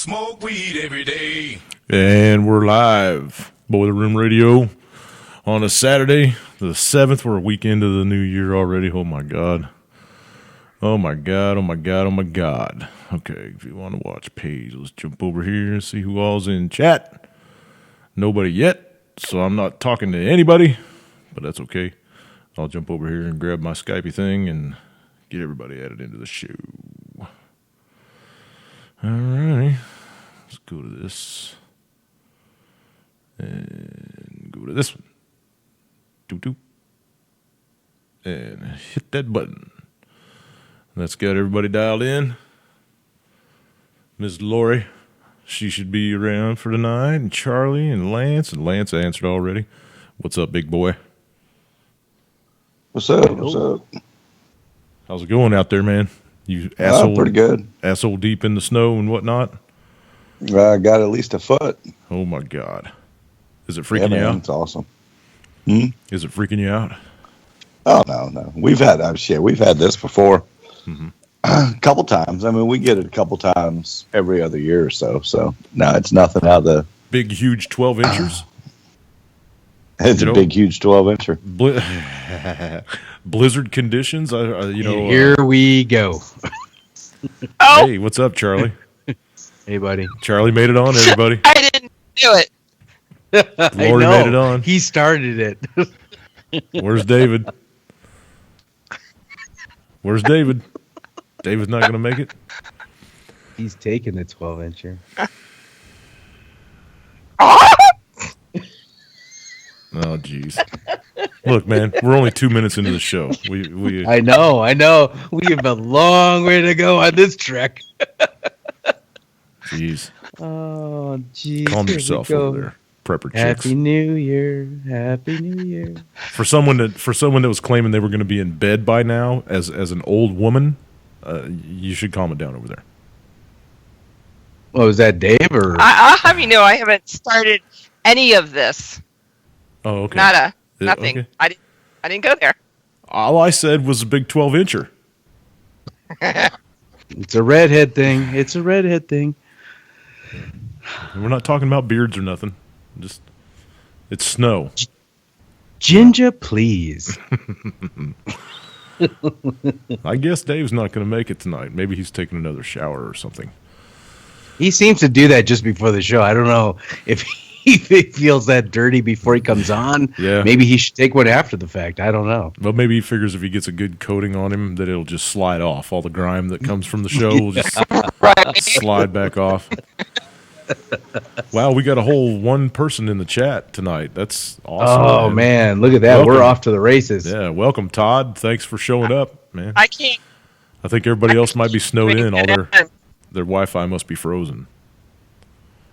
Smoke weed every day. And we're live. Boiler Room Radio on a Saturday, the 7th. We're a week into the new year already. Oh, my God. Oh, my God. Oh, my God. Oh, my God. Okay, if you want to watch page, let's jump over here and see who all's in chat. Nobody yet, so I'm not talking to anybody, but that's okay. I'll jump over here and grab my Skypey thing and get everybody added into the show. All right. Let's go to this. And go to this one. Doop doop. And hit that button. That's got everybody dialed in. Ms. Lori, she should be around for tonight. And Charlie and Lance. And Lance answered already. What's up, big boy? What's up? What's up? How's it going out there, man? You asshole, pretty good. Asshole deep in the snow and whatnot? I got at least a foot. Oh, my God. Is it freaking you man, out? It's awesome. Is it freaking you out? Oh, no. We've had this before. Mm-hmm. A couple times. I mean, we get it a couple times every other year or so. So, no, it's nothing out of the... Big, huge 12 inchers? It's a big, huge 12-incher. Blizzard conditions? Here we go. Oh! Hey, what's up, Charlie? Hey, buddy. Charlie made it on, everybody. I didn't do it. Lori made it on. He started it. Where's David? Where's David? David's not going to make it? He's taking the 12-incher. Oh, jeez. Look, man, we're only 2 minutes into the show. We. I know. We have a long way to go on this trek. Jeez. Oh, jeez. Calm yourself over there, prepper chicks. Happy New Year. Happy New Year. For someone that was claiming they were going to be in bed by now as an old woman, you should calm it down over there. Oh, is that Dave or? I'll have you know I haven't started any of this. Oh, okay. Nothing. Okay. I didn't go there. All I said was a big 12-incher. It's a redhead thing. We're not talking about beards or nothing. Just it's snow. Ginger, please. I guess Dave's not going to make it tonight. Maybe he's taking another shower or something. He seems to do that just before the show. I don't know if he feels that dirty before he comes on. Yeah. Maybe he should take one after the fact. I don't know. Well, maybe he figures if he gets a good coating on him that it'll just slide off. All the grime that comes from the show will just slide back off. Wow, we got a whole one person in the chat tonight. That's awesome. Oh, man. Look at that. Welcome. We're off to the races. Yeah, welcome, Todd. Thanks for showing up, man. I can't. I think everybody else might be snowed in. All their Wi-Fi must be frozen.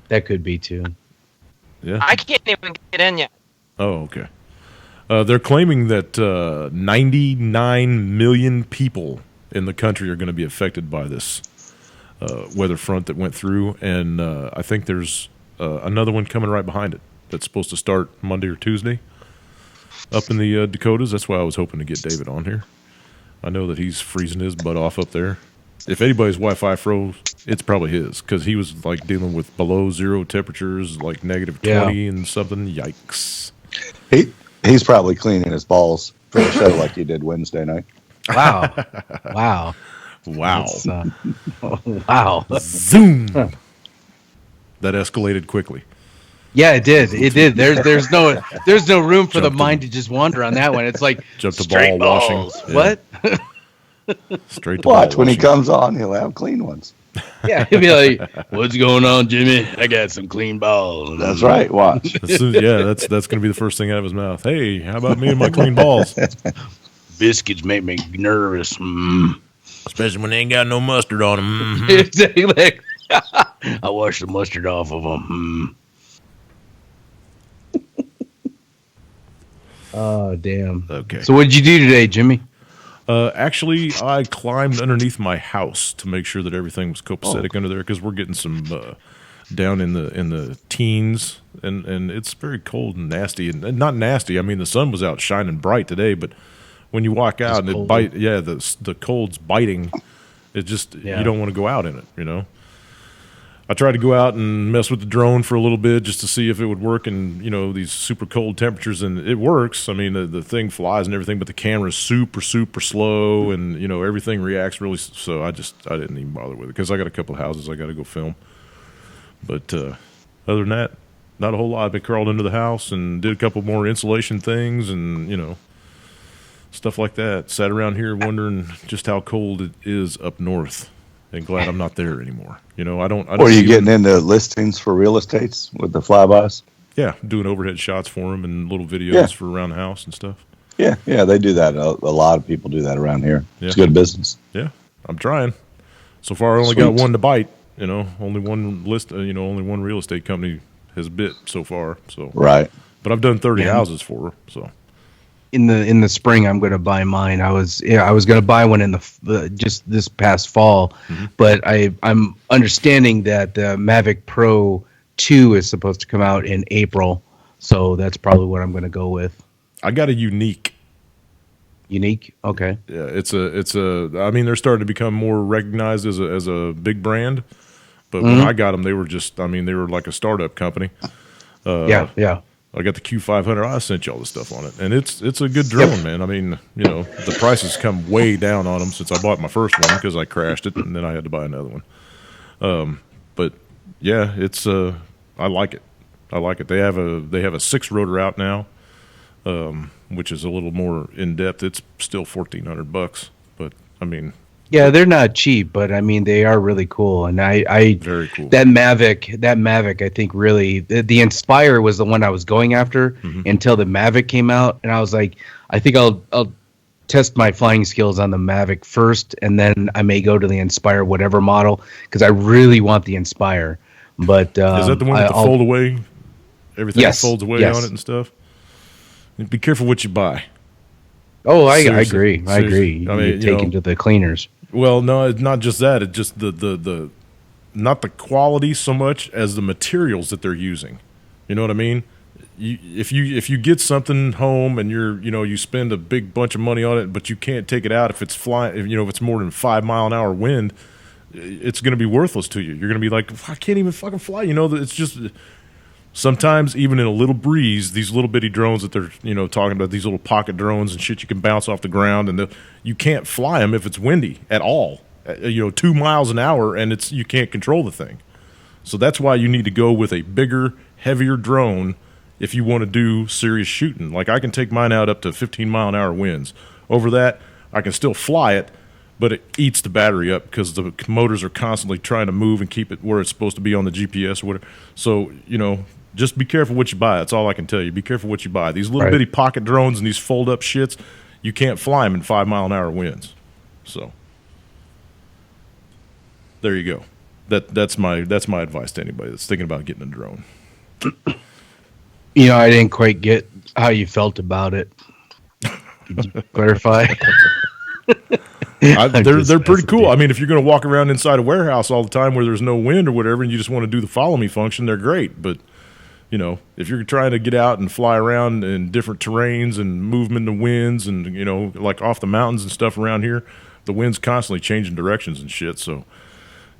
That could be, too. Yeah. I can't even get in yet. Oh, okay. They're claiming that 99 million people in the country are going to be affected by this weather front that went through, and I think there's another one coming right behind it that's supposed to start Monday or Tuesday up in the Dakotas. That's why I was hoping to get David on here. I know that he's freezing his butt off up there. If anybody's Wi-Fi froze, it's probably his, because he was like dealing with below zero temperatures, like negative 20 and something. Yikes. He's probably cleaning his balls for the show like he did Wednesday night. Wow. Wow. Wow. Wow. Zoom. That escalated quickly. Yeah, it did. It did. There's no room for the mind to just wander on that one. It's like Jump to straight ball balls. washing. Yeah. What? Straight to Watch ball when he washing. comes on, he'll have clean ones. Yeah, he'll be like, "What's going on, Jimmy? I got some clean balls." That's right. Watch. That's going to be the first thing out of his mouth. Hey, how about me and my clean balls? Biscuits make me nervous. Especially when they ain't got no mustard on them. Like, I wash the mustard off of them. Oh, damn. Okay. So what'd you do today, Jimmy? Actually, I climbed underneath my house to make sure that everything was copacetic under there, because we're getting some down in the teens, and it's very cold and nasty, and not nasty. I mean, the sun was out shining bright today, but when you walk out and it bite, the cold's biting. It just you don't want to go out in it, you know. I tried to go out and mess with the drone for a little bit just to see if it would work in, these super cold temperatures, and it works. I mean, the thing flies and everything, but the camera's super, super slow, and, everything reacts really. So I didn't even bother with it because I got a couple of houses I got to go film. But other than that, not a whole lot. I crawled into the house and did a couple more insulation things and, stuff like that. Sat around here wondering just how cold it is up north. And glad I'm not there anymore. I don't. Or are you getting into listings for real estates with the flybys? Yeah, doing overhead shots for them and little videos for around the house and stuff. Yeah, they do that. A lot of people do that around here. Yeah. It's good business. Yeah, I'm trying. So far, I only got one to bite. Only one list. Only one real estate company has bit so far. So right. But I've done 30 houses for her. So. In the spring, I'm going to buy mine. I was going to buy one in the just this past fall, but I'm understanding that the Mavic Pro 2 is supposed to come out in April, so that's probably what I'm going to go with. I got a Unique. Unique, okay. Yeah, it's a. I mean, they're starting to become more recognized as a big brand, but when I got them, they were just. I mean, they were like a startup company. Yeah. I got the Q500. I sent you all the stuff on it, and it's a good drone, man. I mean, the prices come way down on them since I bought my first one because I crashed it, and then I had to buy another one. But yeah, it's I like it. I like it. They have a 6 rotor out now, which is a little more in depth. It's still $1,400, but I mean. Yeah, they're not cheap, but I mean they are really cool, and I very cool. That Mavic, I think really the Inspire was the one I was going after until the Mavic came out, and I was like, I think I'll test my flying skills on the Mavic first, and then I may go to the Inspire whatever model because I really want the Inspire. But is that the one with the fold away? Everything folds away on it and stuff. Be careful what you buy. Oh, I agree. I agree. I mean, you take into the cleaners. Well, no, it's not just that. It's just the not the quality so much as the materials that they're using. You know what I mean? If you get something home and you spend a big bunch of money on it, but you can't take it out if it's flying, if it's more than 5 mile an hour wind, it's going to be worthless to you. You're going to be like, I can't even fucking fly. It's just. Sometimes even in a little breeze, these little bitty drones that they're talking about, these little pocket drones and shit you can bounce off the ground, and you can't fly them if it's windy at all. 2 miles an hour, and you can't control the thing. So that's why you need to go with a bigger, heavier drone if you want to do serious shooting. Like I can take mine out up to 15 mile an hour winds. Over that, I can still fly it, but it eats the battery up because the motors are constantly trying to move and keep it where it's supposed to be on the GPS or whatever. So just be careful what you buy. That's all I can tell you. Be careful what you buy. These little bitty pocket drones and these fold-up shits, you can't fly them in 5 mile an hour winds. So there you go. That's my advice to anybody that's thinking about getting a drone. I didn't quite get how you felt about it. Could you clarify? They're pretty cool. I mean, if you're going to walk around inside a warehouse all the time where there's no wind or whatever, and you just want to do the follow me function, they're great. But if you're trying to get out and fly around in different terrains and movement of winds and, like off the mountains and stuff around here, the wind's constantly changing directions and shit. So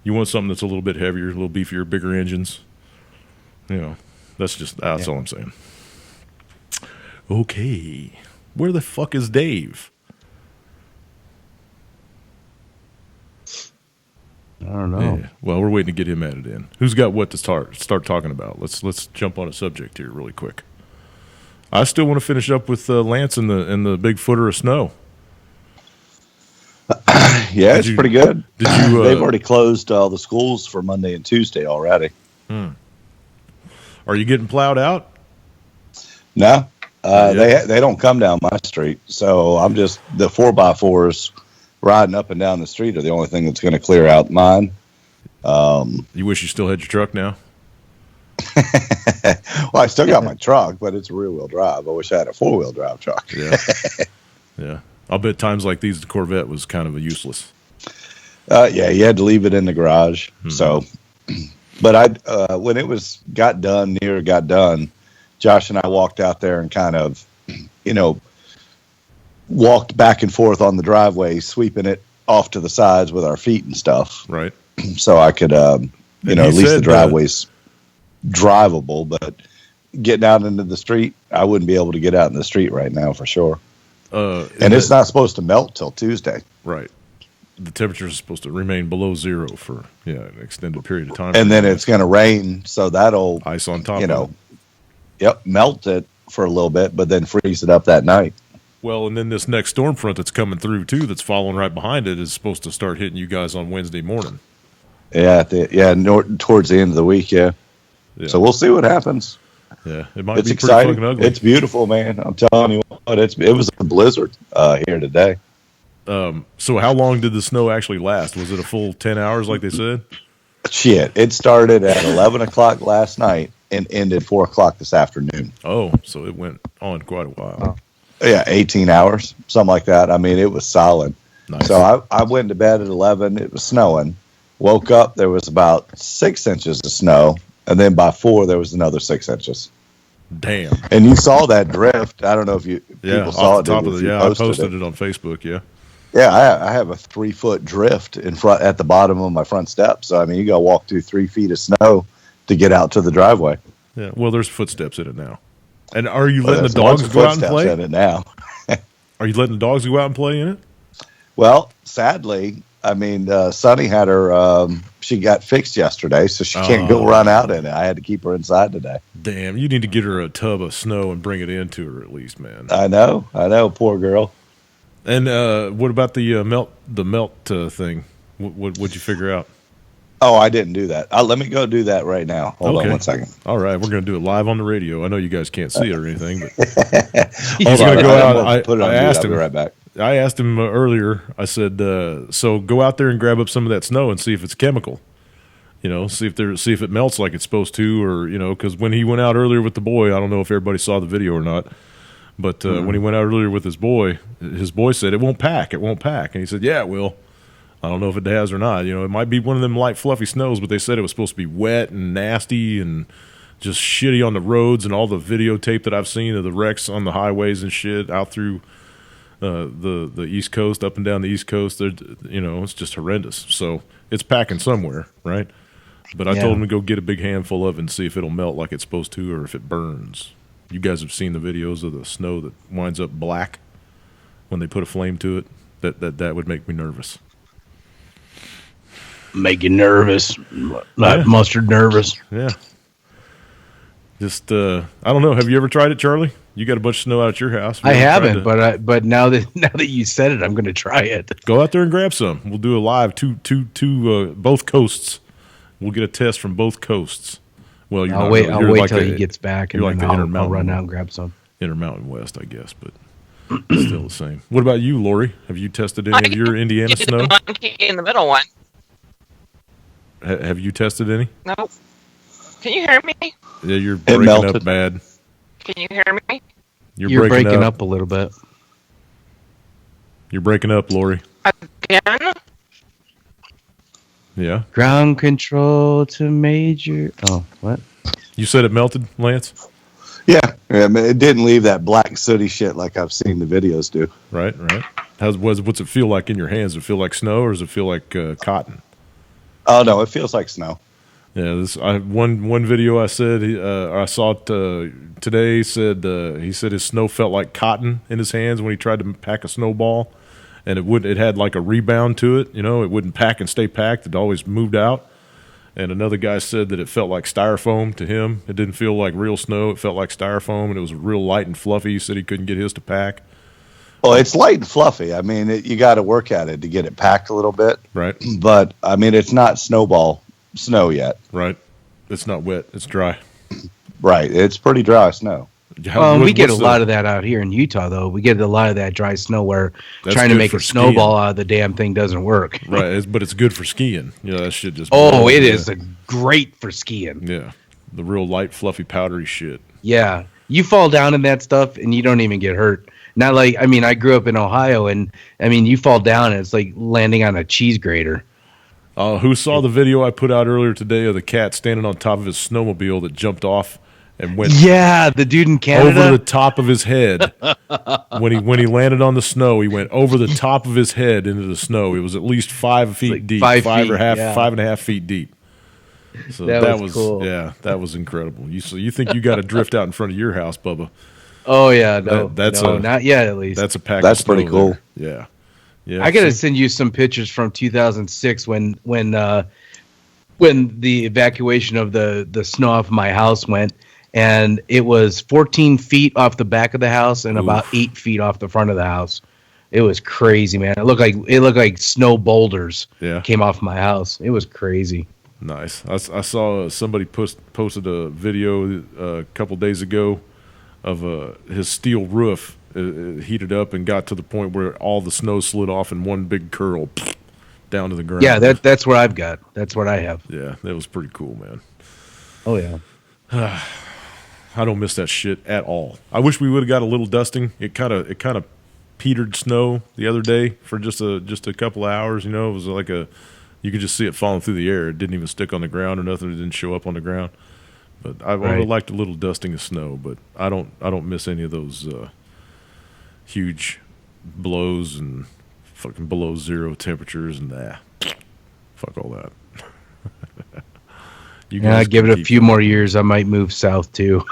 you want something that's a little bit heavier, a little beefier, bigger engines. That's all I'm saying. Okay. Where the fuck is Dave? I don't know. Yeah. Well, we're waiting to get him added in. Who's got what to start talking about? Let's jump on a subject here really quick. I still want to finish up with Lance and the big footer of snow. Yeah, it's pretty good. Did you? They've already closed the schools for Monday and Tuesday already. Are you getting plowed out? No, they don't come down my street, so I'm just the 4x4s. Riding up and down the street are the only thing that's going to clear out mine. You wish you still had your truck now? Well, I still got my truck, but it's a rear-wheel drive. I wish I had a four-wheel drive truck. Yeah. I'll bet times like these, the Corvette was kind of useless. Yeah, you had to leave it in the garage. So, but when it got done, Josh and I walked out there and kind of, walked back and forth on the driveway, sweeping it off to the sides with our feet and stuff. Right. So I could you know, at least the driveway's drivable. But getting out into the street, I wouldn't be able to get out in the street right now for sure. And it's not supposed to melt till Tuesday. Right. The temperature is supposed to remain below zero for an extended period of time. And then it's going to rain, so that'll ice on top. Melt it for a little bit, but then freeze it up that night. Well, and then this next storm front that's coming through too, that's following right behind it, is supposed to start hitting you guys on Wednesday morning. Yeah, towards the end of the week. Yeah. So we'll see what happens. Yeah, it might be exciting. Pretty fucking ugly. It's beautiful, man. I'm telling you what, it was a blizzard here today. So how long did the snow actually last? Was it a full 10 hours like they said? Shit, it started at 11 o'clock last night and ended 4 o'clock this afternoon. Oh, so it went on quite a while. Yeah, 18 hours, something like that. I mean, it was solid. Nice. So I went to bed at 11. It was snowing. Woke up, there was about 6 inches of snow. And then by 4, there was another 6 inches. Damn. And you saw that drift. I don't know if people saw it. I posted it on Facebook, yeah. Yeah, I have a 3-foot drift in front at the bottom of my front step. So I mean, you got to walk through 3 feet of snow to get out to the driveway. Yeah, well, there's footsteps in it now. And are you letting the dogs go out and play in it now? Are you letting the dogs go out and play in it? Well, sadly, I mean, Sunny had her. She got fixed yesterday, so she can't go run out in it. I had to keep her inside today. Damn, you need to get her a tub of snow and bring it into her at least, man. I know, poor girl. And what about the melt thing? What'd you figure out? Oh, I didn't do that. Let me go do that right now. Hold on 1 second. All right, we're going to do it live on the radio. I know you guys can't see it or anything, but he's going to go out. I asked him. I'll be right back. I asked him earlier. I said, "So go out there and grab up some of that snow and see if it's chemical. You know, see if it melts like it's supposed to, or because when he went out earlier with the boy, I don't know if everybody saw the video or not." But when he went out earlier with his boy said, it won't pack. And he said, yeah, it will. I don't know if it has or not. It might be one of them light, fluffy snows, but they said it was supposed to be wet and nasty and just shitty on the roads, and all the videotape that I've seen of the wrecks on the highways and shit out through the East Coast, up and down the East Coast. It's just horrendous. So it's packing somewhere, right? But I told him to go get a big handful of it and see if it'll melt like it's supposed to or if it burns. You guys have seen the videos of the snow that winds up black when they put a flame to it. That would make me nervous. Make you nervous, like mustard nervous. Yeah. Just I don't know. Have you ever tried it, Charlie? You got a bunch of snow out at your house. I haven't, but now that you said it, I'm going to try it. Go out there and grab some. We'll do a live both coasts. We'll get a test from both coasts. Well, I'll wait till he gets back, and then I'll run out and grab some. Intermountain West, I guess, but it's still the same. What about you, Lori? Have you tested any of your Indiana snow? The monkey in the middle one. Have you tested any? Nope. Can you hear me? Yeah, you're breaking up bad. Can you hear me? You're breaking up a little bit. You're breaking up, Lori. Again? Yeah. Ground control to major. Oh, what? You said it melted, Lance? Yeah. It didn't leave that black sooty shit like I've seen the videos do. Right. What's it feel like in your hands? Does it feel like snow or does it feel like cotton? Oh no, it feels like snow. Yeah, one video I said I saw it today said he said his snow felt like cotton in his hands when he tried to pack a snowball. And it had like a rebound to it, it wouldn't pack and stay packed. It always moved out. And another guy said that it felt like styrofoam to him. It didn't feel like real snow. It felt like styrofoam, and it was real light and fluffy. He said he couldn't get his to pack. Well, it's light and fluffy. I mean, you got to work at it to get it packed a little bit. Right. But, I mean, it's not snowball snow yet. Right. It's not wet. It's dry. Right. It's pretty dry snow. We get a lot of that out here in Utah, though. We get a lot of that dry snow where trying to make a snowball out of the damn thing doesn't work. Right, but it's good for skiing. That shit just. Oh, it is great for skiing. Yeah, the real light, fluffy, powdery shit. Yeah, you fall down in that stuff and you don't even get hurt. Not like, I grew up in Ohio, and you fall down and it's like landing on a cheese grater. Who saw the video I put out earlier today of the cat standing on top of his snowmobile that jumped off? And went the dude in Canada over the top of his head. when he landed on the snow, he went over the top of his head into the snow. It was at least 5 feet deep, 5 and a half feet deep. So That was cool. Yeah, that was incredible. So you think you got to drift out in front of your house, Bubba? Oh yeah, no, That's not yet at least. That's a pack. That's of snow pretty cool. There. Yeah. I gotta send you some pictures from 2006 when the evacuation of the snow off my house went, and it was 14 feet off the back of the house and about 8 feet off the front of the house. It was crazy, man. It looked like snow boulders came off my house. It was crazy. Nice. I saw somebody posted a video a couple days ago of his steel roof heated up and got to the point where all the snow slid off in one big curl down to the ground. Yeah, that's what I've got. That's what I have. Yeah, that was pretty cool, man. Oh yeah. I don't miss that shit at all. I wish we would have got a little dusting. It kind of petered snow the other day for just a couple of hours. You know, it was like you could just see it falling through the air. It didn't even stick on the ground or nothing. It didn't show up on the ground. But I would have liked a little dusting of snow. But I don't miss any of those huge blows and fucking below zero temperatures and that. Fuck all that. I give it a few more years. I might move south too.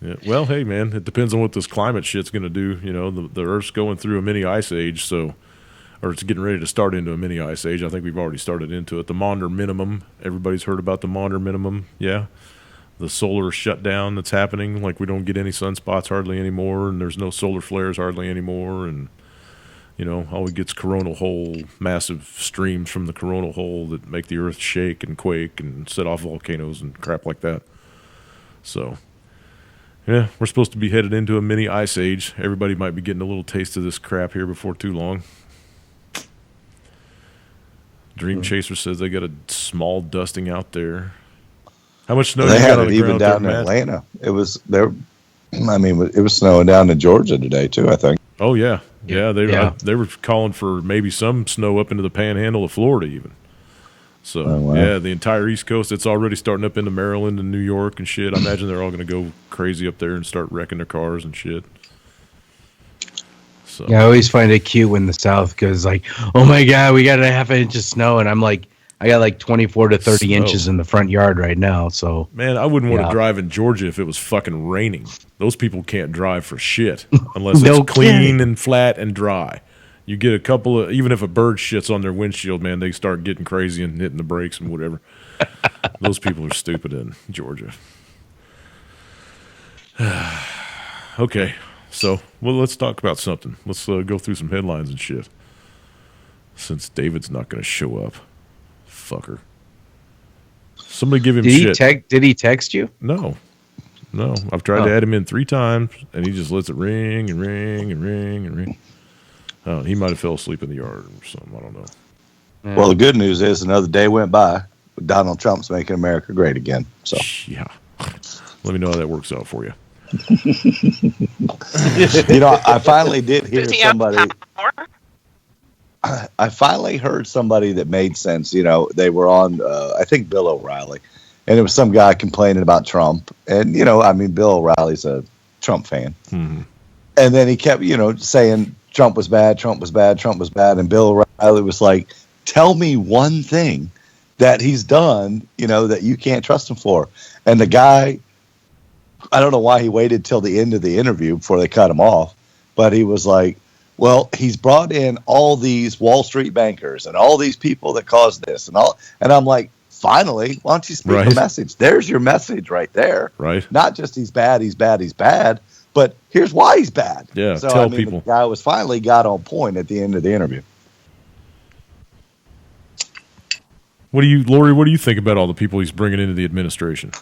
Yeah. Well, hey man, it depends on what this climate shit's going to do. You know, the Earth's going through a mini ice age, or it's getting ready to start into a mini ice age. I think we've already started into it. The Maunder minimum. Everybody's heard about the Maunder minimum. Yeah. The solar shutdown that's happening, like we don't get any sunspots hardly anymore, and there's no solar flares hardly anymore, and you know, all we get's coronal hole, massive streams from the coronal hole that make the earth shake and quake and set off volcanoes and crap like that. So, yeah, we're supposed to be headed into a mini ice age. Everybody might be getting a little taste of this crap here before too long. Dream Chaser says they got a small dusting out there. How much snow they you had got on it the even ground down in Atlanta? It was there. I mean, it was snowing down in Georgia today too, I think. Oh yeah. They were calling for maybe some snow up into the panhandle of Florida even. So yeah, the entire East Coast. It's already starting up into Maryland and New York and shit. I imagine they're all going to go crazy up there and start wrecking their cars and shit. So yeah, I always find it cute when the South goes like, "Oh my God, we got a half an inch of snow," and I'm like, I got like 24 to 30 inches in the front yard right now. So man, I wouldn't want to drive in Georgia if it was fucking raining. Those people can't drive for shit unless it's clean and flat and dry. You get a couple of, even if a bird shits on their windshield, man, they start getting crazy and hitting the brakes and whatever. Those people are stupid in Georgia. Okay, so let's talk about something. Let's go through some headlines and shit. Since David's not going to show up. Fucker. Somebody give him shit. Did he text you? No. I've tried to add him in 3 times, and he just lets it ring and ring and ring and ring. Oh, he might have fell asleep in the yard or something. I don't know. Yeah. Well, the good news is another day went by. Donald Trump's making America great again. So yeah. Let me know how that works out for you. You know, I finally did hear somebody. I finally heard somebody that made sense. You know, they were on, I think, Bill O'Reilly. And it was some guy complaining about Trump. And, you know, I mean, Bill O'Reilly's a Trump fan. Mm-hmm. And then he kept, you know, saying Trump was bad, Trump was bad, Trump was bad. And Bill O'Reilly was like, tell me one thing that he's done, you know, that you can't trust him for. And the guy, I don't know why he waited till the end of the interview before they cut him off. But he was like, well, he's brought in all these Wall Street bankers and all these people that caused this and all. And I'm like, finally, why don't you speak the message? There's your message right there. Right. Not just he's bad, but here's why he's bad. Yeah, so, tell I mean, people. The guy was finally got on point at the end of the interview. Lori, what do you think about all the people he's bringing into the administration?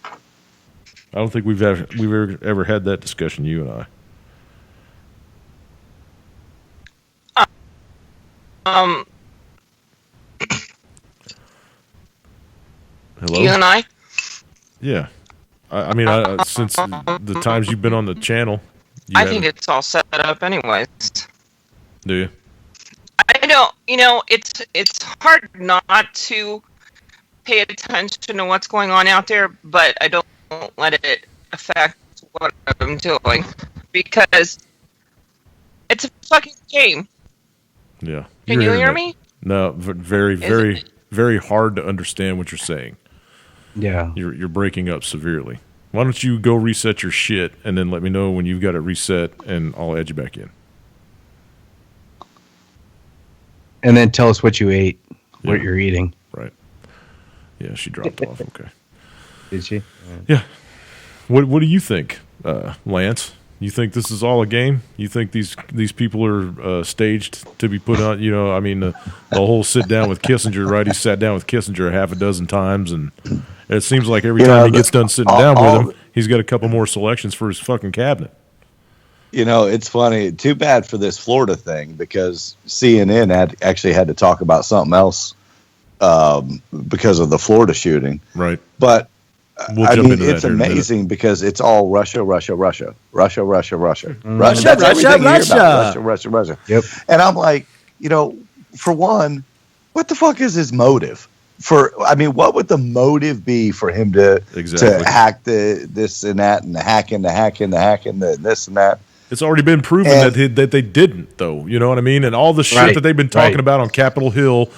I don't think we've ever had that discussion, you and I. Hello? You and I? Yeah. I mean, since the times you've been on the channel. I think it's all set up anyways. Do you? I don't, it's hard not to pay attention to what's going on out there, but I don't let it affect what I'm doing because it's a fucking game. Yeah. Can you hear me? No, very, very, very hard to understand what you're saying. Yeah. You're breaking up severely. Why don't you go reset your shit and then let me know when you've got it reset, and I'll add you back in. And then tell us what you ate, what Yeah. you're eating. Right. Yeah, she dropped off. Okay. Did she? Yeah. What do you think, Lance? You think this is all a game? You think these people are staged to be put on? You know, I mean, the whole sit down with Kissinger, right? He sat down with Kissinger half a dozen times, and it seems like every time he gets done sitting down with him, he's got a couple more selections for his fucking cabinet. You know, it's funny. Too bad for this Florida thing, because CNN actually had to talk about something else because of the Florida shooting. Right. But We'll I jump mean, into that it's here in a minute. amazing because it's all Russia, Russia, Russia, Russia, Russia, Russia, Mm-hmm. Russia. That's everything you hear about. Russia, Russia, Russia. Yep. And I'm like, you know, for one, what the fuck is his motive? I mean, what would the motive be for him to hack this and that, and the hacking, the this and that? It's already been proven that they didn't, though. You know what I mean? And all the shit that they've been talking about on Capitol Hill,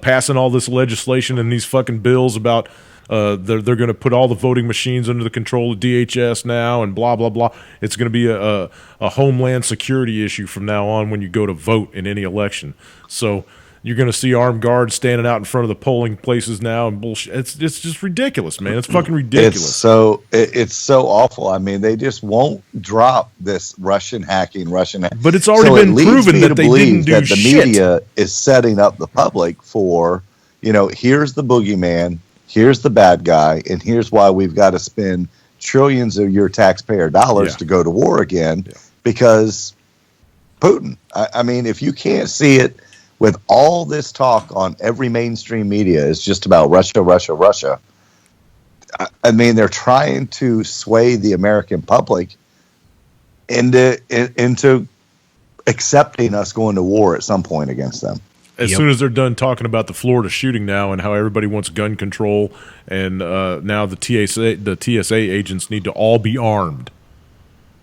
passing all this legislation and these fucking bills about they're going to put all the voting machines under the control of DHS now, and blah blah blah. It's going to be a homeland security issue from now on when you go to vote in any election. So you're going to see armed guards standing out in front of the polling places now and bullshit. It's just ridiculous, man. It's fucking ridiculous. It's so awful. I mean, they just won't drop this Russian hacking. But it's already been proven that they didn't do that shit. The media is setting up the public for, you know, here's the boogeyman, here's the bad guy, and here's why we've got to spend trillions of your taxpayer dollars to go to war again because Putin. I mean, if you can't see it, with all this talk on every mainstream media is just about Russia, Russia, Russia. I mean, they're trying to sway the American public into accepting us going to war at some point against them. As soon as they're done talking about the Florida shooting now and how everybody wants gun control, and now the TSA agents need to all be armed,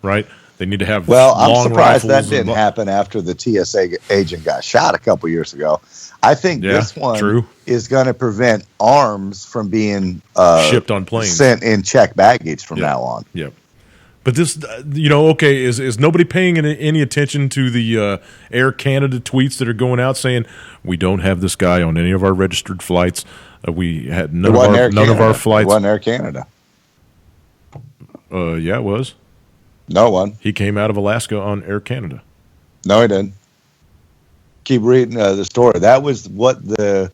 right? They need to have I'm surprised that didn't happen after the TSA agent got shot a couple years ago. I think this one is going to prevent arms from being shipped on planes, sent in checked baggage from now on. Yep. But this, you know, okay, is nobody paying any attention to the Air Canada tweets that are going out saying we don't have this guy on any of our registered flights? We had none of our flights. It wasn't Air Canada. Yeah, it was. No one. He came out of Alaska on Air Canada. No, he didn't. Keep reading the story. That was what the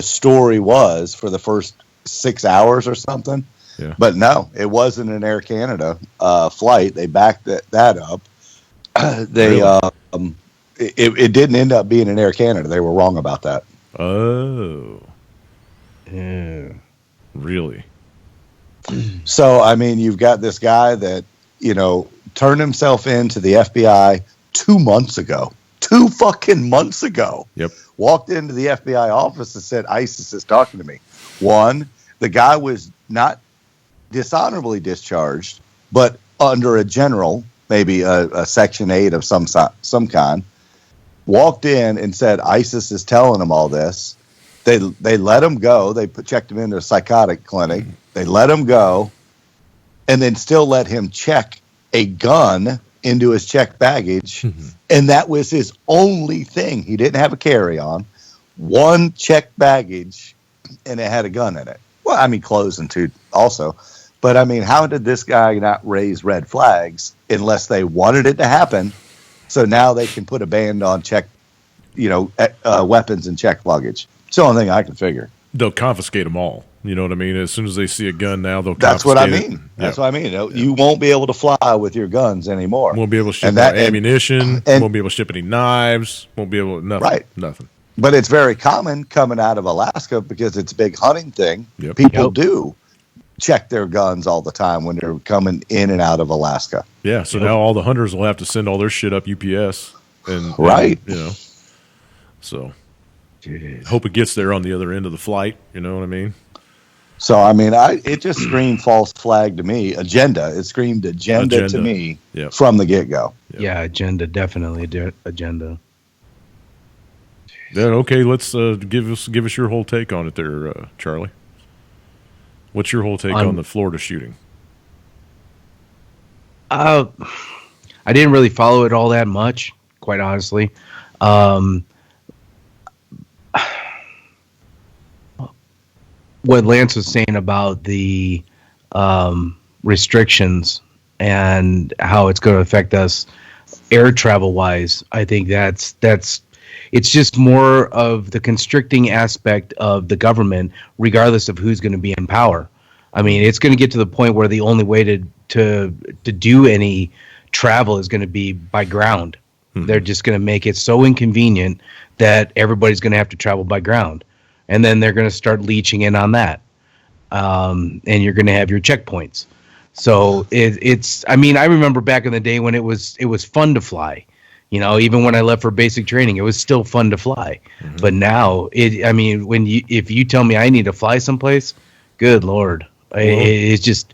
story was for the first 6 hours or something. Yeah. But no, it wasn't an Air Canada flight. They backed that up. It didn't end up being an Air Canada. They were wrong about that. Oh. Yeah. Really? So, I mean, you've got this guy that, you know, turned himself into the FBI 2 months ago. 2 fucking months ago. Yep. Walked into the FBI office and said, ISIS is talking to me. One, the guy was not dishonorably discharged, but under a general, maybe a Section 8 of some kind. Walked in and said, ISIS is telling him all this. They let him go. They checked him into a psychotic clinic. They let him go. And then still let him check a gun into his checked baggage. And that was his only thing. He didn't have a carry-on. One checked baggage, and it had a gun in it. Well, I mean, clothes and two also. But, I mean, how did this guy not raise red flags unless they wanted it to happen? So now they can put a ban on checked, you know, weapons and checked luggage. It's the only thing I can figure. They'll confiscate them all. You know what I mean? As soon as they see a gun now, they'll That's confiscate what I mean. That's what I mean. You won't be able to fly with your guns anymore. Won't be able to ship ammunition. Won't be able to ship any knives. Won't be able to, nothing. Right. Nothing. But it's very common coming out of Alaska because it's a big hunting thing. Yep. People do check their guns all the time when they're coming in and out of Alaska. Yeah, so now all the hunters will have to send all their shit up UPS. And you know, so hope it gets there on the other end of the flight. You know what I mean? So, I mean, it just screamed false flag to me. Agenda. It screamed agenda. To me from the get-go. Yep. Yeah, agenda. Definitely agenda. Then, okay, let's give us your whole take on it there, Charlie. What's your whole take on the Florida shooting? I didn't really follow it all that much, quite honestly. What Lance was saying about the restrictions and how it's going to affect us air travel wise, I think that's it's just more of the constricting aspect of the government, regardless of who's going to be in power. I mean, it's going to get to the point where the only way to do any travel is going to be by ground. They're just going to make it so inconvenient that everybody's going to have to travel by ground, and then they're going to start leeching in on that, and you're going to have your checkpoints. So it's. I mean, I remember back in the day when it was fun to fly. You know, even when I left for basic training, it was still fun to fly. But now, if you tell me I need to fly someplace, good Lord, it's just,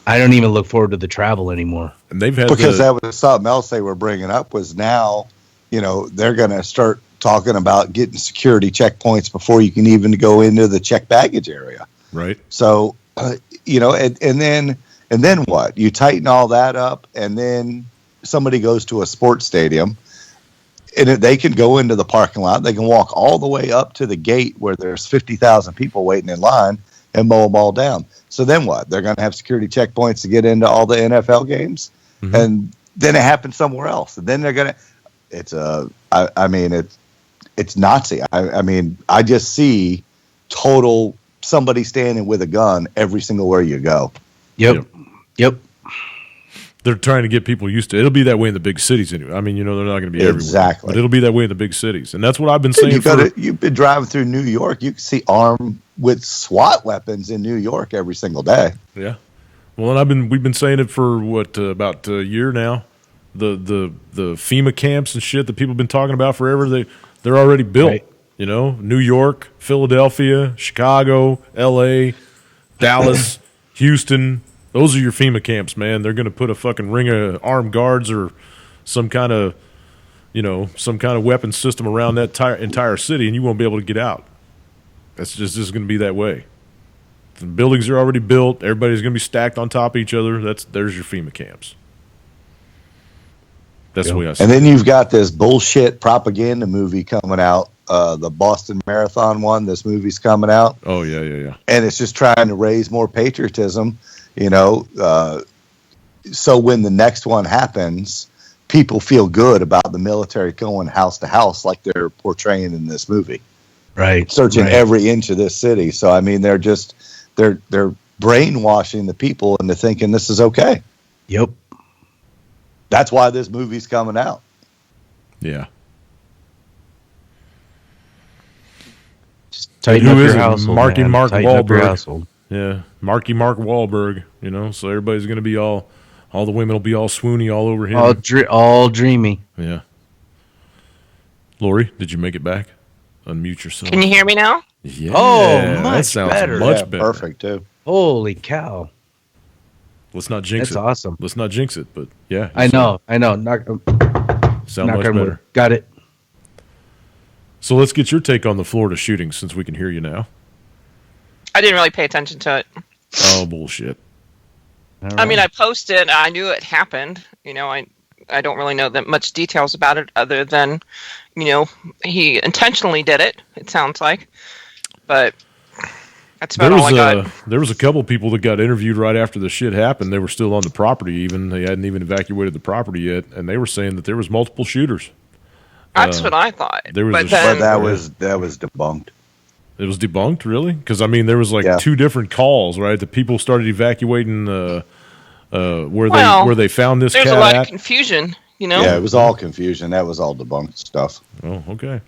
I don't even look forward to the travel anymore. And they've had because that was something else they were bringing up was now, you know, they're going to start talking about getting security checkpoints before you can even go into the checked baggage area. Right. So, you know, and then what? You tighten all that up, and then somebody goes to a sports stadium, and they can go into the parking lot. They can walk all the way up to the gate where there's 50,000 people waiting in line and mow them all down. So then what? They're going to have security checkpoints to get into all the NFL games, and then it happens somewhere else. And then they're going to. It's Nazi. I mean, I just see total somebody standing with a gun every single where you go. Yep. They're trying to get people used to it. It'll be that way in the big cities anyway. I mean, you know, they're not going to be everywhere. But it'll be that way in the big cities. And that's what I've been saying. You've been driving through New York. You can see armed with SWAT weapons in New York every single day. Yeah. Well, and we've been saying it for about a year now. The FEMA camps and shit that people have been talking about forever, they're already built. Right. You know, New York, Philadelphia, Chicago, LA, Dallas, Houston. Those are your FEMA camps, man. They're going to put a fucking ring of armed guards or some kind of weapon system around that entire city, and you won't be able to get out. That's just going to be that way. The buildings are already built. Everybody's going to be stacked on top of each other. There's your FEMA camps. That's the way I see it. And then you've got this bullshit propaganda movie coming out, the Boston Marathon one. This movie's coming out. Oh, yeah. And it's just trying to raise more patriotism. You know, so when the next one happens, people feel good about the military going house to house like they're portraying in this movie. Right. Searching every inch of this city. So, I mean, they're brainwashing the people into thinking this is okay. Yep. That's why this movie's coming out. Yeah. Just tighten up your household. Mark Wahlberg. Yeah, Mark Wahlberg, you know, so everybody's going to be all the women will be all swoony all over him. All dreamy. Yeah. Lori, did you make it back? Unmute yourself. Can you hear me now? Yeah. Oh, much that sounds better. Much better. Perfect, too. Holy cow. Let's not jinx it. That's awesome. Let's not jinx it, but yeah. I know. Sound much better. Got it. So let's get your take on the Florida shooting since we can hear you now. I didn't really pay attention to it. Oh, bullshit. I mean, I posted. I knew it happened. You know, I don't really know that much details about it other than, you know, he intentionally did it. It sounds like, but that's about all I got. There was a couple people that got interviewed right after the shit happened. They were still on the property. Even they hadn't even evacuated the property yet, and they were saying that there was multiple shooters. That's what I thought. But that was debunked. It was debunked, really? Because, I mean, there was two different calls, right? The people started evacuating where they found this cat. There's a lot of confusion, you know? Yeah, it was all confusion. That was all debunked stuff. Oh, okay.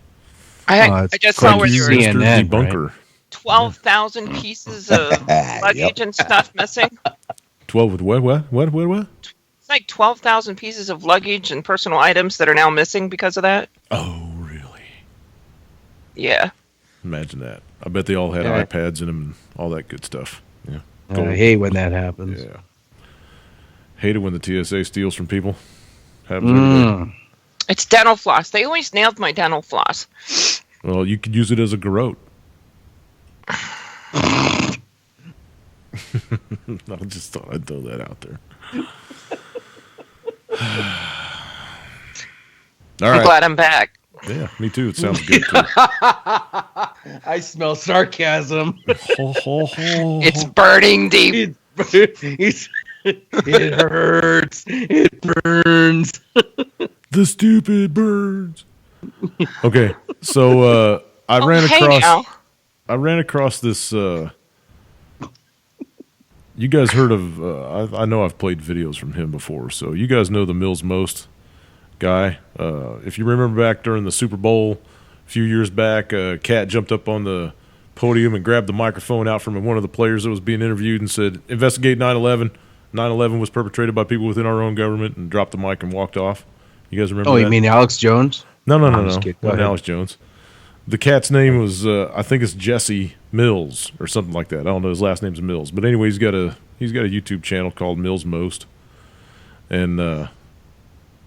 I just saw where you were CNN, debunker. Right? 12,000 pieces of luggage and stuff missing. 12 with what? It's like 12,000 pieces of luggage and personal items that are now missing because of that. Oh, really? Yeah. Imagine that. I bet they all had iPads in them and all that good stuff. Yeah. I hate when that happens. Yeah. Hate it when the TSA steals from people. Happens every day. It's dental floss. They always nailed my dental floss. Well, you could use it as a garrote. I just thought I'd throw that out there. All I'm right. glad I'm back. Yeah, me too. It sounds good too. I smell sarcasm. It's burning deep. It hurts. It burns. The stupid birds. Okay, so I ran across this. You guys heard of? I know I've played videos from him before, so you guys know the Mills Most guy. If you remember back during the Super Bowl a few years back, a cat jumped up on the podium and grabbed the microphone out from one of the players that was being interviewed and said, "Investigate 9/11. 9/11 was perpetrated by people within our own government," and dropped the mic and walked off. You guys remember? Oh, that? you mean Alex Jones? No. Go ahead. Alex Jones. The cat's name was, I think it's Jesse Mills or something like that. I don't know. His last name's Mills. But anyway, he's got a YouTube channel called Mills Most. And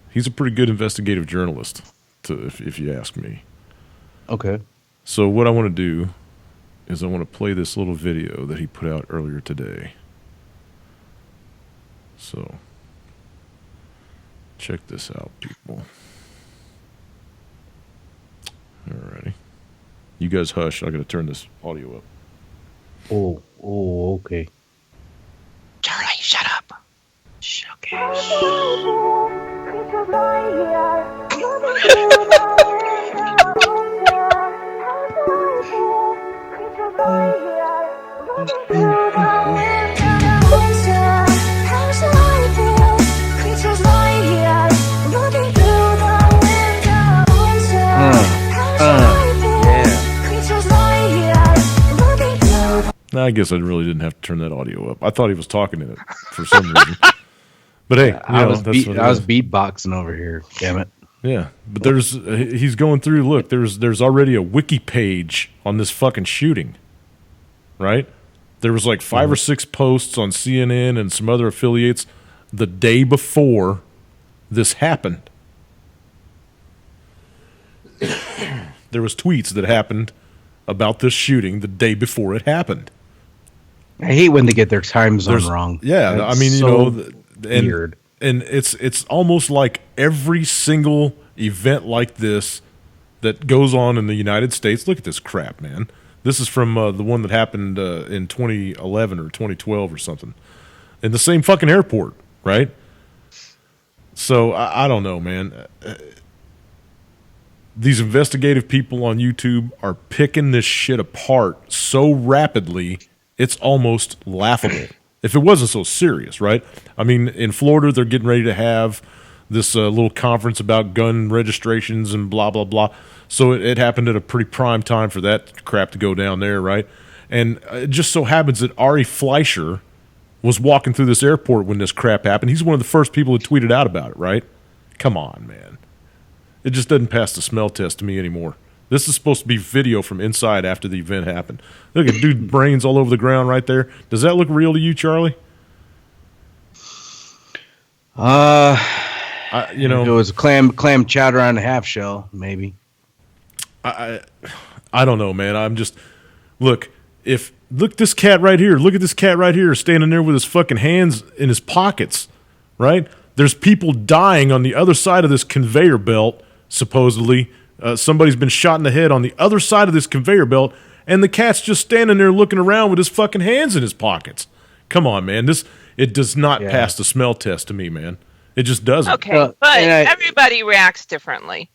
he's a pretty good investigative journalist, if you ask me. Okay. So what I want to do is I want to play this little video that he put out earlier today. So check this out, people. Alrighty. You guys hush. I got to turn this audio up. Oh, okay. Charlie, shut up. I guess I really didn't have to turn that audio up. I thought he was talking in it for some reason. But hey, I was beatboxing over here. Damn it. Yeah, but he's going through. Look, there's already a wiki page on this fucking shooting, right? There was like 5 or 6 posts on CNN and some other affiliates the day before this happened. There was tweets that happened about this shooting the day before it happened. I hate when they get their time zone wrong. Yeah, That's I mean, weird. And it's almost like every single event like this that goes on in the United States. Look at this crap, man. This is from the one that happened in 2011 or 2012 or something, in the same fucking airport, right? So I don't know, man. These investigative people on YouTube are picking this shit apart so rapidly, it's almost laughable. If it wasn't so serious, right? I mean, in Florida, they're getting ready to have this little conference about gun registrations and blah, blah, blah. So it happened at a pretty prime time for that crap to go down there, right? And it just so happens that Ari Fleischer was walking through this airport when this crap happened. He's one of the first people that tweeted out about it, right? Come on, man. It just doesn't pass the smell test to me anymore. This is supposed to be video from inside after the event happened. Look at dude's brains all over the ground right there. Does that look real to you, Charlie? If it was a clam chowder on a half shell, maybe. I don't know, man. I'm just look this cat right here. Look at this cat right here standing there with his fucking hands in his pockets, right? There's people dying on the other side of this conveyor belt, supposedly. Somebody's been shot in the head on the other side of this conveyor belt, and the cat's just standing there looking around with his fucking hands in his pockets. Come on, man. It does not pass the smell test to me, man. It just doesn't. Okay, but everybody reacts differently.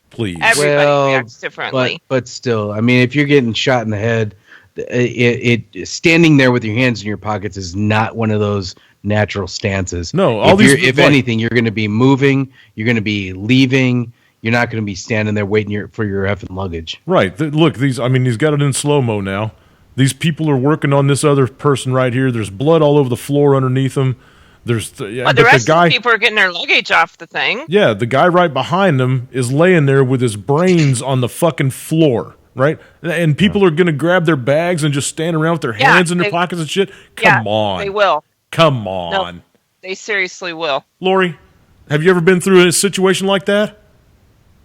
Please. Everybody reacts differently. But still, I mean, if you're getting shot in the head, it standing there with your hands in your pockets is not one of those natural stances. No, if anything, you're going to be moving, you're going to be leaving. You're not going to be standing there waiting for your effing luggage. Right. Look, he's got it in slow-mo now. These people are working on this other person right here. There's blood all over the floor underneath them. The rest of the people are getting their luggage off the thing. Yeah, the guy right behind them is laying there with his brains on the fucking floor, right? And people are going to grab their bags and just stand around with their hands in their pockets and shit. Come on. They will. Come on. No, they seriously will. Lori, have you ever been through a situation like that?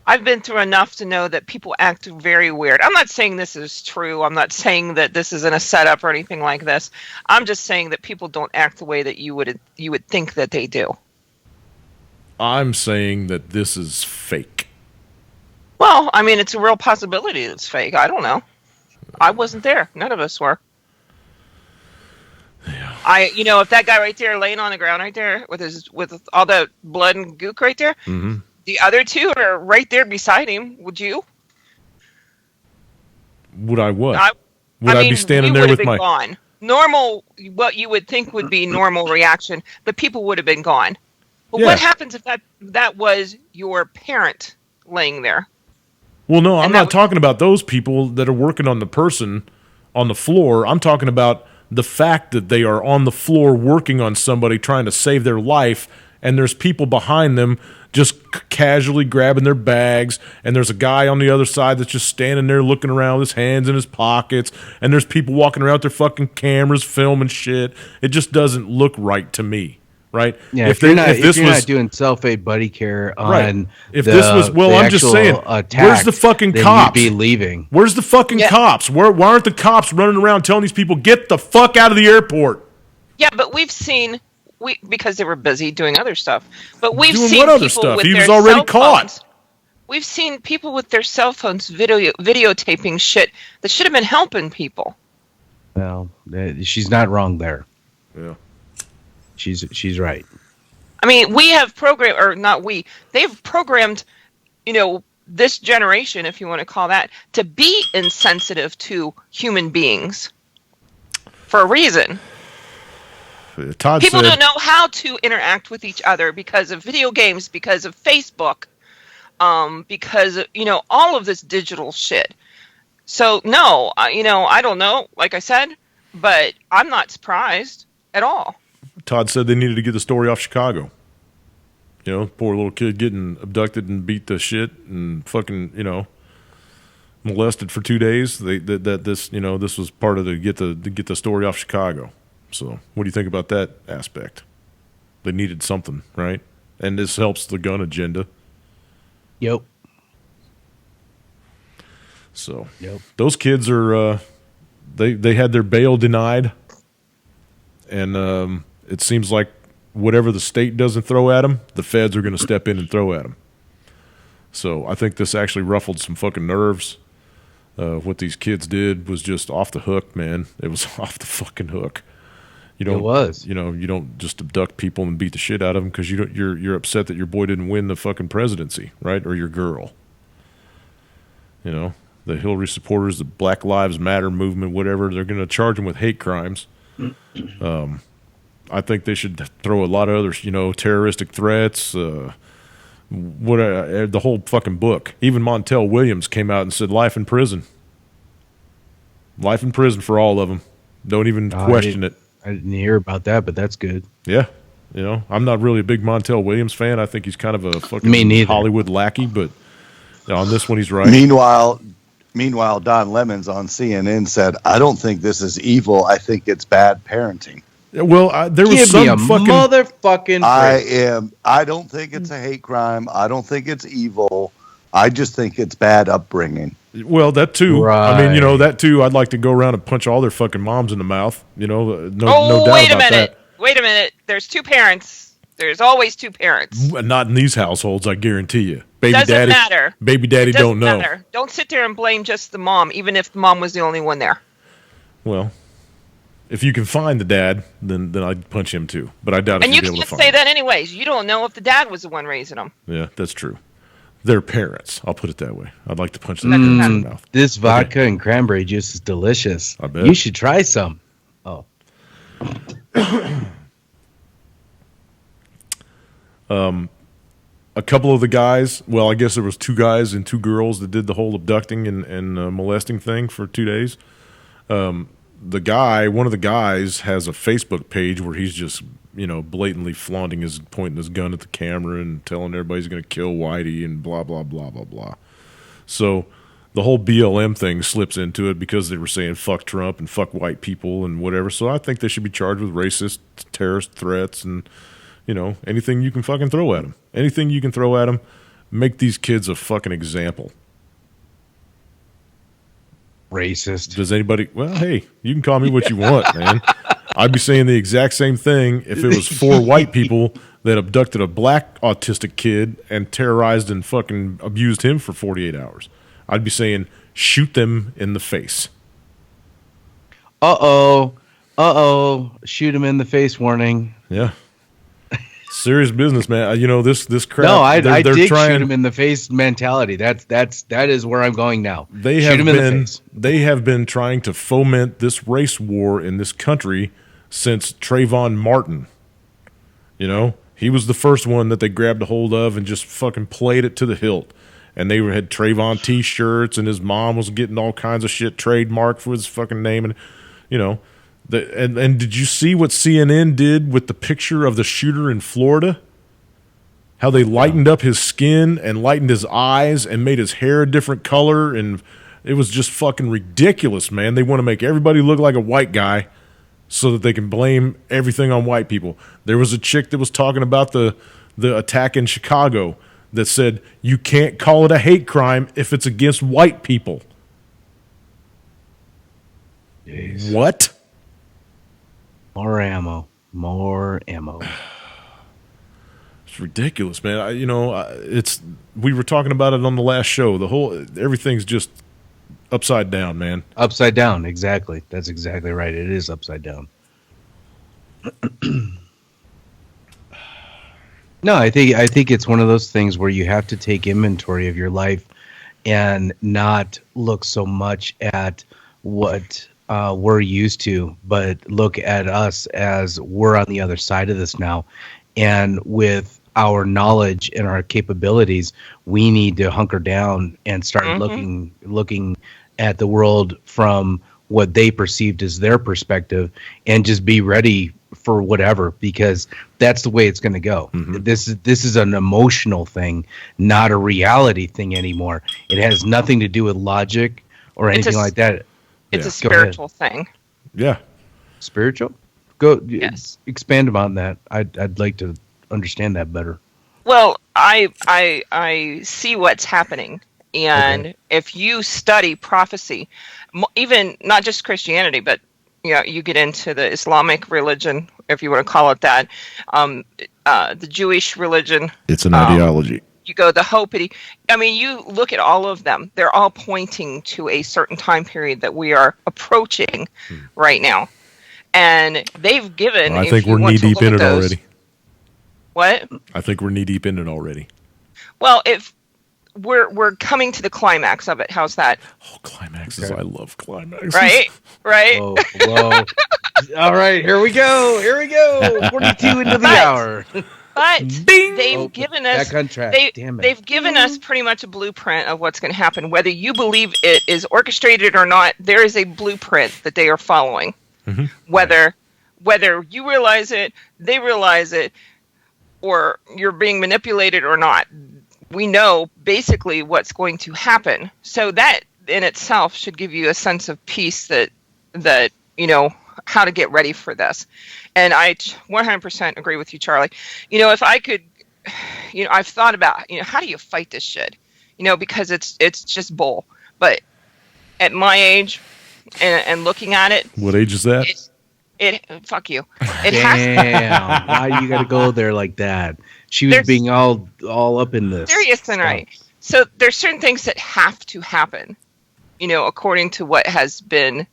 I've been through enough to know that people act very weird. I'm not saying this is true. I'm not saying that this isn't a setup or anything like this. I'm just saying that people don't act the way that you would think that they do. I'm saying that this is fake. Well, I mean, it's a real possibility it's fake. I don't know. I wasn't there. None of us were. Yeah. If that guy right there laying on the ground right there with all the blood and gook right there, Mm-hmm. the other two are right there beside him. Would you? Would I what? Would I be standing you there would have with been my gone. Normal, what you would think would be normal reaction, the people would have been gone. But Yeah. what happens if that was your parent laying there? Well, no, I'm And not talking about those people that are working on the person on the floor. I'm talking about the fact that they are on the floor working on somebody trying to save their life, and there's people behind them just casually grabbing their bags, and there's a guy on the other side that's just standing there looking around with his hands in his pockets, and there's people walking around with their fucking cameras filming shit. It just doesn't look right to me. Right? Yeah, if you're not doing self-aid buddy care on right. If this was, well, I'm just saying, where's the fucking cops? You'd be leaving. Where's the fucking cops? Why aren't the cops running around telling these people, get the fuck out of the airport? Yeah, but we've seen, because they were busy doing other stuff, but we've doing seen what other people stuff? with He their was already cell caught. phones. We've seen people with their cell phones videotaping shit that should have been helping people. Well, she's not wrong there. Yeah. She's right. I mean, we have programmed, or not we, they've programmed, this generation, if you want to call that, to be insensitive to human beings for a reason. People don't know how to interact with each other because of video games, because of Facebook, because of, all of this digital shit. So, no, I don't know, like I said, but I'm not surprised at all. Todd said they needed to get the story off Chicago. Poor little kid getting abducted and beat to shit and fucking, molested for 2 days. This was part of to get the story off Chicago. So, what do you think about that aspect? They needed something, right? And this helps the gun agenda. Yep. So, those kids are they had their bail denied, and it seems like whatever the state doesn't throw at them, the feds are going to step in and throw at them. So I think this actually ruffled some fucking nerves. What these kids did was just off the hook, man. It was off the fucking hook. It was. You don't just abduct people and beat the shit out of them because you're upset that your boy didn't win the fucking presidency, right? Or your girl. The Hillary supporters, the Black Lives Matter movement, whatever, they're going to charge them with hate crimes. I think they should throw a lot of other, terroristic threats, the whole fucking book. Even Montel Williams came out and said life in prison. Life in prison for all of them. Don't even question it. I didn't hear about that, but that's good. Yeah. I'm not really a big Montel Williams fan. I think he's kind of a fucking Hollywood lackey, but on this one he's right. Meanwhile, Don Lemons on CNN said, I don't think this is evil. I think it's bad parenting. Well, there was some fucking motherfucking. I don't think it's a hate crime. I don't think it's evil. I just think it's bad upbringing. Well, that too. Right. I mean, that too. I'd like to go around and punch all their fucking moms in the mouth. No doubt wait a about minute. that. Wait a minute. There's two parents. There's always two parents. Not in these households, I guarantee you. Doesn't matter. Baby daddy don't know. Matter. Don't sit there and blame just the mom, even if the mom was the only one there. Well, if you can find the dad, then I'd punch him too. But I doubt if you'd be able to find him. And you can't say that anyways. You don't know if the dad was the one raising them. Yeah, that's true. They're parents. I'll put it that way. I'd like to punch them in the mouth. This vodka and cranberry juice is delicious. I bet. You should try some. Oh. A couple of the guys, well, I guess there was 2 guys and 2 girls that did the whole abducting and molesting thing for 2 days. One of the guys has a Facebook page where he's just, blatantly pointing his gun at the camera and telling everybody he's going to kill Whitey and blah, blah, blah, blah, blah. So the whole BLM thing slips into it because they were saying fuck Trump and fuck white people and whatever. So I think they should be charged with racist, terrorist threats and, anything you can fucking throw at them. Anything you can throw at them. make these kids a fucking example. Racist. Does anybody? Well, hey, you can call me what you want, man. I'd be saying the exact same thing if it was 4 white people that abducted a black autistic kid and terrorized and fucking abused him for 48 hours. I'd be saying, shoot them in the face. Uh-oh. Shoot him in the face warning. Yeah. Serious business, man. You know, this crap. No, I they're dig trying, shoot him in the face mentality. That is where I'm going now. They shoot have him been, in the face. They have been trying to foment this race war in this country since Trayvon Martin. You know, he was the first one that they grabbed a hold of and just fucking played it to the hilt. And they had Trayvon T-shirts, and his mom was getting all kinds of shit trademarked for his fucking name, and you know. And did you see what CNN did with the picture of the shooter in Florida? How they lightened up his skin and lightened his eyes and made his hair a different color, and it was just fucking ridiculous, man. They want to make everybody look like a white guy so that they can blame everything on white people. There was a chick that was talking about the attack in Chicago that said you can't call it a hate crime if it's against white people. Jeez. What? More ammo. It's ridiculous, man. We were talking about it on the last show. Everything's just upside down, man. Upside down, exactly. That's exactly right. It is upside down. No, I think it's one of those things where you have to take inventory of your life and not look so much at what we're used to, but look at us as we're on the other side of this now. And with our knowledge and our capabilities, we need to hunker down and start looking at the world from what they perceived as their perspective and just be ready for whatever, because that's the way it's going to go. Mm-hmm. This is an emotional thing, not a reality thing anymore. It has nothing to do with logic or anything like that. It's a spiritual thing. Yeah. Spiritual? Go. Yes. Expand upon that. I'd like to understand that better. Well, I see what's happening, and if you study prophecy, even not just Christianity, but you get into the Islamic religion, if you want to call it that, the Jewish religion. It's an ideology. You go the Hopidi. I mean, you look at all of them. They're all pointing to a certain time period that we are approaching right now. And they've given... I think we're knee-deep in it already. What? I think we're knee-deep in it already. Well, if we're coming to the climax of it. How's that? Oh, climaxes. Okay. I love climaxes. Right? Whoa. All right, here we go. 42 into the hour. But they've given us back on track. They've given us pretty much a blueprint of what's going to happen. Whether you believe it is orchestrated or not, there is a blueprint that they are following. Mm-hmm. Whether you realize it, they realize it, or you're being manipulated or not, we know basically what's going to happen. So that in itself should give you a sense of peace that how to get ready for this. And I 100% agree with you, Charlie. If I could, I've thought about, how do you fight this shit? Because it's just bull. But at my age and looking at it. What age is that? Fuck you. Damn. Why you got to go there like that? She was being all up in this. Serious and right. So there's certain things that have to happen, according to what has been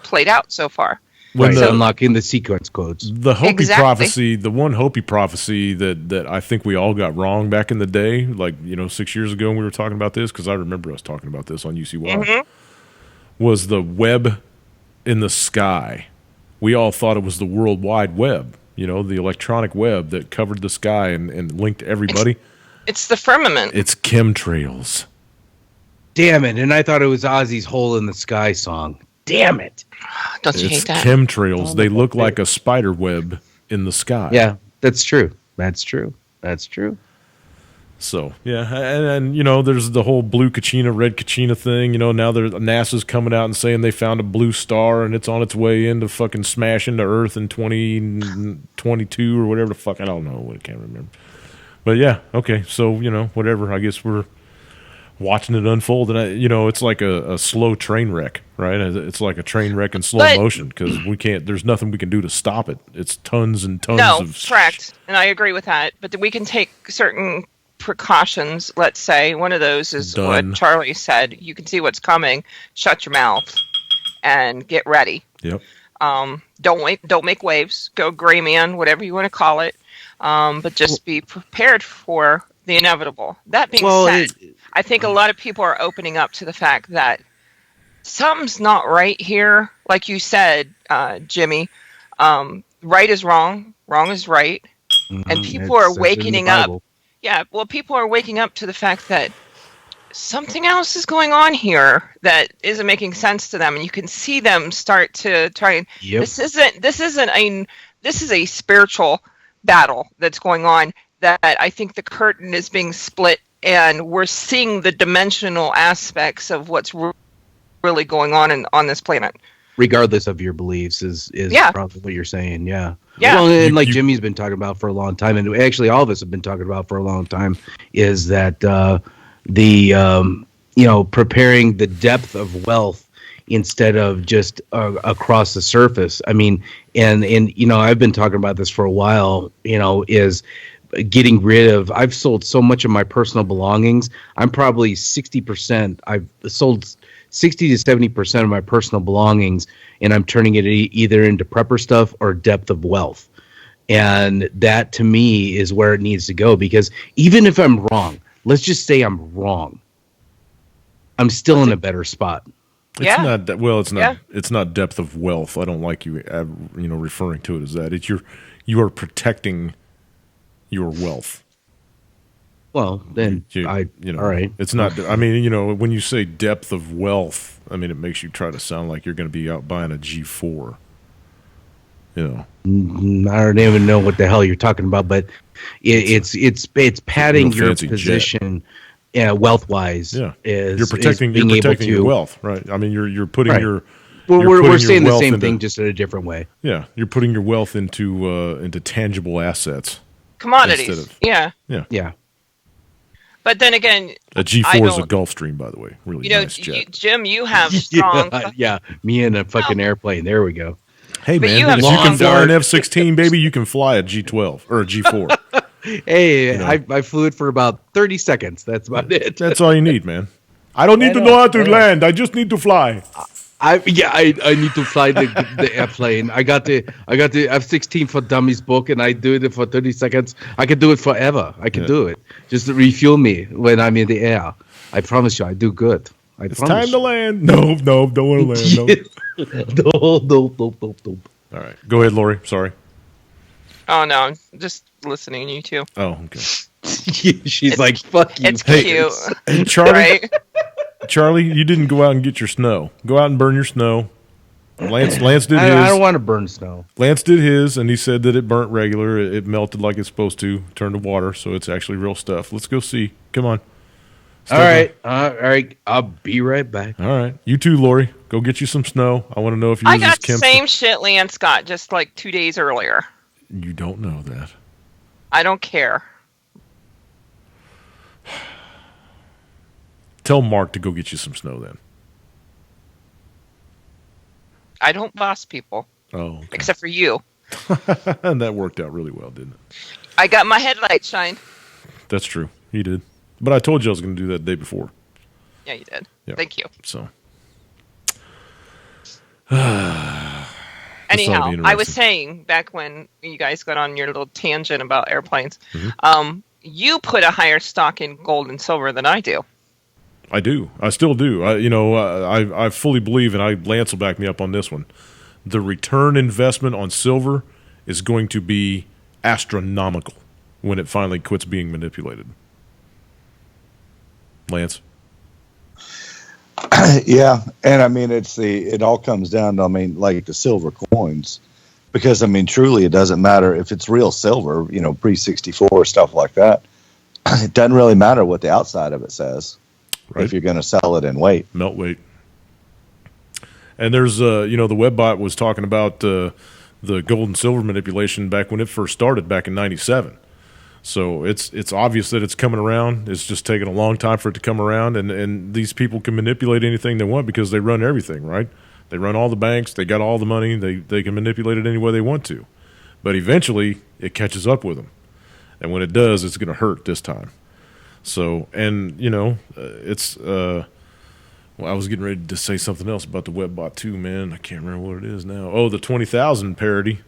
played out so far. Unlocking the sequence codes. The Hopi prophecy, the one Hopi prophecy that I think we all got wrong back in the day, 6 years ago when we were talking about this, because I remember us talking about this on UCY, was the web in the sky. We all thought it was the World Wide Web, the electronic web that covered the sky and linked everybody. It's the firmament. It's chemtrails. Damn it. And I thought it was Ozzy's Hole in the Sky song. Damn it. Don't you hate that? Chemtrails. They look like a spider web in the sky. Yeah, that's true. So, yeah, and there's the whole blue Kachina, red Kachina thing. Now NASA's coming out and saying they found a blue star and it's on its way in to fucking smash into Earth in 2022 or whatever the fuck. I don't know. I can't remember. But yeah, okay. So whatever. I guess we're watching it unfold, and it's like a slow train wreck, right? It's like a train wreck in slow motion because we can't. There's nothing we can do to stop it. It's tons and tons of correct, and I agree with that. But we can take certain precautions. Let's say one of those is what Charlie said. You can see what's coming. Shut your mouth and get ready. Yep. Don't make waves. Go gray man, whatever you want to call it. But just be prepared for the inevitable. That being said, I think a lot of people are opening up to the fact that something's not right here. Like you said, Jimmy, right is wrong, wrong is right. And people are waking up. Yeah, well, people are waking up to the fact that something else is going on here that isn't making sense to them. And you can see them start to try and this is a spiritual battle that's going on, that I think the curtain is being split and we're seeing the dimensional aspects of what's really going on on this planet. Regardless of your beliefs is probably what you're saying. Yeah. Yeah. Well, and like Jimmy's been talking about for a long time, and actually all of us have been talking about for a long time, is that preparing the depth of wealth instead of just across the surface. I mean, and I've been talking about this for a while, is getting rid of, I've sold so much of my personal belongings. I'm probably 60%. I've sold 60 to 70% of my personal belongings, and I'm turning it either into prepper stuff or depth of wealth. And that to me is where it needs to go, because even if I'm wrong, let's just say I'm wrong, I'm still in a better spot. It's not that. Well, it's not. Yeah. It's not depth of wealth. I don't like you, referring to it as that. It's you are protecting your wealth. Well, then all right. It's not. I mean, when you say depth of wealth, I mean it makes you try to sound like you're going to be out buying a G4. I don't even know what the hell you're talking about, but it's padding your position. Yeah, wealth wise, you're protecting your wealth, right? I mean, you're putting your. Well, we're saying the same thing, just in a different way. Yeah, you're putting your wealth into tangible assets, commodities. Yeah. But then again, a G4 is a Gulfstream, by the way. Really nice jet. Jim, you have strong. Me and a fucking airplane. There we go. Hey man, if you can fly an F-16, baby, you can fly a G12 or a G4. Hey, I flew it for about 30 seconds. That's about it. That's all you need, man. I don't need to know how to land. I just need to fly. I need to fly the airplane. I got the F-16 for Dummies book, and I do it for 30 seconds. I can do it forever. I can do it. Just refuel me when I'm in the air. I promise you, I do good. It's time to land. No, don't want to land. No. All right, go ahead, Lori. Sorry. Oh no, I'm just listening to you two. Oh, okay. She's like, "Fuck you." It's cute. Hey, Charlie. Right? Charlie, you didn't go out and get your snow. Go out and burn your snow. Lance did his. I don't want to burn snow. Lance did his, and he said that it burnt regular. It melted like it's supposed to, turned to water, so it's actually real stuff. Let's go see. Come on. All right. I'll be right back. All right. You too, Lori. Go get you some snow. I want to know if yours I got is the same shit Lance got just like 2 days earlier. You don't know that. I don't care. Tell Mark to go get you some snow then. I don't boss people. Oh, okay. Except for you. And that worked out really well, didn't it? I got my headlight shined. That's true. You did. But I told you I was going to do that the day before. Yeah, you did. Yeah. Thank you. So. Anyhow, I was saying back when you guys got on your little tangent about airplanes, you put a higher stock in gold and silver than I do. I do. I still do. I fully believe, and Lance will back me up on this one. The return investment on silver is going to be astronomical when it finally quits being manipulated. Lance? Yeah, and I mean it all comes down to like the silver coins, because truly it doesn't matter if it's real silver, pre-64 stuff like that. It doesn't really matter what the outside of it says, right, if you're going to sell it in weight, melt weight. And there's the Webbot was talking about the gold and silver manipulation back when it first started back in '97. So it's obvious that it's coming around. It's just taking a long time for it to come around, and these people can manipulate anything they want because they run everything, right? They run all the banks. They got all the money. They can manipulate it any way they want to. But eventually, it catches up with them. And when it does, it's going to hurt this time. So, and, it's well, I was getting ready to say something else about the WebBot too, man. I can't remember what it is now. Oh, the 20,000 parody.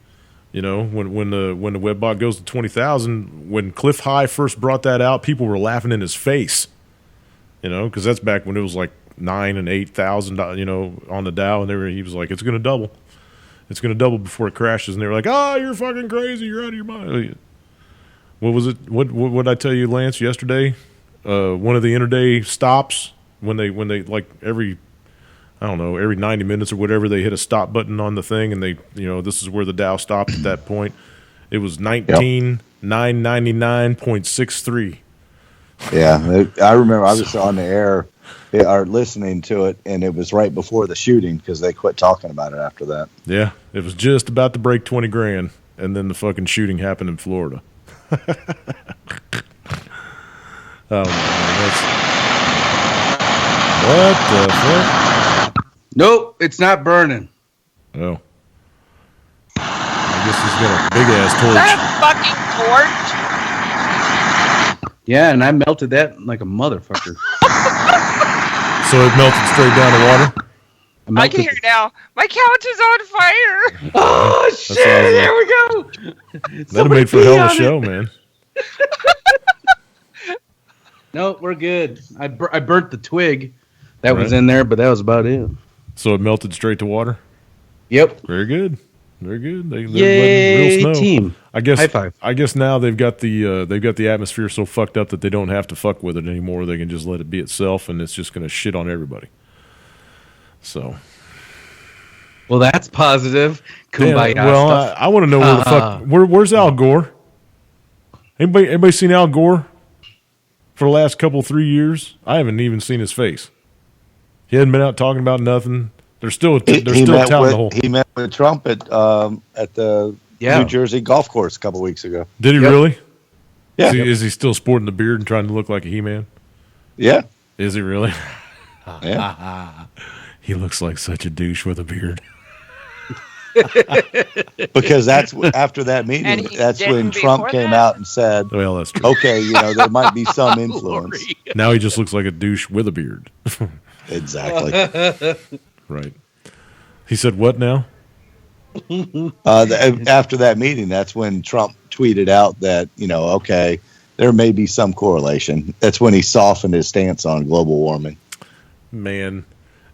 When the WebBot goes to 20,000, when Cliff High first brought that out, people were laughing in his face. Because that's back when it was like 9,000 and 8,000, on the Dow, and he was like, it's going to double. It's going to double before it crashes, and they were like, "Oh, you're fucking crazy! You're out of your mind." What was it? What did I tell you, Lance, yesterday? One of the interday stops when they like every 90 minutes or whatever, they hit a stop button on the thing, and they this is where the Dow stopped at that point. It was 19,999.63. Yeah, I remember I was on the air or listening to it, and it was right before the shooting because they quit talking about it after that. Yeah, it was just about to break 20 grand, and then the fucking shooting happened in Florida. Oh, man, what the fuck? Nope, it's not burning. Oh. I guess he's got a big-ass torch. That fucking torch? Yeah, and I melted that like a motherfucker. So it melted straight down the water? I can hear it now. My couch is on fire. Oh, shit, there we go. That'd have made for a hell of a show, man. No, we're good. I burnt the twig that was in there, but that was about it. So it melted straight to water? Yep. Very good. Very good. They're Yay, real snow. Team. I guess. High five. I guess now they've got the atmosphere so fucked up that they don't have to fuck with it anymore. They can just let it be itself, and it's just going to shit on everybody. So. Well, that's positive. Kumbaya. Yeah, well, I want to know where the fuck. Where's Al Gore? Anybody seen Al Gore for the last 3 years? I haven't even seen his face. He hadn't been out talking about nothing. They're still telling the whole. He met with Trump at the New Jersey golf course a couple weeks ago. Did he really? Yeah. Is he still sporting the beard and trying to look like a He-Man? Yeah. Is he really? Yeah. He looks like such a douche with a beard. Because that's after that meeting. That's when Trump came out and said, "Well, that's true. Okay, there might be some influence." Now he just looks like a douche with a beard. Exactly. Right. He said what now? After that meeting, that's when Trump tweeted out that, okay, there may be some correlation. That's when he softened his stance on global warming. Man,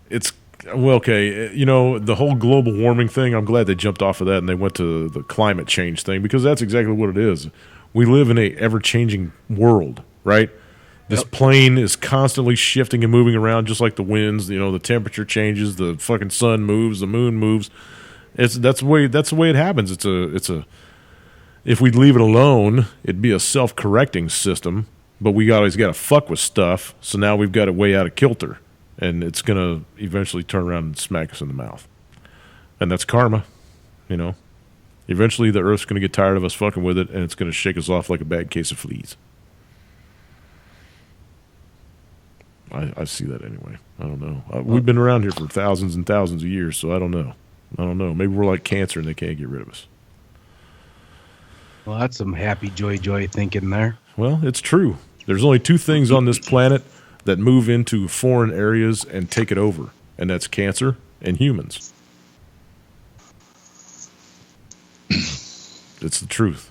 it's okay. The whole global warming thing, I'm glad they jumped off of that and they went to the climate change thing, because that's exactly what it is. We live in a ever-changing world, right? This plane is constantly shifting and moving around, just like the winds. The temperature changes, the fucking sun moves, the moon moves. That's the way it happens. It's a. If we'd leave it alone, it'd be a self-correcting system. But we always got to fuck with stuff. So now we've got it way out of kilter, and it's gonna eventually turn around and smack us in the mouth. And that's karma, Eventually, the Earth's gonna get tired of us fucking with it, and it's gonna shake us off like a bad case of fleas. I see that anyway. I don't know. We've been around here for thousands and thousands of years, so I don't know. Maybe we're like cancer and they can't get rid of us. Well, that's some happy joy thinking there. Well, it's true. There's only two things on this planet that move into foreign areas and take it over, and that's cancer and humans. It's the truth.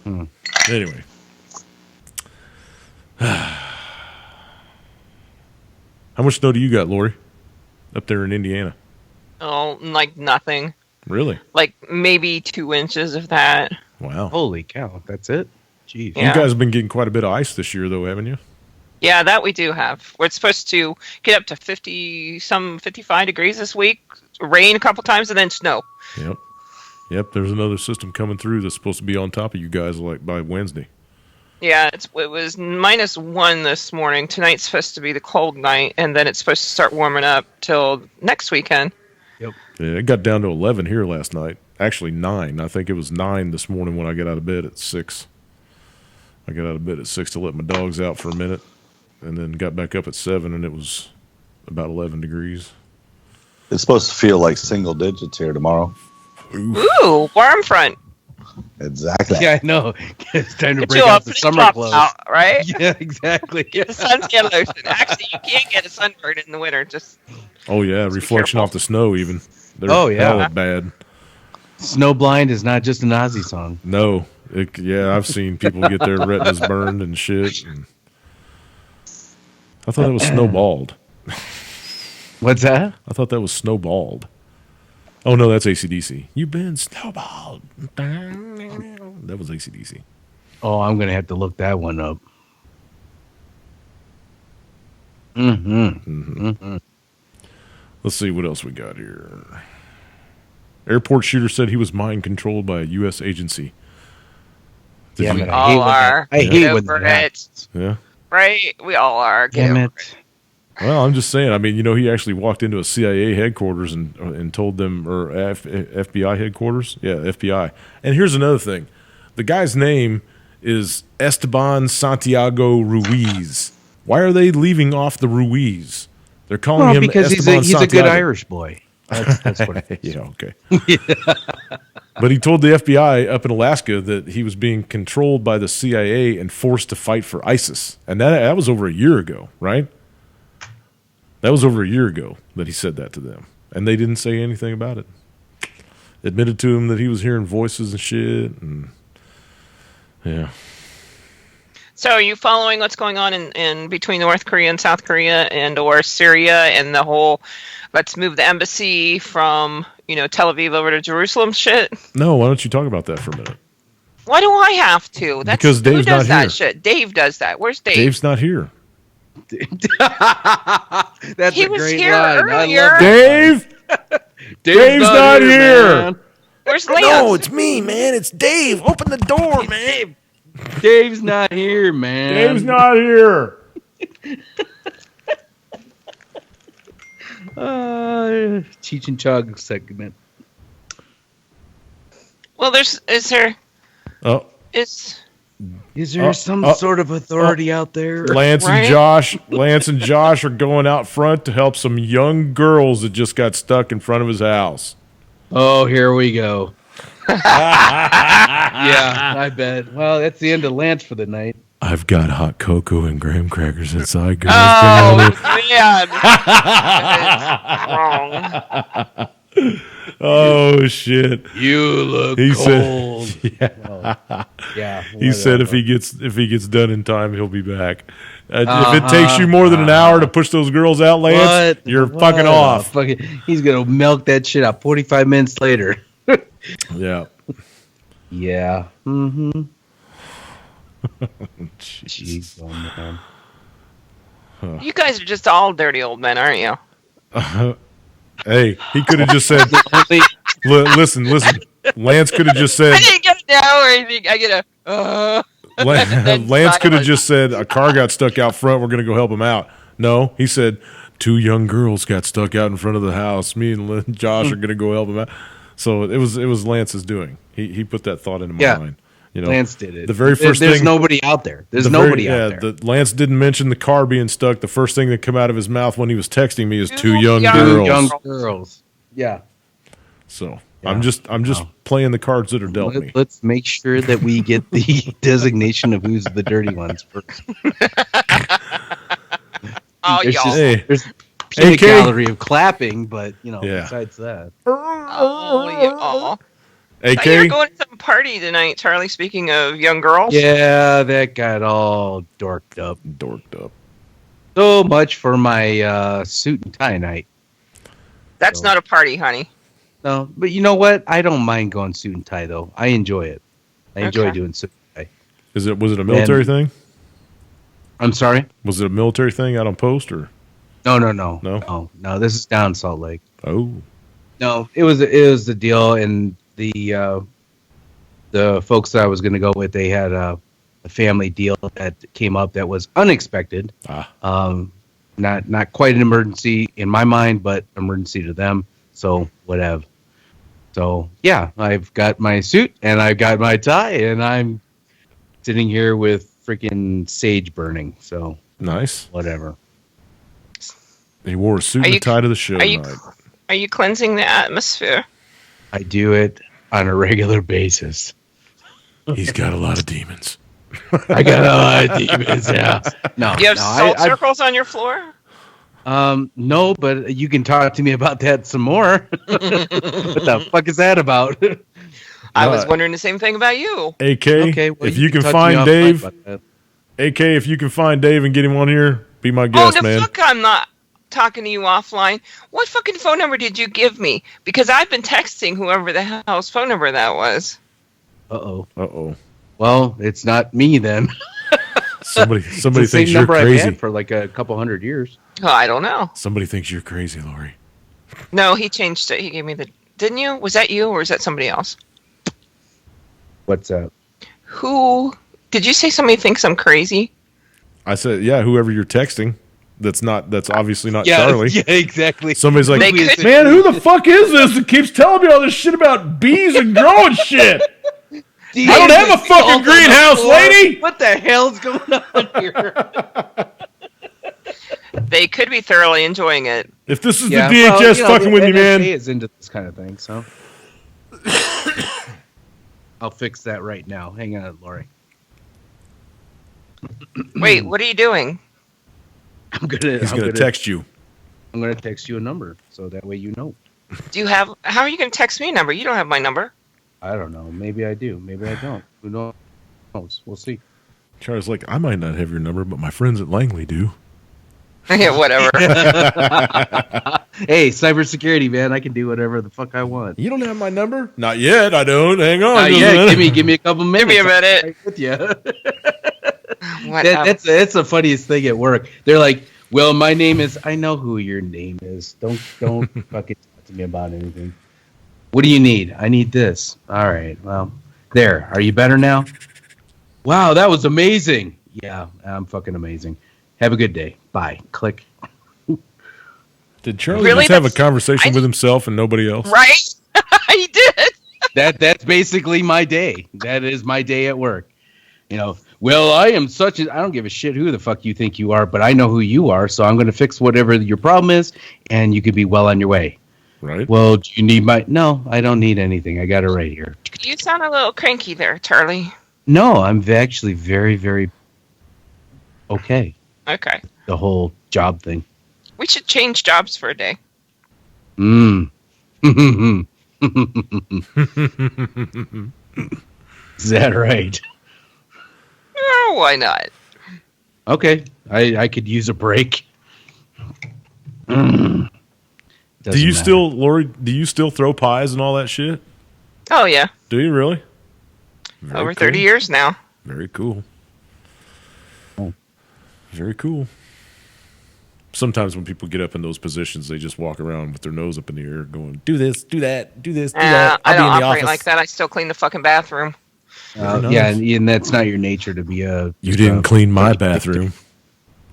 Anyway. How much snow do you got, Lori, up there in Indiana? Oh, like nothing. Really? Like maybe 2 inches of that. Wow. Holy cow. That's it? Jeez. Yeah. You guys have been getting quite a bit of ice this year, though, haven't you? Yeah, that we do have. We're supposed to get up to 55 degrees this week, rain a couple times, and then snow. Yep, there's another system coming through that's supposed to be on top of you guys like by Wednesday. Yeah, it was -1 this morning. Tonight's supposed to be the cold night, and then it's supposed to start warming up till next weekend. Yep. Yeah, it got down to 11 here last night. Actually, 9. I think it was 9 this morning when I got out of bed at 6. I got out of bed at 6 to let my dogs out for a minute, and then got back up at 7, and it was about 11 degrees. It's supposed to feel like single digits here tomorrow. Ooh, warm front. Exactly. Yeah, I know. It's time to Get break you a out the summer flip-flop clothes. out, right? Yeah, exactly. The sunscreen lotion. Actually, you can't get a sunburn in the winter. Just Oh, yeah, reflection careful. off the snow even. They're Oh, yeah. hella bad. Snowblind is not just an Ozzy song. No. Yeah, I've seen people get their retinas burned and shit. And I thought that was snowballed. What's that? I thought that was snowballed. Oh, no, that's AC/DC. You've been snowballed. That was AC/DC. Oh, I'm going to have to look that one up. Mm-hmm. Let's see what else we got here. Airport shooter said he was mind controlled by a U.S. agency. Did Damn you- it, all are. I hate Get when over that it. happens. Yeah. Right? We all are. Get Damn over it. Well, I'm just saying. I mean, he actually walked into a CIA headquarters and told them, or FBI headquarters. Yeah, FBI. And here's another thing. The guy's name is Esteban Santiago Ruiz. Why are they leaving off the Ruiz? They're calling Well, him because Esteban he's a good Santiago. Irish boy. That's what it is. Yeah, okay. But he told the FBI up in Alaska that he was being controlled by the CIA and forced to fight for ISIS. And that was over a year ago, right? That was over a year ago that he said that to them. And they didn't say anything about it. Admitted to him that he was hearing voices and shit. And yeah. So are you following what's going on in between North Korea and South Korea and or Syria and the whole let's move the embassy from, Tel Aviv over to Jerusalem shit? No, why don't you talk about that for a minute? Why do I have to? Because who Dave's does not that here. shit? Dave does that. Where's Dave? Dave's not here. That's He a was great here line. earlier. I love Dave! Dave's not here. man. Where's Lance? No, it's me, man. It's Dave. Open the door, man. Dave's not here, man. Dave's not here. Cheech and Chug segment. Well, is there Oh, is Is there some sort of authority out there? Lance Right? and Josh are going out front to help some young girls that just got stuck in front of his house. Oh, here we go. Yeah, I bet. Well, that's the end of Lance for the night. I've got hot cocoa and graham crackers inside, girls. oh man, that is wrong. Oh shit! You look He cold. said, "Yeah." Yeah. He said if whatever. he gets done in time, he'll be back. If it takes you more than an hour to push those girls out, Lance, you're fucking off. He's gonna milk that shit out 45 minutes later. Yeah. Yeah. Mm-hmm. Jesus. Jeez, oh man. You guys are just all dirty old men, aren't you? Hey, he could have just said, listen. Lance could have just I said, didn't get a no or anything. I get a. Lance could have just said, a car got stuck out front. We're going to go help him out. No, he said, 2 young girls got stuck out in front of the house. Me and Josh are going to go help him out. So it was Lance's doing. He put that thought into my mind. Lance did it. The very first There's thing. nobody out there. There's nobody out there. Lance didn't mention the car being stuck. The first thing that came out of his mouth when he was texting me is 2 Two young young girls. Young girls. Yeah. So Yeah. I'm just playing the cards that are dealt me. Let's make sure that we get the designation of who's the dirty ones first. Oh, There's y'all. just- Hey. There's a AK. gallery of clapping, but Yeah. besides that. Oh, y'all. AK, But you're going to some party tonight, Charlie. Speaking of young girls. Yeah, that got all dorked up. dorked up. So much for my suit and tie night. That's not a party, honey. No, but you know what? I don't mind going suit and tie though. I enjoy it. I enjoy Okay. doing suit and tie. Was it a military thing? I'm sorry? Was it a military thing out on post or? No. No? No. This is down Salt Lake. Oh, No, it was the deal, and the folks that I was going to go with, they had a family deal that came up that was unexpected. Not quite an emergency in my mind, but emergency to them. So whatever. So yeah, I've got my suit and I've got my tie and I'm sitting here with freaking sage burning. So Nice. whatever. He wore a suit and a tie to the show tonight. Are you cleansing the atmosphere? I do it on a regular basis. He's got a lot of demons. I got a lot of demons. Yeah. No. You have no, salt circles on your floor? No, but you can talk to me about that some more. What the fuck is that about? I was wondering the same thing about you. AK, Okay, well, if you can touch me find offline Dave, about that. AK, if you can find Dave and get him on here, be my guest, the man. fuck I'm not talking to you offline. What fucking phone number did you give me? Because I've been texting whoever the hell's phone number that was. Uh-oh. Well, it's not me then. Somebody It's the thinks same you're number I've crazy. had for like a couple hundred years. Oh, I don't know. Somebody thinks you're crazy, Lori. No, he changed it. He gave me the... Didn't you? Was that you or was that somebody else? What's that? Who... Did you say somebody thinks I'm crazy? I said, yeah, whoever you're texting, that's obviously not Charlie. Yeah, exactly. Somebody's like, They could- man, who the fuck is this that keeps telling me all this shit about bees and growing shit? I don't have a fucking greenhouse, lady! What the hell's going on here? They could be thoroughly enjoying it. If this is Yeah, the DHS well, you know, fucking with you, NSA man. is into this kind of thing, so I'll fix that right now. Hang on, Lori. Wait, what are you doing? He's going to text you. I'm gonna text you a number so that way you know. Do you have... How are you going to text me a number? You don't have my number. I don't know. Maybe I do. Maybe I don't. Who knows? We'll see. Charlie's like, I might not have your number, but my friends at Langley do. Yeah, whatever. Hey, cybersecurity, man. I can do whatever the fuck I want. You don't have my number? Not yet, I don't. Hang on. Yeah, give me a couple minutes. Give me a minute. Right with you. Whatever. That's the funniest thing at work. They're like, "Well, my name is. I know who your name is. Don't fucking talk to me about anything. What do you need? I need this. All right. Well, there. Are you better now? Wow, that was amazing. Yeah, I'm fucking amazing. Have a good day. Bye. Click. Did Charlie Really? just have a conversation with himself and nobody else? Right? He did. That's basically my day. That is my day at work. You know, well, I am such a... I don't give a shit who the fuck you think you are, but I know who you are, so I'm going to fix whatever your problem is, and you could be well on your way. Right. Well, do you need my... No, I don't need anything. I got it right here. You sound a little cranky there, Charlie. No, I'm actually very, very okay. Okay. The whole job thing. We should change jobs for a day. Is that right? Oh, why not? Okay, I could use a break. Do you still, Lori, do you still throw pies and all that shit? Oh, yeah. Do you really? Very Over cool. 30 years now. Very cool. Oh. Very cool. Sometimes when people get up in those positions, they just walk around with their nose up in the air going, do this, do that, do this, do that. I I'll don't be in the operate office. like that. I still clean the fucking bathroom. Very Yeah, nice. and that's not your nature to be a... You didn't clean my bathroom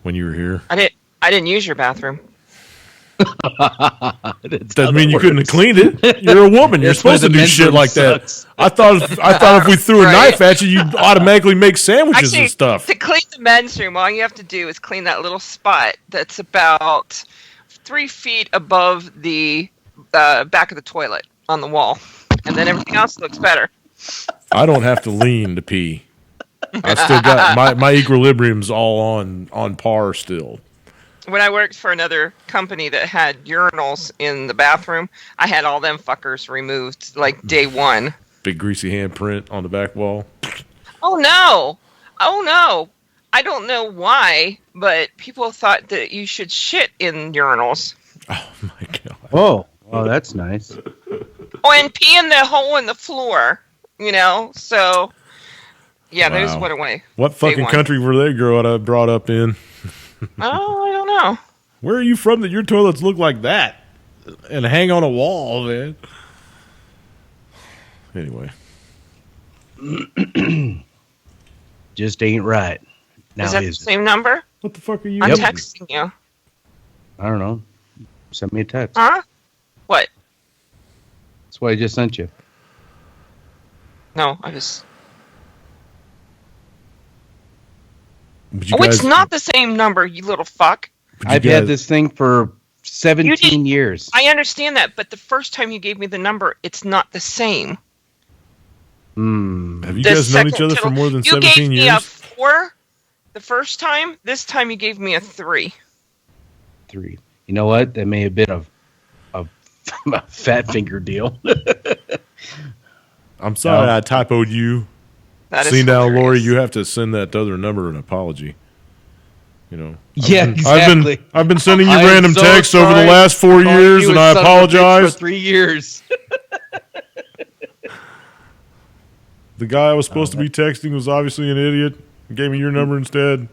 when you were here. I didn't use your bathroom. Doesn't mean you couldn't have cleaned it. You're a woman. You're That's why supposed to the do men's shit room like sucks. that. I thought if we threw a Right. knife at you, you'd automatically make sandwiches Actually, and stuff. to clean the men's room, all you have to do is clean that little spot that's about 3 feet above the back of the toilet on the wall. And then everything else looks better. I don't have to lean to pee. I still got my equilibrium's all on par still. When I worked for another company that had urinals in the bathroom, I had all them fuckers removed like day one. Big greasy handprint on the back wall. Oh no! Oh no! I don't know why, but people thought that you should shit in urinals. Oh my god. Oh, that's nice. Oh, and pee in the hole in the floor. You know, so yeah, those Wow. went away. What fucking one. country were they brought up in? Oh, I don't know. Where are you from that your toilets look like that and hang on a wall, man? Anyway. Just ain't right. Now Is that the is it? same number? What the fuck are you I'm doing? texting you. I don't know. Send me a text. Huh? What? That's what I just sent you. No, I was. Would you Oh, it's guys- not the same number, you little fuck. would you I've guys- had this thing for 17 years. I understand that, but the first time you gave me the number, it's not the same. Have you The guys known each second other for tittle- more than you 17 gave me a years? 4 the first time. This time you gave me a 3. 3. You know what? That may have been a fat finger deal. I'm sorry No. I typoed you. That is See now, Lori, hilarious. you have to send that other number an apology. You know. Yeah, I've exactly. been sending you I am random so texts over the sorry last 4 Calling years, you and a I son of a bitch apologize. For 3 years. The guy I was supposed to be texting was obviously an idiot. He gave me your number instead.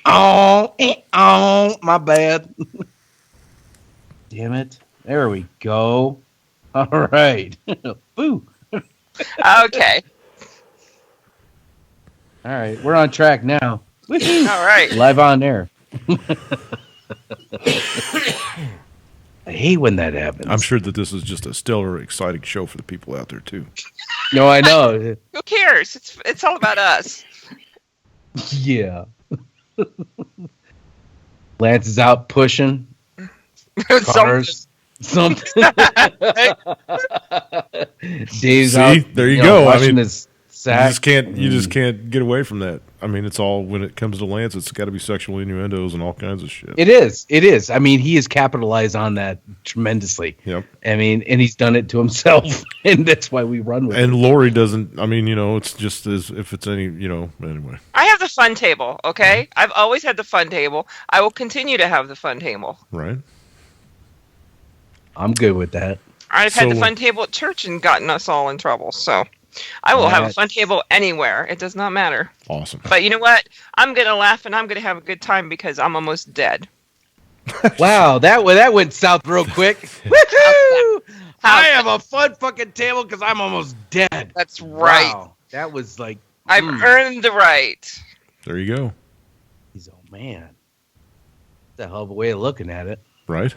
Oh, my bad. Damn it. There we go. All right. Boo. Okay. All right. We're on track now. Woohoo. All right. Live on air. I hate when that happens. I'm sure that this is just a stellar, exciting show for the people out there, too. No, I know. Who cares? It's all about us. Yeah. Lance is out pushing cars. Something. Dave's See? out. There you go. I Washing mean, his sack. You just can't get away from that. I mean, it's all when it comes to Lance, it's got to be sexual innuendos and all kinds of shit. It is. It is. I mean, he has capitalized on that tremendously. Yep. I mean, and he's done it to himself, and that's why we run with it. And Lori doesn't. I mean, it's just as if it's any. Anyway. I have the fun table, okay? I've always had the fun table. I will continue to have the fun table. Right. I'm good with that. I've had the So- fun table at church and gotten us all in trouble, so I will have a Right. fun table anywhere. It does not matter. Awesome. But you know what? I'm going to laugh and I'm going to have a good time because I'm almost dead. Wow, that went south real quick. Woohoo! I have a fun fucking table because I'm almost dead. That's right. Wow, that was like. I've earned the right. There you go. Oh man, that's a hell of a way of looking at it. Right.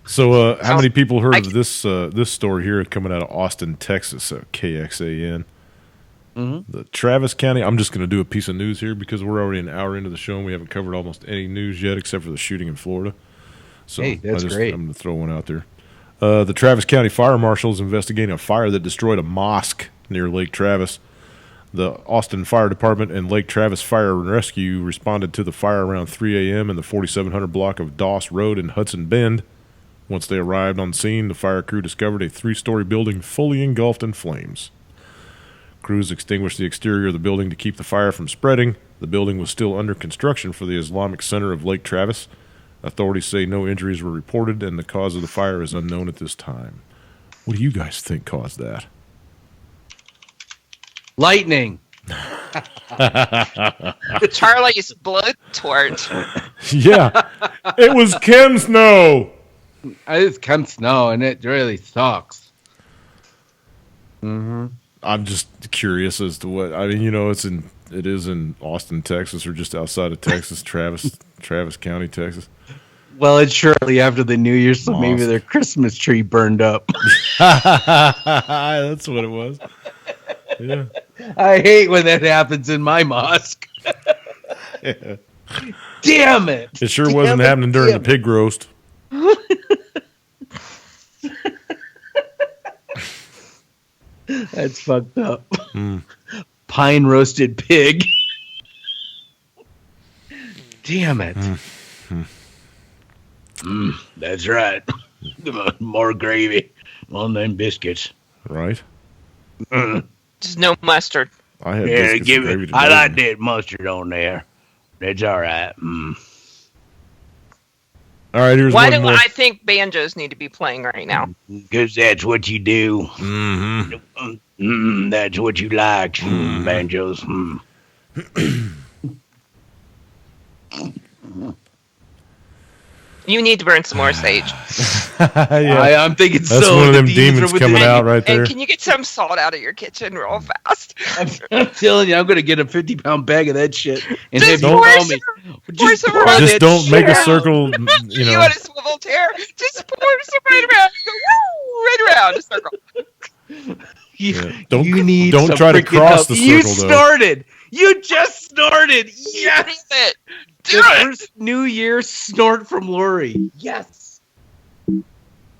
So, how many people heard I- of this story here coming out of Austin, Texas? KXAN. The Travis County. I'm just going to do a piece of news here because we're already an hour into the show and we haven't covered almost any news yet except for the shooting in Florida. So Hey, that's great. I'm going to throw one out there. The Travis County Fire Marshal is investigating a fire that destroyed a mosque near Lake Travis. The Austin Fire Department and Lake Travis Fire and Rescue responded to the fire around 3 a.m. in the 4700 block of Doss Road in Hudson Bend. Once they arrived on scene, the fire crew discovered a 3-story building fully engulfed in flames. Crews extinguished the exterior of the building to keep the fire from spreading. The building was still under construction for the Islamic Center of Lake Travis. Authorities say no injuries were reported and the cause of the fire is unknown at this time. What do you guys think caused that? Lightning. Charlie's blowtorch. Yeah, it was Kim Snow. I just come snow, and it really sucks. I'm just curious as to what I mean. It is in Austin, Texas, or just outside of Texas, Travis County, Texas. Well, it's shortly after the New Year, so maybe Mosque. their Christmas tree burned up. That's what it was. Yeah. I hate when that happens in my mosque. Damn it! It sure wasn't happening during the pig roast. That's fucked up. Pine roasted pig. Damn it. That's right. More gravy on them biscuits. Right? Just no mustard. I had Yeah, biscuits give and gravy it. I today. like that mustard on there. That's all right. All right, here's Why one do more. I think banjos need to be playing right now? Because that's what you do. That's what you like, banjos. You need to burn some more sage. Yeah, I'm thinking that's so. one of The them demons demons are with coming the- out right there. And can you get some salt out of your kitchen real fast? I'm telling you, I'm going to get a 50-pound bag of that shit and have Just you pour call some- me. pour some pour around Just that don't make a shit out. circle. You want a swivel chair? Just pour some right around. Go, right around a circle. Don't need don't some try to freaking cross help. the You circle, though. snorted. You just snorted. Yes. Do it. Do The it. first New Year snort from Lori. Yes. That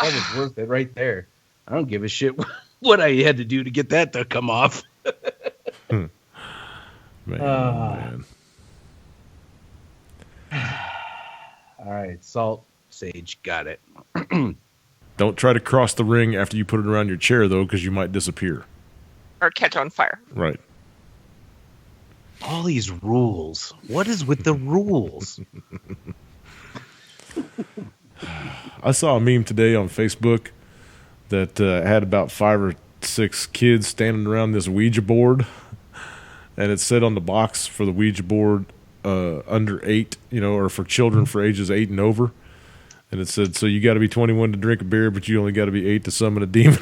was worth it right there. I don't give a shit what I had to do to get that to come off. Man, man. All right, salt, sage, got it. Don't try to cross the ring after you put it around your chair, though, because you might disappear. Or catch on fire. Right. All these rules. What is with the rules? I saw a meme today on Facebook that had about 5 or 6 kids standing around this Ouija board, and it said on the box for the Ouija board, under 8, or for children for ages 8 and over. And it said, so you got to be 21 to drink a beer, but you only got to be 8 to summon a demon.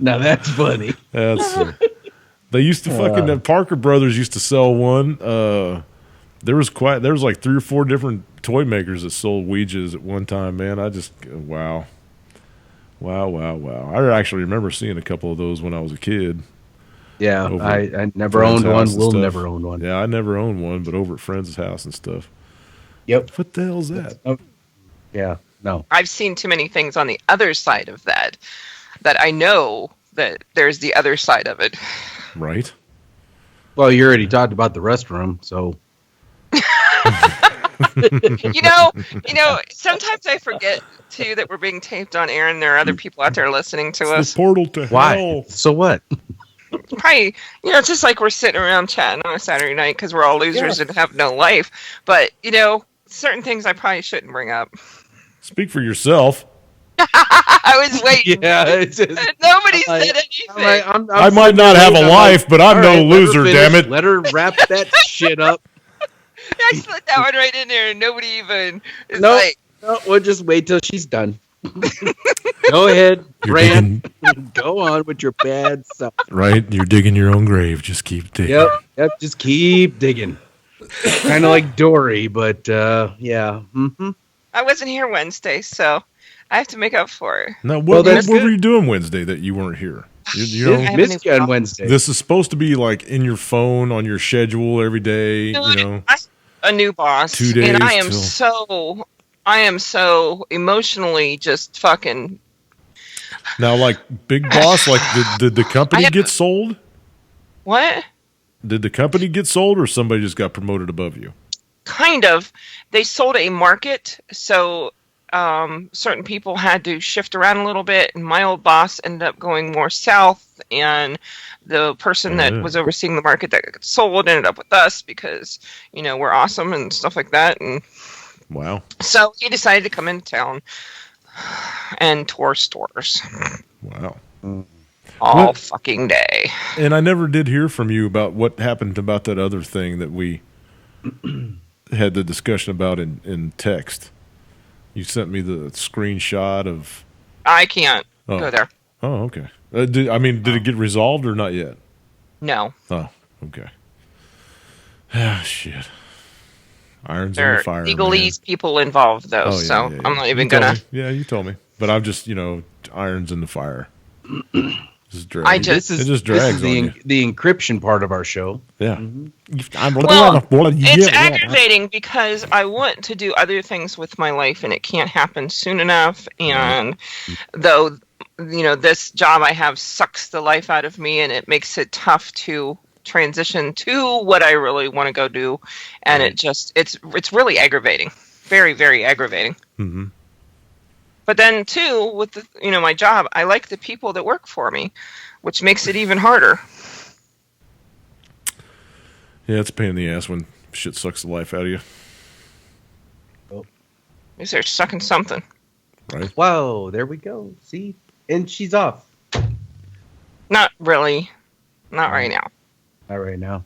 Now that's funny. That's they used to fucking the Parker Brothers used to sell one. There was like 3 or 4 different toy makers that sold Ouijas at one time. Man, I just wow. I actually remember seeing a couple of those when I was a kid. Yeah, Over I never friends' owned one. house and Will stuff. never own one. Yeah, I never owned one, but over at friends' house and stuff. Yep. What the hell's that? Yeah. No. I've seen too many things on the other side of that I know that there's the other side of it. Right. Well, you already talked about the restroom, so. Sometimes I forget too that we're being taped on air and there are other people out there listening to It's us. the portal to Why? hell. So what? Probably, it's just like we're sitting around chatting on a Saturday night because we're all losers and have no life. But, certain things I probably shouldn't bring up. Speak for yourself. I was waiting. Yeah, it's just, Nobody I'm said like, anything. I might not have a life, but I'm no loser, damn it. Let her wrap that shit up. I slid that one right in there and nobody even is Nope. like, No, we'll just wait till she's done. Go ahead, Rand. Go on with your bad stuff. Right? You're digging your own grave. Just keep digging. Yep. Just keep digging. Kind of like Dory, but yeah. Mm-hmm. I wasn't here Wednesday, so I have to make up for it. Now, Well, what that's were good. you doing Wednesday that you weren't here? I missed you on Wednesday. This is supposed to be like in your phone on your schedule every day. I have a new boss, 2 days and I am till- so emotionally just fucking. Now, like Big Boss, like did the company get sold? What? Did the company get sold, or somebody just got promoted above you? Kind of. They sold a market, so certain people had to shift around a little bit, and my old boss ended up going more south, and the person that was overseeing the market that got sold ended up with us because, we're awesome and stuff like that. And Wow. so he decided to come into town and tour stores Wow. all What? fucking day. And I never did hear from you about what happened about that other thing that we had the discussion about in text. You sent me the screenshot of. I can't go there. Oh, okay. Did it get resolved or not yet? No. Oh, okay. Ah, shit. Irons There in the are fire. legalese people involved, though, Oh, yeah, so yeah. I'm not even You told gonna. me. Yeah, you told me. But I'm just, irons in the fire. Just drag. I just- it just This drags is on you. the encryption part of our show. Yeah. Well, it's aggravating because I want to do other things with my life and it can't happen soon enough. And though, this job I have sucks the life out of me and it makes it tough to transition to what I really want to go do. And it's really aggravating. Very, very aggravating. Mm-hmm. But then too, with my job, I like the people that work for me, which makes it even harder. Yeah, it's a pain in the ass when shit sucks the life out of you. Oh. Is there sucking something? Right? Whoa, there we go. See? And she's off. Not really. Not right now. Not right now.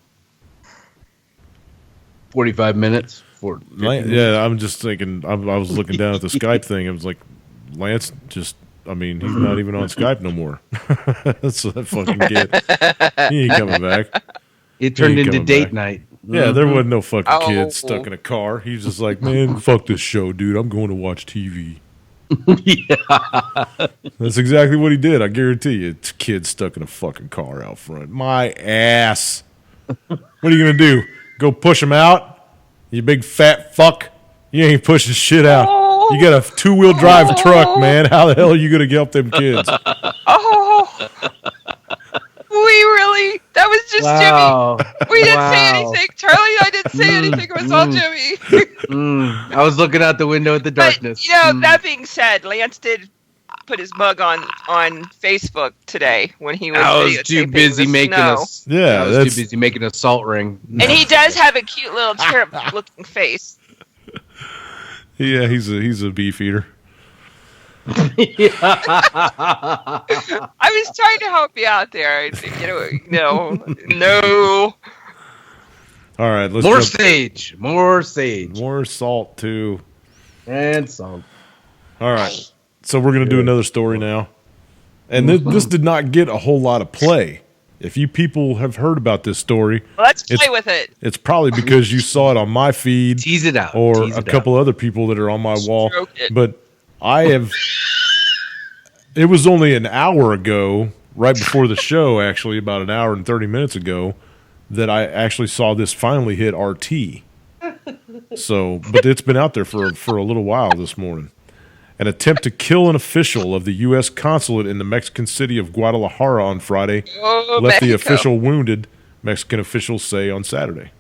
45 minutes. For Yeah, I'm just thinking. I was looking down at the Skype thing. I was like, Lance just. He's not even on Skype no more. That's that fucking kid. He ain't coming back. It turned He ain't into coming date back. night. Yeah, there wasn't no fucking Oh. kids stuck in a car. He was just like, man, fuck this show, dude. I'm going to watch TV. That's exactly what he did. I guarantee you. It's kids stuck in a fucking car out front. My ass. What are you going to do? Go push them out? You big fat fuck. You ain't pushing shit out. You got a 2-wheel drive truck, man. How the hell are you going to help them kids? Oh. That was just Jimmy. We didn't say anything. Charlie and I didn't say anything. It was all Jimmy. I was looking out the window at the darkness. But, that being said, Lance did put his mug on Facebook today when he was too busy making us. Yeah, I was too busy making a salt ring. And he does have a cute little cherub-looking face. Yeah, he's a beef eater. I was trying to help you out there. No. All right, let's more sage. More salt too, and salt. All right, so we're gonna do another story now, and this did not get a whole lot of play. If you people have heard about this story, let's play with it. It's probably because you saw it on my feed, tease it out, or a couple other people that are on my wall. But I have. It was only an hour ago, right before the show, actually, about an hour and 30 minutes ago, that I actually saw this finally hit RT. So, but it's been out there for a little while this morning. An attempt to kill an official of the U.S. consulate in the Mexican city of Guadalajara on Friday left the official wounded, Mexican officials say on Saturday.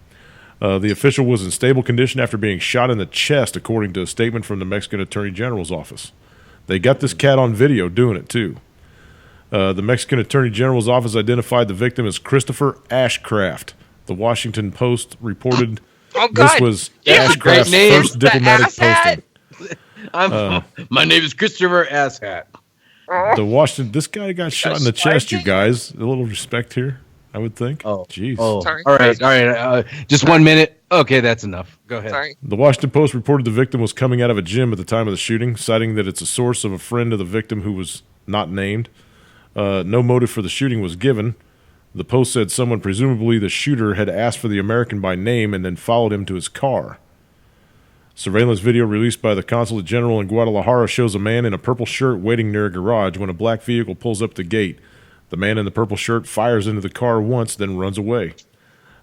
The official was in stable condition after being shot in the chest, according to a statement from the Mexican Attorney General's office. They got this cat on video doing it, too. The Mexican Attorney General's office identified the victim as Christopher Ashcraft. The Washington Post reported this was Ashcraft's first diplomatic posting. My name is Christopher Asshat. This guy got shot in the chest, you guys. A little respect here, I would think. Oh, jeez. Oh, sorry. All right. Just 1 minute. Okay, that's enough. Go ahead. Sorry. The Washington Post reported the victim was coming out of a gym at the time of the shooting, citing that it's a source of a friend of the victim who was not named. No motive for the shooting was given. The Post said someone, presumably the shooter, had asked for the American by name and then followed him to his car. Surveillance video released by the Consulate General in Guadalajara shows a man in a purple shirt waiting near a garage when a black vehicle pulls up the gate. The man in the purple shirt fires into the car once, then runs away.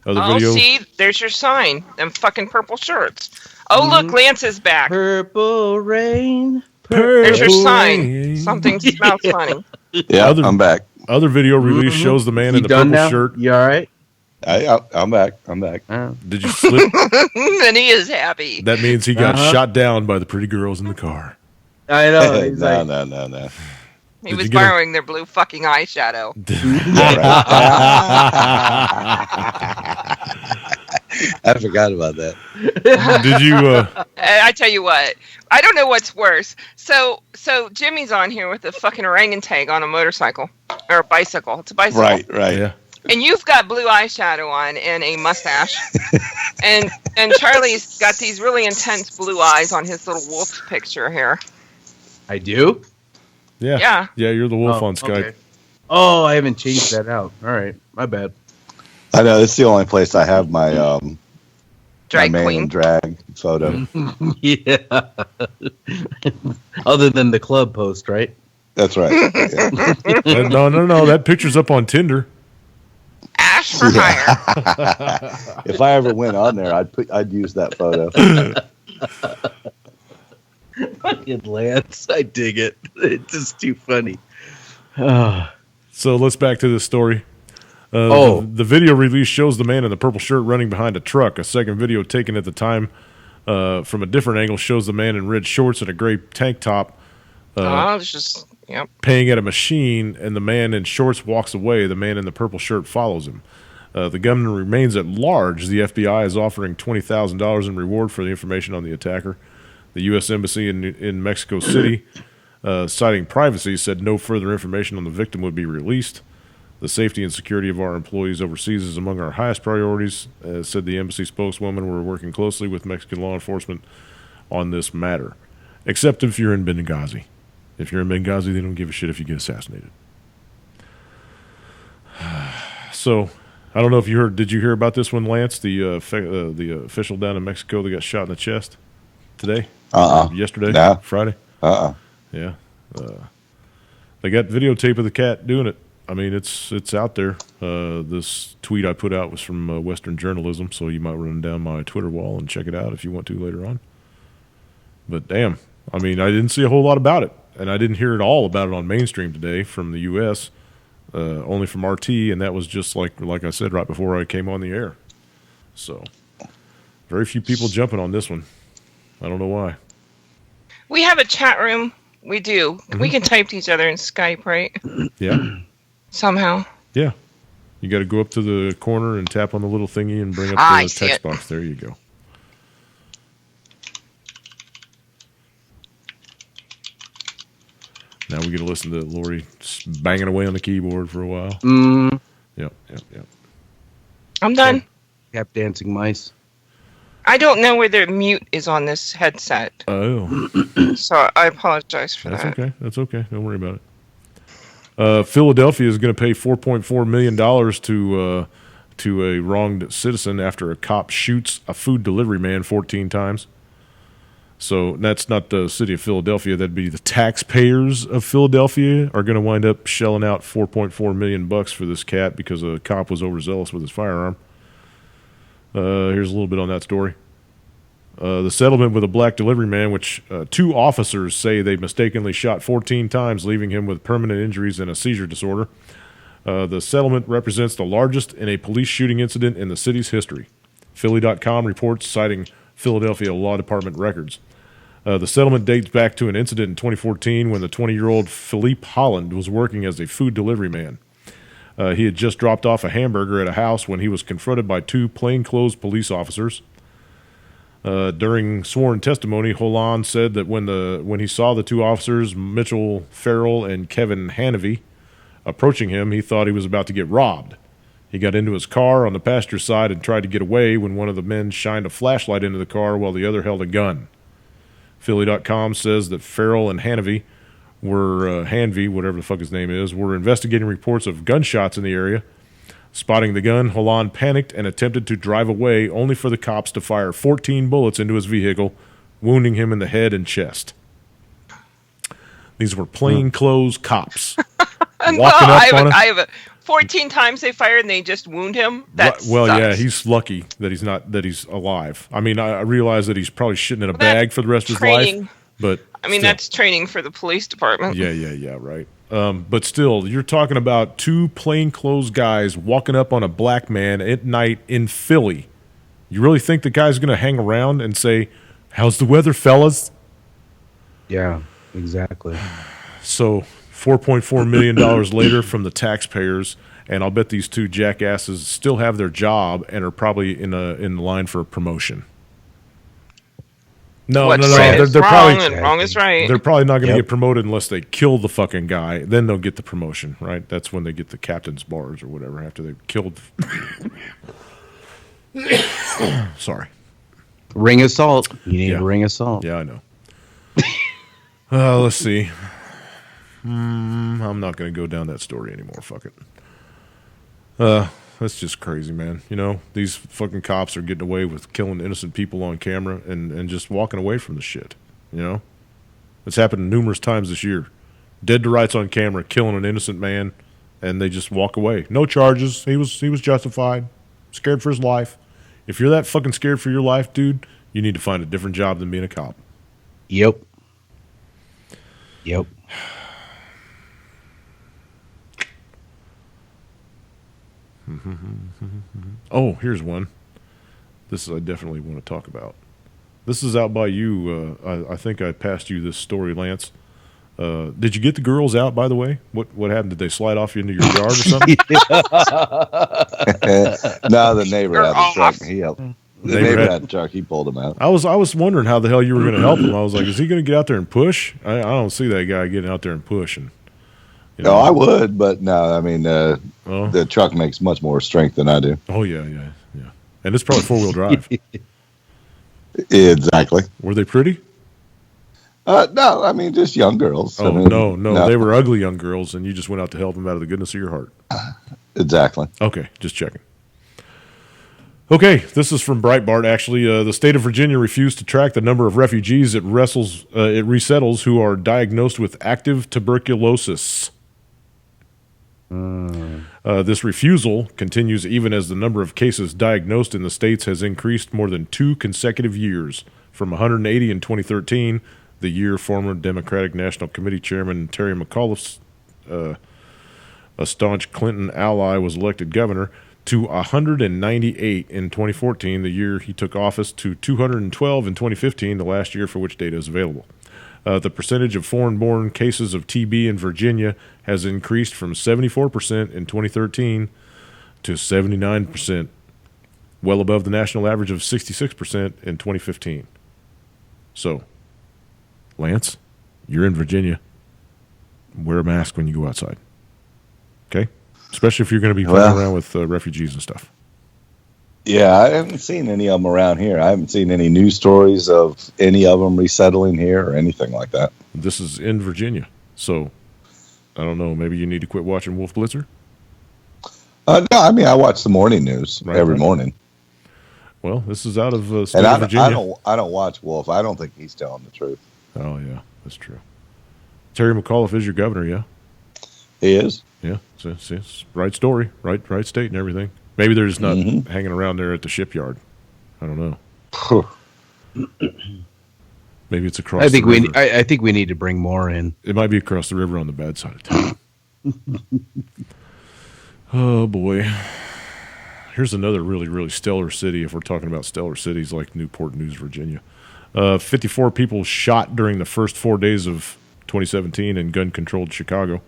See, there's your sign. Them fucking purple shirts. Oh, look, Lance is back. Purple rain. There's your sign. Something smells funny. Yeah, I'm back. Other video release shows the man in the purple shirt. You all right? I'm back. Did you slip? And he is happy. That means he got shot down by the pretty girls in the car. I know. No. He was borrowing their blue fucking eyeshadow. I forgot about that. Did you? I tell you what. I don't know what's worse. So Jimmy's on here with a fucking orangutan on a motorcycle or a bicycle. It's a bicycle. Right. Yeah. And you've got blue eyeshadow on and a mustache. and Charlie's got these really intense blue eyes on his little wolf picture here. I do? Yeah, you're the wolf on Skype. Okay. Oh, I haven't changed that out. All right, my bad. I know, it's the only place I have my drag man queen in drag photo. Yeah. Other than the club post, right? That's right. Yeah. No. That picture's up on Tinder. Ash for hire. If I ever went on there, I'd use that photo. Fucking Lance, I dig it. It's just too funny. So let's back to this story. The video release shows the man in the purple shirt running behind a truck. A second video taken at the time from a different angle shows the man in red shorts and a gray tank top paying at a machine, and the man in shorts walks away. The man in the purple shirt follows him. The gunman remains at large. The FBI is offering $20,000 in reward for the information on the attacker. The U.S. Embassy in Mexico City, citing privacy, said no further information on the victim would be released. The safety and security of our employees overseas is among our highest priorities, said the embassy spokeswoman. We're working closely with Mexican law enforcement on this matter, except if you're in Benghazi. If you're in Benghazi, they don't give a shit if you get assassinated. So I don't know if you heard. Did you hear about this one, Lance? The official down in Mexico that got shot in the chest today? Yesterday? No. Friday? Yeah. They got videotape of the cat doing it. I mean, it's out there. This tweet I put out was from Western Journalism, so you might run down my Twitter wall and check it out if you want to later on. But damn, I mean, I didn't see a whole lot about it, and I didn't hear at all about it on mainstream today from the U.S., only from RT, and that was just like I said right before I came on the air. So, very few people jumping on this one. I don't know why. We have a chat room. We do. We can type to each other in Skype, right? Yeah. Somehow. Yeah. You got to go up to the corner and tap on the little thingy and bring up the text box. There you go. Now we get to listen to Lori banging away on the keyboard for a while. Yep. I'm done. Tap dancing mice. I don't know whether mute is on this headset. Oh. So I apologize for that. That's okay. Don't worry about it. Philadelphia is going to pay $4.4 million to a wronged citizen after a cop shoots a food delivery man 14 times. So that's not the city of Philadelphia. That'd be the taxpayers of Philadelphia are going to wind up shelling out $4.4 million for this cat because a cop was overzealous with his firearm. Here's a little bit on that story. The settlement with a black delivery man, which 2 officers say they mistakenly shot 14 times, leaving him with permanent injuries and a seizure disorder. The settlement represents the largest in a police shooting incident in the city's history. Philly.com reports citing Philadelphia Law Department records. The settlement dates back to an incident in 2014 when the 20-year-old Philippe Holland was working as a food delivery man. He had just dropped off a hamburger at a house when he was confronted by 2 plainclothes police officers. During sworn testimony, Holland said that when he saw the 2 officers, Mitchell Farrell and Kevin Hanavy, approaching him, he thought he was about to get robbed. He got into his car on the passenger side and tried to get away when one of the men shined a flashlight into the car while the other held a gun. Philly.com says that Farrell and Hanavy Hanvey, whatever the fuck his name is, were investigating reports of gunshots in the area. Spotting the gun, Holland panicked and attempted to drive away, only for the cops to fire 14 bullets into his vehicle, wounding him in the head and chest. These were plainclothes cops. I have 14 times they fired and they just wound him. Yeah, he's lucky that he's alive. I mean, I realize that he's probably shitting in a bag for the rest of his life. But I mean, that's training for the police department. Yeah, right. But still, you're talking about 2 plainclothes guys walking up on a black man at night in Philly. You really think the guy's going to hang around and say, "How's the weather, fellas?" Yeah, exactly. So $4.4 million later from the taxpayers, and I'll bet these 2 jackasses still have their job and are probably in line for a promotion. No. They're probably wrong is right. They're probably not going to get promoted unless they kill the fucking guy. Then they'll get the promotion, right? That's when they get the captain's bars or whatever after they've killed. Sorry. Ring of salt. You need a ring of salt. Yeah, I know. Let's see. I'm not going to go down that story anymore. Fuck it. That's just crazy, man. You know, these fucking cops are getting away with killing innocent people on camera and just walking away from the shit. You know? It's happened numerous times this year. Dead to rights on camera, killing an innocent man, and they just walk away. No charges. He was justified. Scared for his life. If you're that fucking scared for your life, dude, you need to find a different job than being a cop. Yep. Oh, here's one. This I definitely want to talk about. This is out by you. I think I passed you this story, Lance. Did you get the girls out, by the way? What happened? Did they slide off into your yard or something? No, the neighbor had the truck. The neighbor had the truck. He pulled them out. I was wondering how the hell you were going to help him. I was like, is he going to get out there and push? I don't see that guy getting out there and pushing. You know? No, I would, but no. I mean, the truck makes much more strength than I do. Oh yeah, and it's probably 4-wheel drive. Exactly. Were they pretty? No, I mean just young girls. Oh, I mean, no, they were ugly young girls, and you just went out to help them out of the goodness of your heart. Exactly. Okay, just checking. Okay, this is from Breitbart. Actually, the state of Virginia refused to track the number of refugees it resettles who are diagnosed with active tuberculosis. This refusal continues even as the number of cases diagnosed in the states has increased more than 2 consecutive years, from 180 in 2013, the year former Democratic National Committee Chairman Terry McAuliffe, a staunch Clinton ally, was elected governor, to 198 in 2014, the year he took office, to 212 in 2015, the last year for which data is available. The percentage of foreign-born cases of TB in Virginia has increased from 74% in 2013 to 79%, well above the national average of 66% in 2015. So, Lance, you're in Virginia. Wear a mask when you go outside. Okay? Especially if you're going to be playing around with refugees and stuff. Yeah, I haven't seen any of them around here. I haven't seen any news stories of any of them resettling here or anything like that. This is in Virginia. So, I don't know. Maybe you need to quit watching Wolf Blitzer? No, I mean, I watch the morning news every morning. Well, this is out of state of Virginia. I don't watch Wolf. I don't think he's telling the truth. Oh, yeah. That's true. Terry McAuliffe is your governor, yeah? He is? Yeah. It's right story, right state and everything. Maybe they're just not hanging around there at the shipyard. I don't know. Maybe it's across the river. I think we need to bring more in. It might be across the river on the bad side of town. Oh, boy. Here's another really, really stellar city, if we're talking about stellar cities like Newport News, Virginia. 54 people shot during the first 4 days of 2017 in gun-controlled Chicago.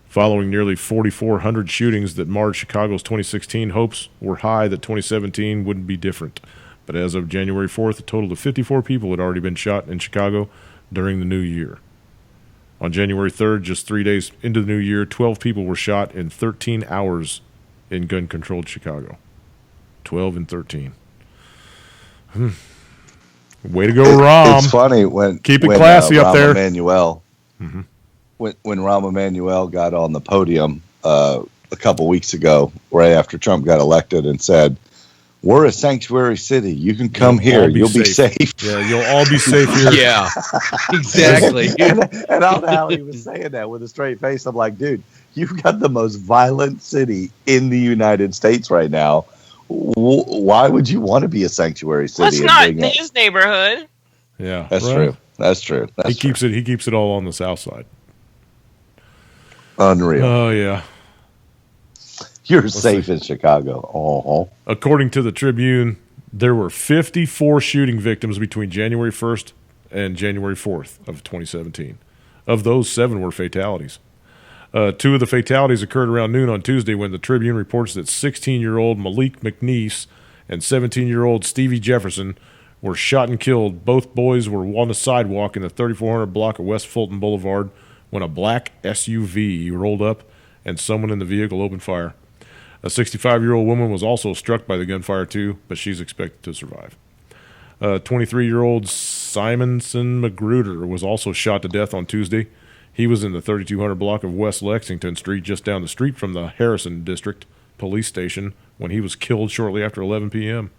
Following nearly 4,400 shootings that marred Chicago's 2016, hopes were high that 2017 wouldn't be different. But as of January 4th, a total of 54 people had already been shot in Chicago during the new year. On January 3rd, just 3 days into the new year, 12 people were shot in 13 hours in gun-controlled Chicago. 12 and 13. Way to go, Rahm. It's funny when keep it classy up there. Emanuel, when Rahm Emanuel got on the podium a couple weeks ago, right after Trump got elected, and said, "We're a sanctuary city. You can come here. You'll be safe." Yeah, you'll all be safe here. Yeah, exactly. and I don't know how he was saying that with a straight face. I'm like, dude, you've got the most violent city in the United States right now. Why would you want to be a sanctuary city? Well, it's not in his neighborhood. Yeah, that's true. That's true. He keeps it all on the south side. Unreal. Oh yeah. You're safe in Chicago. According to the Tribune, there were 54 shooting victims between January 1st and January 4th of 2017. Of those, 7 were fatalities. 2 of the fatalities occurred around noon on Tuesday when the Tribune reports that 16-year-old Malik McNeese and 17-year-old Stevie Jefferson were shot and killed. Both boys were on the sidewalk in the 3400 block of West Fulton Boulevard when a black SUV rolled up and someone in the vehicle opened fire. A 65-year-old woman was also struck by the gunfire too, but she's expected to survive. 23-year-old Simonson Magruder was also shot to death on Tuesday. He was in the 3200 block of West Lexington Street, just down the street from the Harrison District Police Station, when he was killed shortly after 11 p.m.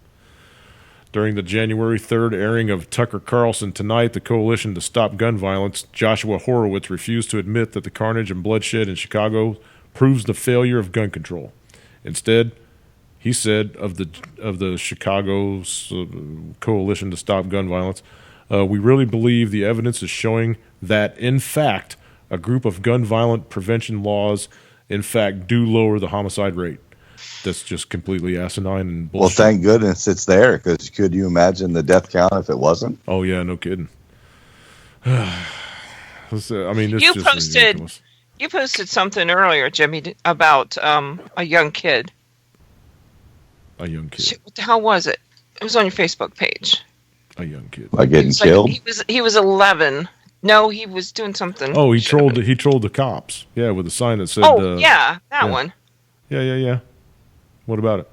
During the January 3rd airing of Tucker Carlson Tonight, the Coalition to Stop Gun Violence, Joshua Horowitz refused to admit that the carnage and bloodshed in Chicago proves the failure of gun control. Instead, he said of the Chicago's Coalition to Stop Gun Violence, we really believe the evidence is showing that, in fact, a group of gun violent prevention laws, in fact, do lower the homicide rate. That's just completely asinine and bullshit. Well, thank goodness it's there, because could you imagine the death count if it wasn't? Oh, yeah, no kidding. I mean, it's just ridiculous. You posted something earlier, Jimmy, about a young kid. A young kid. How was it? It was on your Facebook page. A young kid. By getting killed? He was 11. No, he was doing something. Oh, he trolled the cops. Yeah, with a sign that said. That one. Yeah. What about it?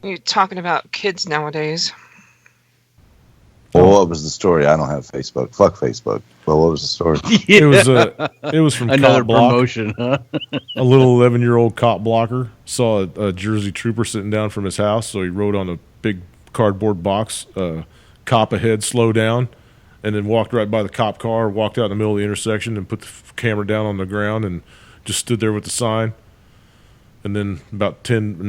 You're talking about kids nowadays. Well, what was the story? I don't have Facebook. Fuck Facebook. Well, what was the story? It was from Another Cop Block. promotion, huh? A little 11-year-old cop blocker saw a Jersey trooper sitting down from his house, so he wrote on a big cardboard box, "Cop ahead, slow down," and then walked right by the cop car, walked out in the middle of the intersection, and put the camera down on the ground, and just stood there with the sign. And then about 10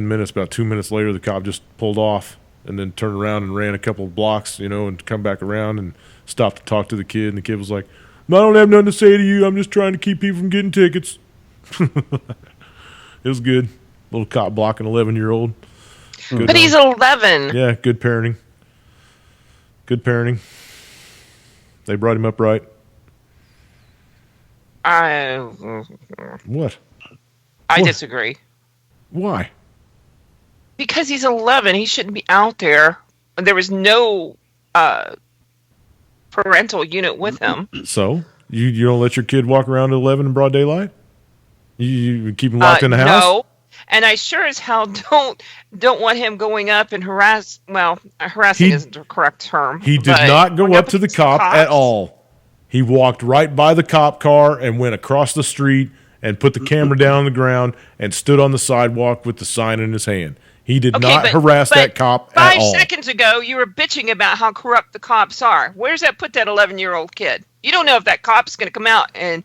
minutes, about 2 minutes later, the cop just pulled off and then turned around and ran a couple of blocks, and come back around and stopped to talk to the kid. And the kid was like, "I don't have nothing to say to you. I'm just trying to keep people from getting tickets." It was good. Little cop blocking 11-year-old. But he's 11. Yeah, good parenting. Good parenting. They brought him up right. What? I What? disagree. Why? Because he's 11, he shouldn't be out there. There was no parental unit with him. So you don't let your kid walk around at 11 in broad daylight? You keep him locked in the house? No, and I sure as hell don't want him going up and harass. Well, harassing isn't the correct term. He did but not go going up to the against cop cops. at all. He walked right by the cop car and went across the street and put the camera down on the ground and stood on the sidewalk with the sign in his hand. He did not harass that cop at all. 5 seconds ago, you were bitching about how corrupt the cops are. Where's that put that 11-year-old kid? You don't know if that cop's going to come out and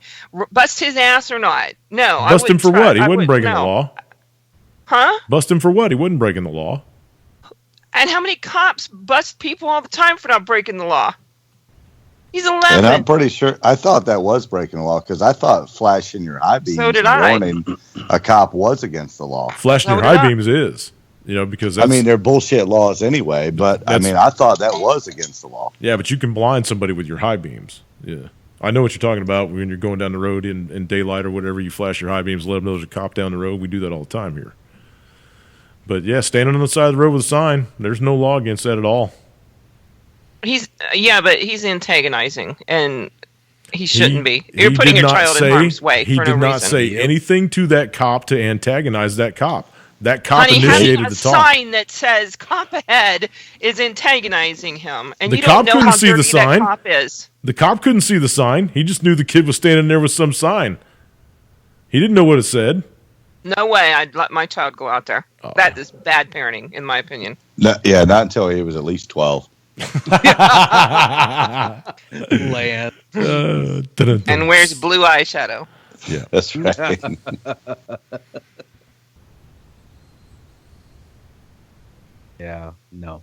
bust his ass or not. No, Bust him for what? He wasn't breaking the law. Huh? Bust him for what? He wasn't breaking the law. And how many cops bust people all the time for not breaking the law? He's 11. And I'm pretty sure, I thought that was breaking the law because I thought flashing your high beams So did and I. warning a cop was against the law. Flashing your So did high I. beams is. Because that's, they're bullshit laws anyway, but I thought that was against the law. yeah, but you can blind somebody with your high beams. Yeah. I know what you're talking about when you're going down the road in daylight or whatever. You flash your high beams, let them know there's a cop down the road. We do that all the time here. But yeah, standing on the side of the road with a sign, there's no law against that at all. but he's antagonizing, and he shouldn't be. You're putting your child in harm's way He for did no not reason. say anything to that cop to antagonize that cop. That cop Honey, initiated having a the talk. sign that says "cop ahead" is antagonizing him, and The you don't cop know couldn't how see the dirty that sign. cop is. The cop couldn't see the sign. He just knew the kid was standing there with some sign. He didn't know what it said. No way I'd let my child go out there. Oh. That is bad parenting, in my opinion. No, not until he was at least 12. Land. Dun-dun-dun. And where's blue eyeshadow? Yeah. That's right. Yeah, no.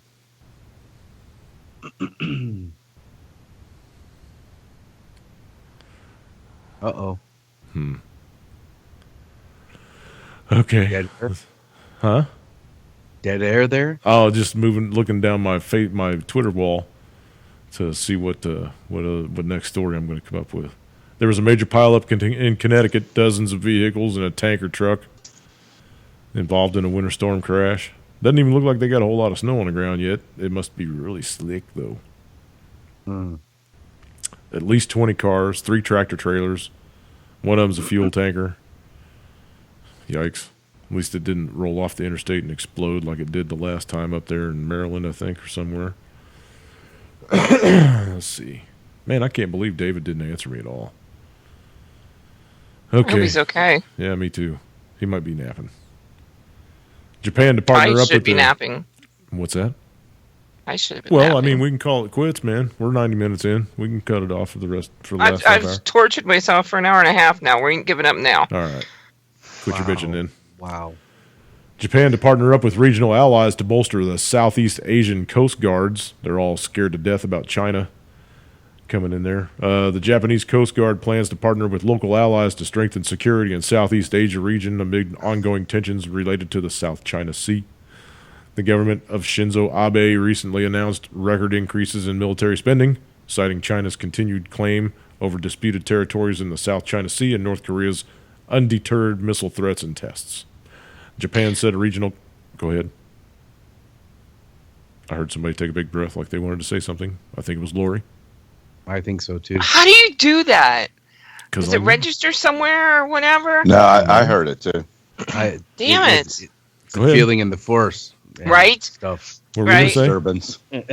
Uh-oh. Okay. Dead air? Huh? Dead air there? Oh, just looking down my Twitter wall to see what next story I'm going to come up with. There was a major pileup in Connecticut, dozens of vehicles and a tanker truck involved in a winter storm crash. Doesn't even look like they got a whole lot of snow on the ground yet. It must be really slick, though. At least 20 cars, 3 tractor trailers. One of them's a fuel tanker. Yikes. At least it didn't roll off the interstate and explode like it did the last time up there in Maryland, I think, or somewhere. Let's see. Man, I can't believe David didn't answer me at all. I hope Okay. he's okay. Yeah, me too. He might be napping. Japan to partner I up should with be napping. What's that? I should have been Well, napping. we can call it quits, man. We're 90 minutes in. We can cut it off for the last half I've hour. tortured myself for an hour and a half now. We ain't giving up now. All right. Quit your bitching then. Wow. Japan to partner up with regional allies to bolster the Southeast Asian Coast Guards. They're all scared to death about China coming in there. The Japanese Coast Guard plans to partner with local allies to strengthen security in Southeast Asia region amid ongoing tensions related to the South China Sea. The government of Shinzo Abe recently announced record increases in military spending, citing China's continued claim over disputed territories in the South China Sea and North Korea's undeterred missile threats and tests. Japan said a regional... Go ahead. I heard somebody take a big breath like they wanted to say something. I think it was Lori. I think so too. How do you do that? Does it I'm- register somewhere or whatever? No, I heard it too. Damn it. It's Go a ahead. feeling in the force. and Right? stuff. What were we Right. gonna Disturbance. say?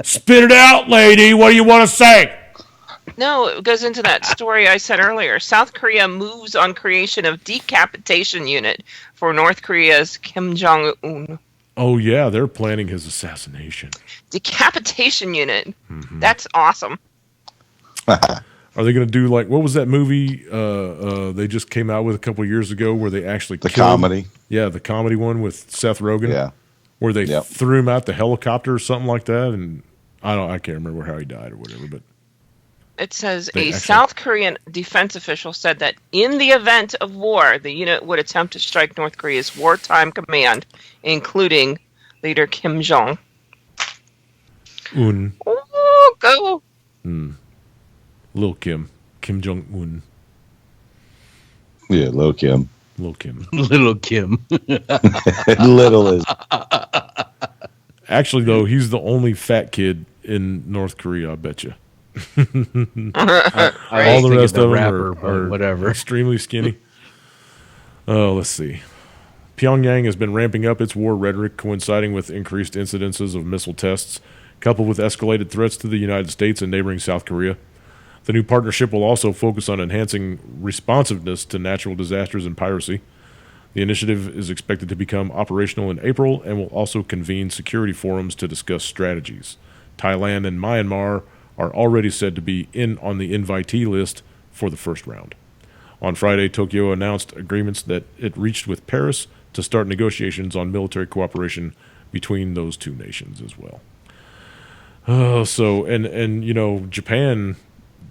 Spit it out, lady. What do you want to say? No, it goes into that story I said earlier. South Korea moves on creation of decapitation unit for North Korea's Kim Jong-un. Oh yeah, they're planning his assassination. Decapitation unit. That's awesome. Are they going to do like what was that movie they just came out with a couple years ago where they actually The killed- comedy. Yeah, the comedy one with Seth Rogen. Yeah. Where they Yep. threw him out the helicopter or something like that, and I can't remember how he died or whatever, but It says They a actually- South Korean defense official said that in the event of war, the unit would attempt to strike North Korea's wartime command, including leader Kim Jong. Un, Oh, go! Lil Kim Jong Un, Yeah, Lil Kim. Lil Kim. Little Kim. Little is. Actually, though, he's the only fat kid in North Korea. I bet you. I All was the thinking rest of them rapper, are but whatever. extremely skinny. Oh, let's see. Pyongyang has been ramping up its war rhetoric, coinciding with increased incidences of missile tests, coupled with escalated threats to the United States and neighboring South Korea. The new partnership will also focus on enhancing responsiveness to natural disasters and piracy. The initiative is expected to become operational in April and will also convene security forums to discuss strategies. Thailand and Myanmar are already said to be on the invitee list for the first round. On Friday, Tokyo announced agreements that it reached with Paris to start negotiations on military cooperation between those two nations as well. And you know, Japan,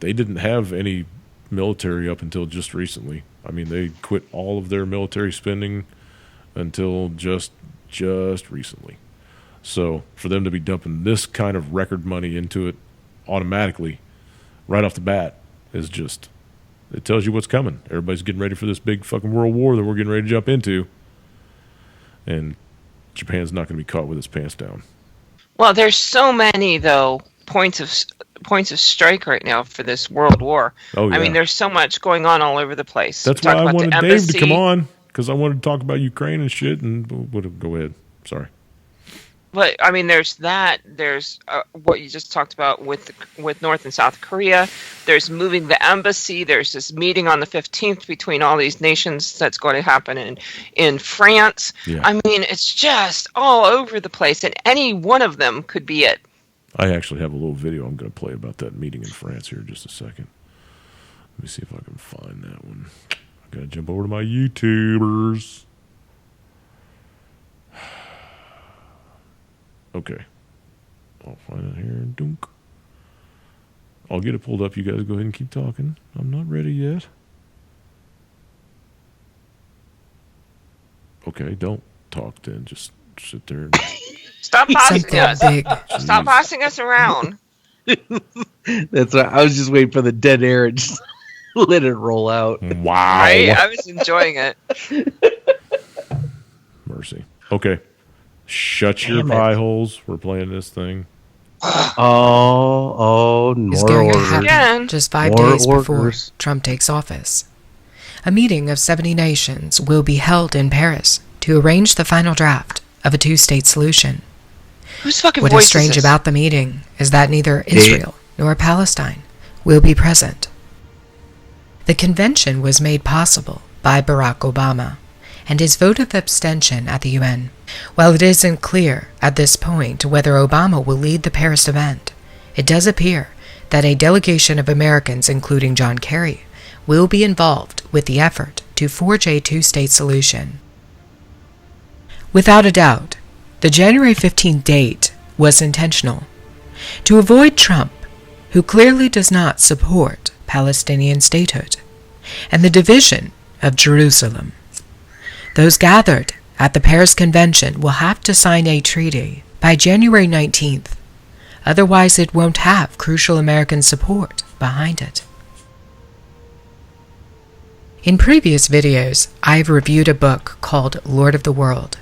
they didn't have any military up until just recently. I mean, they quit all of their military spending until just recently. So for them to be dumping this kind of record money into it automatically right off the bat is just, it tells you what's coming. Everybody's getting ready for this big fucking world war that we're getting ready to jump into. And Japan's not going to be caught with its pants down. Well, there's so many though points of strike right now for this world war. Oh, yeah. I mean, there's so much going on all over the place. That's Talk why I about the wanted Dave to embassy. come on, because I wanted to talk about Ukraine and shit. And go ahead. Sorry. But I mean, there's that. There's what you just talked about with North and South Korea. There's moving the embassy. There's this meeting on the 15th between all these nations that's going to happen in France. Yeah. I mean, it's just all over the place, and any one of them could be it. I actually have a little video I'm going to play about that meeting in France here in just a second. Let me see if I can find that one. I got to jump over to my YouTubers. Okay. I'll find it here. Dunk. I'll get it pulled up. You guys go ahead and keep talking. I'm not ready yet. Okay, don't talk then. Just sit there and... Stop bossing Something us. big. Stop bossing us around. That's right. I was just waiting for the dead air and just let it roll out. Wow. Right? I was enjoying it. Mercy. Okay. Shut your Damn it. pie holes. We're playing this thing. Oh, Is more going to orders. happen Again. just 5 More days before orders. Trump takes office. A meeting of 70 nations will be held in Paris to arrange the final draft of a two-state solution. Whose fucking What voice is strange is this? about the meeting is that neither Israel nor Palestine will be present. The convention was made possible by Barack Obama and his vote of abstention at the UN. While it isn't clear at this point whether Obama will lead the Paris event, it does appear that a delegation of Americans, including John Kerry, will be involved with the effort to forge a two-state solution. Without a doubt, the January 15th date was intentional. To avoid Trump, who clearly does not support Palestinian statehood, and the division of Jerusalem. Those gathered at the Paris Convention will have to sign a treaty by January 19th. Otherwise, it won't have crucial American support behind it. In previous videos, I've reviewed a book called Lord of the World.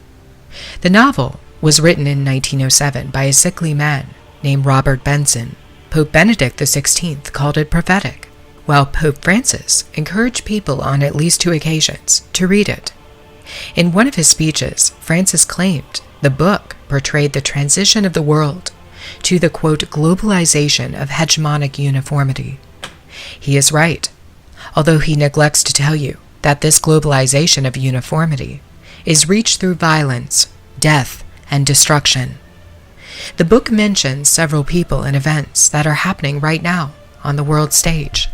The novel was written in 1907 by a sickly man named Robert Benson. Pope Benedict XVI called it prophetic, while Pope Francis encouraged people on at least 2 occasions to read it. In one of his speeches, Francis claimed The book portrayed the transition of the world to the, quote, globalization of hegemonic uniformity. He is right, although he neglects to tell you that this globalization of uniformity is reached through violence, death, and destruction. The book mentions several people and events that are happening right now on the world stage.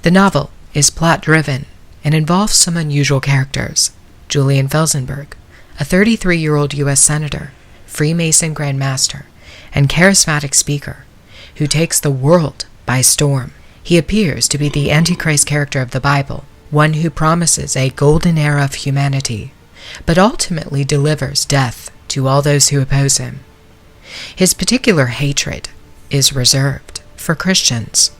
The novel is plot-driven and involves some unusual characters. Julian Felsenburg, a 33-year-old U.S. Senator, Freemason Grand Master, and charismatic speaker, who takes the world by storm. He appears to be the Antichrist character of the Bible, one who promises a golden era of humanity, but ultimately delivers death to all those who oppose him. His particular hatred is reserved for Christians,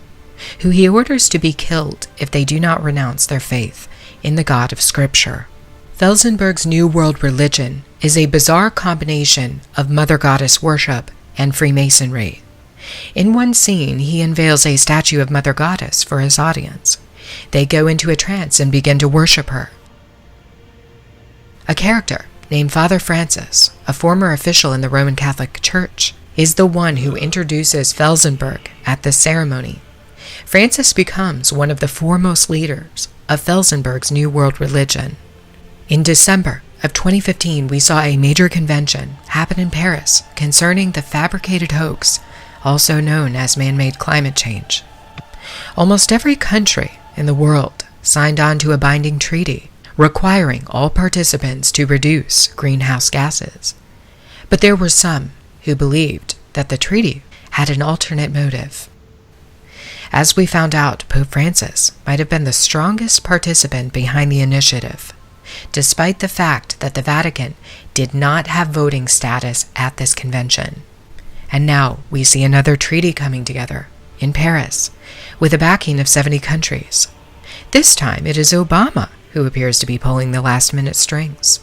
who he orders to be killed if they do not renounce their faith in the God of Scripture. Felsenburg's New World religion is a bizarre combination of Mother Goddess worship and Freemasonry. In one scene, he unveils a statue of Mother Goddess for his audience. They go into a trance and begin to worship her. A character named Father Francis, a former official in the Roman Catholic Church, is the one who introduces Felsenburg at this ceremony. Francis becomes one of the foremost leaders of Felsenburg's New World religion. In December of 2015, we saw a major convention happen in Paris concerning the fabricated hoax, also known as man-made climate change. Almost every country in the world signed on to a binding treaty requiring all participants to reduce greenhouse gases. But there were some who believed that the treaty had an alternate motive. As we found out, Pope Francis might have been the strongest participant behind the initiative, despite the fact that the Vatican did not have voting status at this convention. And now we see another treaty coming together in Paris with the backing of 70 countries. This time it is Obama who appears to be pulling the last-minute strings.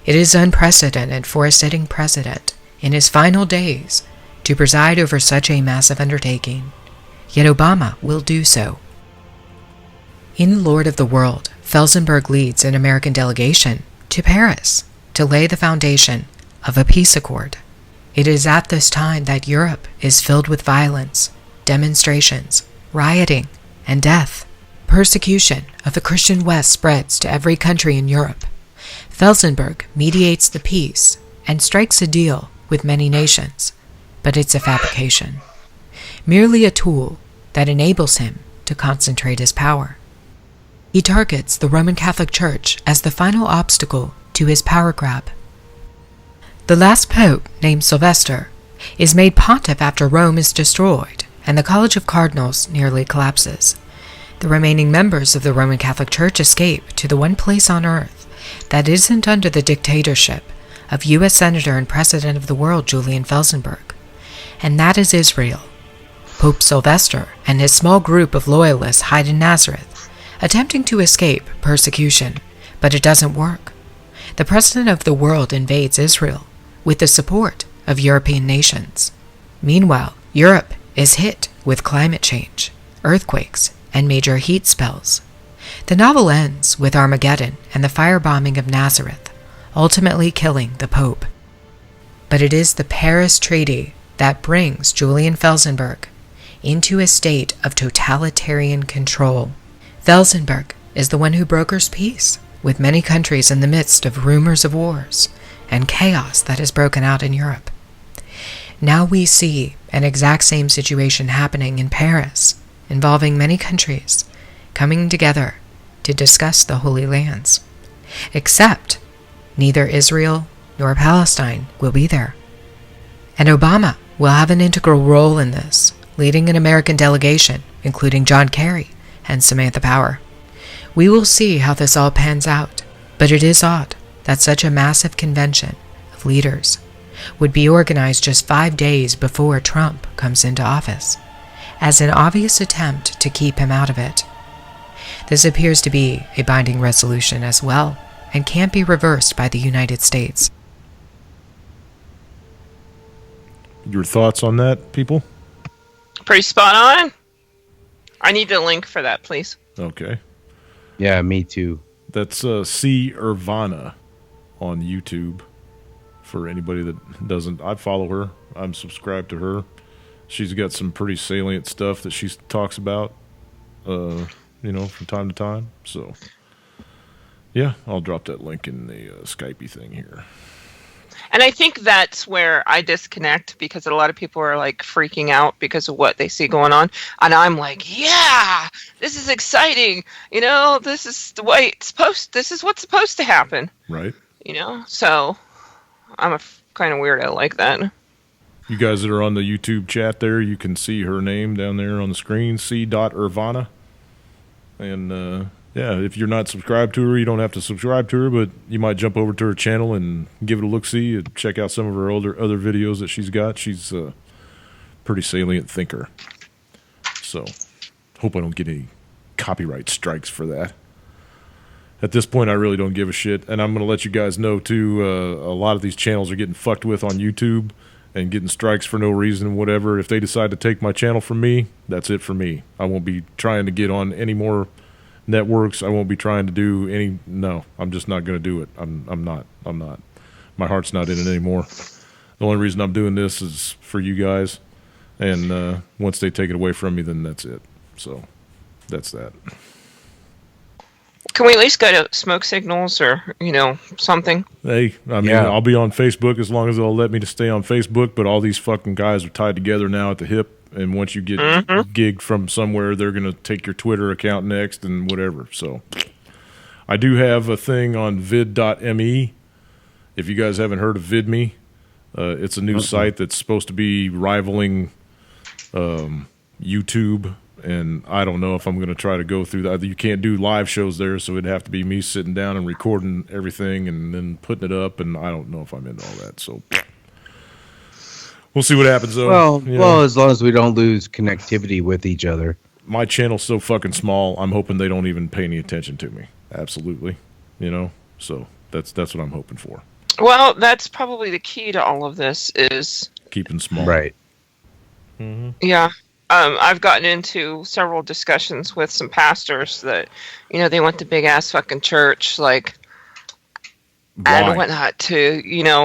It is unprecedented for a sitting president in his final days to preside over such a massive undertaking, yet Obama will do so. In Lord of the World, Felsenburg leads an American delegation to Paris to lay the foundation of a peace accord. It is at this time that Europe is filled with violence, demonstrations, rioting, and death. Persecution of the Christian West spreads to every country in Europe. Felsenburg mediates the peace and strikes a deal with many nations, but it's a fabrication, merely a tool that enables him to concentrate his power. He targets the Roman Catholic Church as the final obstacle to his power grab. The last pope, named Sylvester, is made pontiff after Rome is destroyed and the College of Cardinals nearly collapses. The remaining members of the Roman Catholic Church escape to the one place on earth that isn't under the dictatorship of U.S. Senator and President of the World Julian Felsenburg, and that is Israel. Pope Sylvester and his small group of loyalists hide in Nazareth, attempting to escape persecution, but it doesn't work. The President of the World invades Israel with the support of European nations. Meanwhile, Europe is hit with climate change, earthquakes, and major heat spells. The novel ends with Armageddon and the firebombing of Nazareth, ultimately killing the Pope. But it is the Paris Treaty that brings Julian Felsenburg into a state of totalitarian control. Felsenburg is the one who brokers peace with many countries in the midst of rumors of wars and chaos that has broken out in Europe. Now we see an exact same situation happening in Paris, involving many countries coming together to discuss the Holy Lands. Except neither Israel nor Palestine will be there. And Obama will have an integral role in this, leading an American delegation, including John Kerry and Samantha Power. We will see how this all pans out, but it is odd that such a massive convention of leaders would be organized just 5 days before Trump comes into office, as an obvious attempt to keep him out of it. This appears to be a binding resolution as well, and can't be reversed by the United States. Your thoughts on that, people? Pretty spot on. I need the link for that, please. Okay. Yeah, me too. That's C. Irvana on YouTube. For anybody that doesn't, I follow her. I'm subscribed to her. She's got some pretty salient stuff that she talks about, from time to time. So, yeah, I'll drop that link in the Skypey thing here. And I think that's where I disconnect, because a lot of people are like freaking out because of what they see going on. And I'm like, yeah, this is exciting. This is the way this is what's supposed to happen. Right. So I'm a kind of weirdo like that. You guys that are on the YouTube chat there, you can see her name down there on the screen, c.irvana. And, yeah, if you're not subscribed to her, you don't have to subscribe to her, but you might jump over to her channel and give it a look-see and check out some of her other videos that she's got. She's a pretty salient thinker. So, hope I don't get any copyright strikes for that. At this point, I really don't give a shit, and I'm going to let you guys know, too, a lot of these channels are getting fucked with on YouTube and getting strikes for no reason and whatever. If they decide to take my channel from me, that's it for me. I won't be trying to get on any more networks. I won't be trying to do any. No, I'm just not going to do it. I'm not. My heart's not in it anymore. The only reason I'm doing this is for you guys, and once they take it away from me, then that's it. So that's that. Can we at least go to smoke signals or something? Hey, I mean, I'll be on Facebook as long as they'll let me to stay on Facebook, but all these fucking guys are tied together now at the hip. And once you get gigged from somewhere, they're going to take your Twitter account next and whatever. So I do have a thing on vid.me. If you guys haven't heard of VidMe, it's a new site that's supposed to be rivaling YouTube. And I don't know if I'm going to try to go through that. You can't do live shows there, so it'd have to be me sitting down and recording everything and then putting it up. And I don't know if I'm into all that. So we'll see what happens, though. Well, as long as we don't lose connectivity with each other. My channel's so fucking small, I'm hoping they don't even pay any attention to me. Absolutely. So that's what I'm hoping for. Well, that's probably the key to all of this is keeping small. Right. Mm-hmm. Yeah. I've gotten into several discussions with some pastors that, they went to big ass fucking church, like, and whatnot to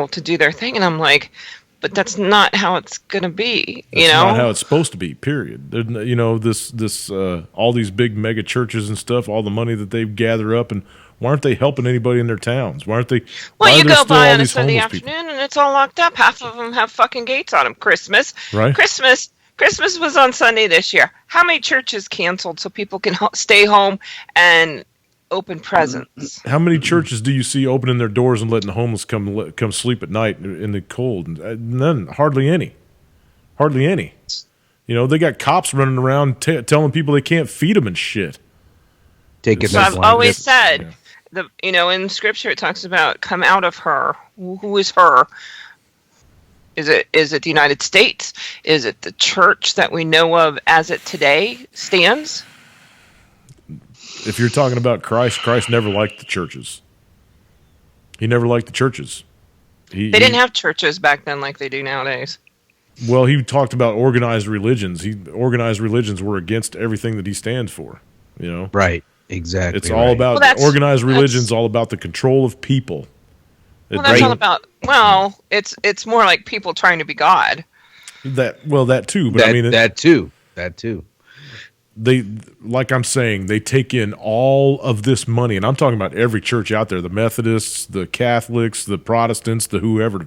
do their thing. And I'm like, but that's not how it's going to be, That's not how it's supposed to be, period. This all these big mega churches and stuff, all the money that they gather up, and why aren't they helping anybody in their towns? Why aren't they? Well, you go by on a Sunday afternoon and it's all locked up. Half of them have fucking gates on them. Christmas. Christmas was on Sunday this year. How many churches canceled so people can stay home and open presents? How many churches do you see opening their doors and letting the homeless come sleep at night in the cold? None. Hardly any. They got cops running around telling people they can't feed them and shit. So I've always said, in Scripture it talks about come out of her. Who is her? Is it the United States? Is it the church that we know of as it today stands? If you're talking about Christ never liked the churches. He never liked the churches. They didn't have churches back then like they do nowadays. Well, he talked about organized religions. Organized religions were against everything that he stands for. Right. Exactly. It's all about organized religions. All about the control of people. Well, that's all about. Well, it's more like people trying to be God. That too, but that too. They, like I'm saying, they take in all of this money, and I'm talking about every church out there: the Methodists, the Catholics, the Protestants, the whoever.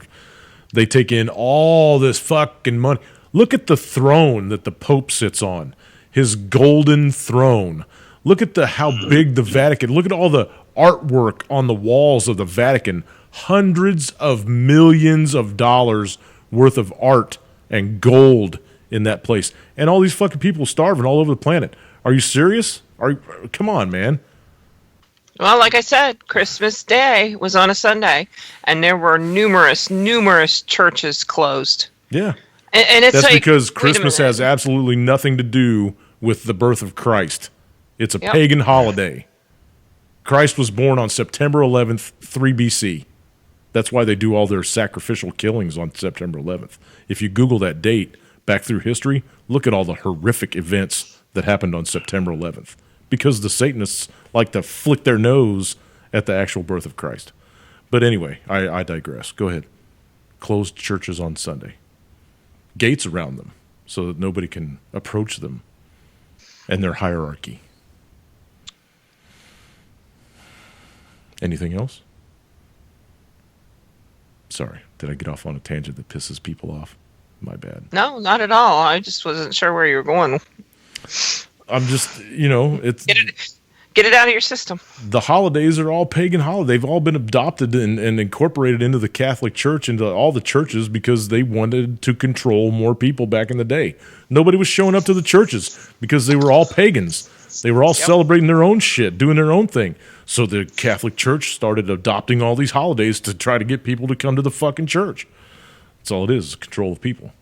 They take in all this fucking money. Look at the throne that the Pope sits on, his golden throne. Look at how big the Vatican. Look at all the artwork on the walls of the Vatican. Hundreds of millions of dollars worth of art and gold in that place. And all these fucking people starving all over the planet. Are you serious? Come on, man. Well, like I said, Christmas Day was on a Sunday, and there were numerous churches closed. Yeah. And it's That's because Christmas has absolutely nothing to do with the birth of Christ. It's a pagan holiday. Christ was born on September 11th, 3 BC. That's why they do all their sacrificial killings on September 11th. If you Google that date back through history, look at all the horrific events that happened on September 11th. Because the Satanists like to flick their nose at the actual birth of Christ. But anyway, I digress. Go ahead. closed churches on Sunday. Gates around them so that nobody can approach them and their hierarchy. Anything else? Sorry, did I get off on a tangent that pisses people off? My bad. No, not at all. I just wasn't sure where you were going. I'm just, it's... Get it out of your system. The holidays are all pagan holidays. They've all been adopted and incorporated into the Catholic Church, into all the churches, because they wanted to control more people back in the day. Nobody was showing up to the churches because they were all pagans. They were all celebrating their own shit, doing their own thing. So the Catholic Church started adopting all these holidays to try to get people to come to the fucking church. That's all it is control of people.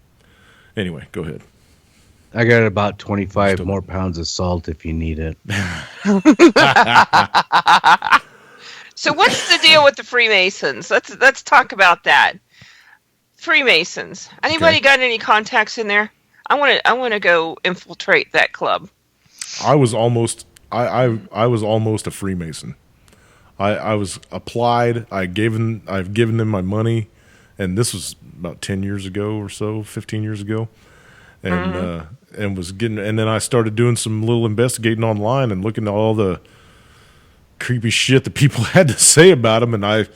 Anyway, go ahead. I got about 25 more pounds of salt if you need it. So what's the deal with the Freemasons? Let's talk about that. Freemasons. Anybody got any contacts in there? I want to go infiltrate that club. I was almost a Freemason. I was applied. I've given them my money, and this was about 10 years ago or so, 15 years ago. And was getting, and then I started doing some little investigating online and looking at all the creepy shit that people had to say about them. And I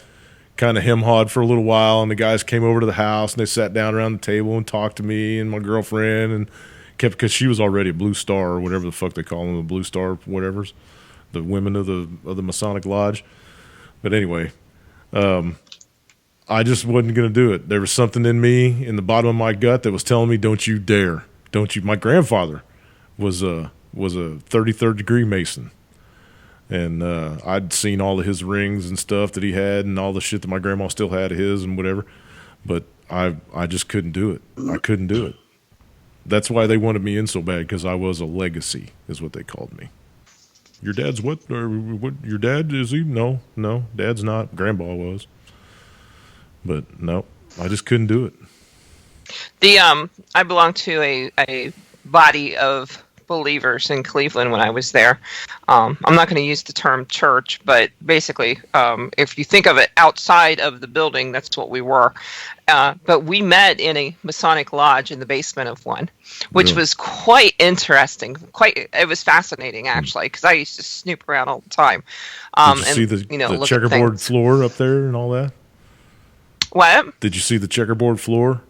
kind of hem-hawed for a little while, and the guys came over to the house and they sat down around the table and talked to me and my girlfriend, and kept, because she was already a Blue Star or whatever the fuck they call them, the Blue Star whatever's, the women of the Masonic Lodge. But anyway, I just wasn't going to do it. There was something in me, in the bottom of my gut, that was telling me, don't you dare. Don't you? My grandfather was a 33rd degree Mason. And I'd seen all of his rings and stuff that he had and all the shit that my grandma still had of his and whatever. But I just couldn't do it. I couldn't do it. That's why they wanted me in so bad, because I was a legacy, is what they called me. Your dad's what? Or what? Your dad, is he? No, dad's not. Grandpa was. But no, I just couldn't do it. I belong to a body of believers in Cleveland when I was there. I'm not going to use the term church, but basically, if you think of it outside of the building, that's what we were. But we met in a Masonic lodge in the basement of one, which was quite interesting. It was fascinating, actually, because I used to snoop around all the time. Did you see the checkerboard floor up there and all that? What? Did you see the checkerboard floor?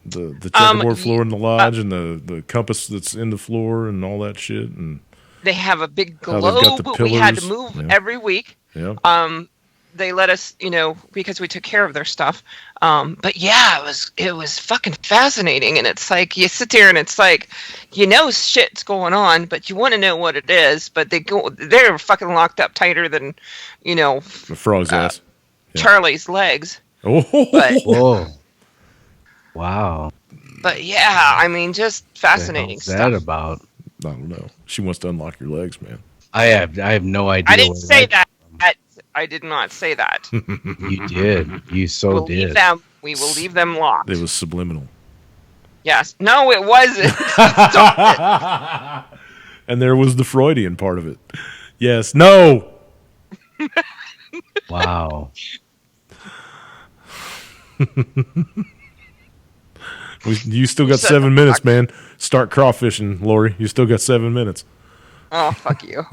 The checkerboard floor in the lodge, and the compass that's in the floor and all that shit, and they have a big globe. We had to move every week. Yeah. They let us, because we took care of their stuff. But yeah, it was fucking fascinating, and it's like you sit there and it's like, shit's going on, but you want to know what it is. But they're fucking locked up tighter than, the frog's ass, Charlie's legs. Oh. But, whoa. Wow. But yeah, I mean, just fascinating What's stuff. that about? I don't know. She wants to unlock your legs, man. I have no idea. I didn't say that. I did not say that. You did. You did. We will leave them locked. It was subliminal. Yes. No, it wasn't. Stop it. And there was the Freudian part of it. Yes. No. Wow. You still got 7 minutes, man. Start crawfishing, Lori. You still got 7 minutes. Oh, fuck you.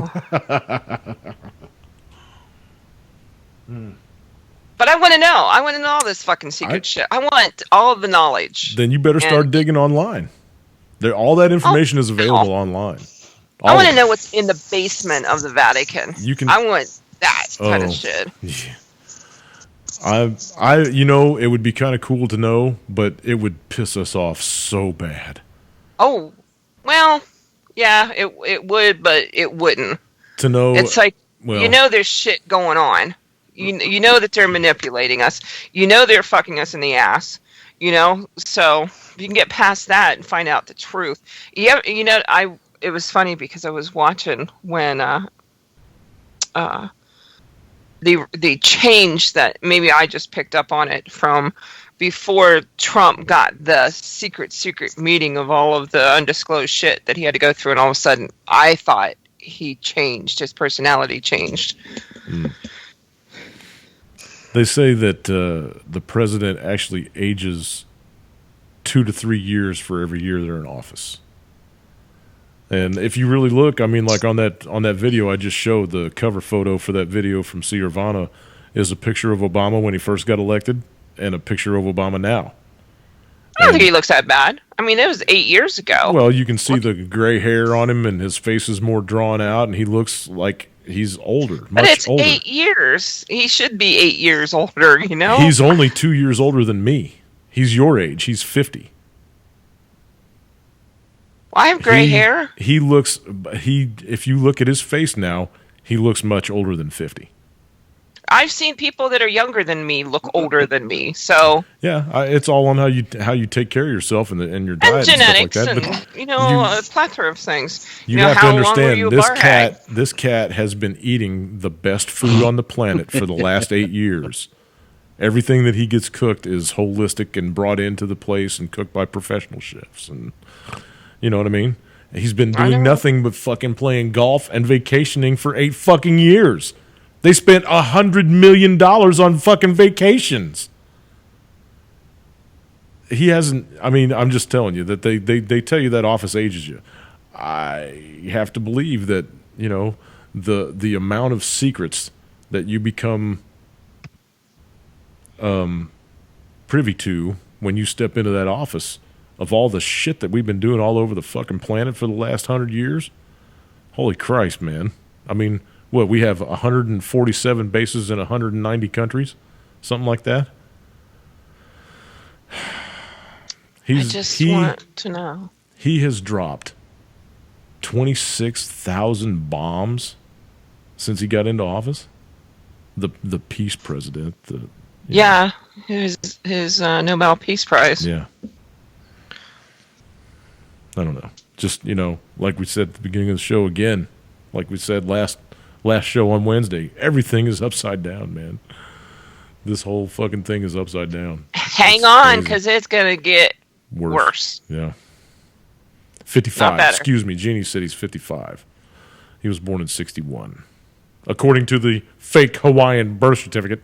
But I want to know. I want to know all this fucking secret shit. I want all of the knowledge. Then you better start digging online. All that information is available online. I want to know what's in the basement of the Vatican. I want that kind of shit. Yeah. It would be kind of cool to know, but it would piss us off so bad. Oh, well, yeah, it would, but it wouldn't. To know, it's like, there's shit going on. You know that they're manipulating us. They're fucking us in the ass. So if you can get past that and find out the truth. Yeah, it was funny because I was watching when the change that maybe I just picked up on it from before Trump got the secret meeting of all of the undisclosed shit that he had to go through, and all of a sudden I thought he changed, his personality changed. They say that the president actually ages 2 to 3 years for every year they're in office. And if you really look, I mean, like on that video I just showed, the cover photo for that video from Siervana is a picture of Obama when he first got elected and a picture of Obama now. I don't think he looks that bad. I mean, it was 8 years ago. Well, you can see the gray hair on him and his face is more drawn out and he looks like he's older, but it's older. 8 years. He should be 8 years older, you know? He's only 2 years older than me. He's your age. He's 50. I have gray hair. He looks. If you look at his face now, he looks much older than 50. I've seen people that are younger than me look older than me. So yeah, it's all on how you take care of yourself and your diet and genetics and stuff like that. And a plethora of things. You know, have how to understand long were you this cat has been eating the best food on the planet for the last 8 years. Everything that he gets cooked is holistic and brought into the place and cooked by professional chefs and. You know what I mean? He's been doing nothing but fucking playing golf and vacationing for 8 fucking years. They spent $100 million on fucking vacations. He hasn't. I mean, I'm just telling you that they tell you that office ages you. I have to believe that the amount of secrets that you become privy to when you step into that office. Of all the shit that we've been doing all over the fucking planet for the last 100 years, holy Christ, man. I mean, what, we have 147 bases in 190 countries? Something like that? I just want to know. He has dropped 26,000 bombs since he got into office. The peace president. His Nobel Peace Prize. Yeah. I don't know. Just, like we said at the beginning of the show again, like we said last show on Wednesday, everything is upside down, man. This whole fucking thing is upside down. Hang on, because it's going to get worse. Yeah. 55. Excuse me. Jeannie said he's 55. He was born in 61. According to the fake Hawaiian birth certificate.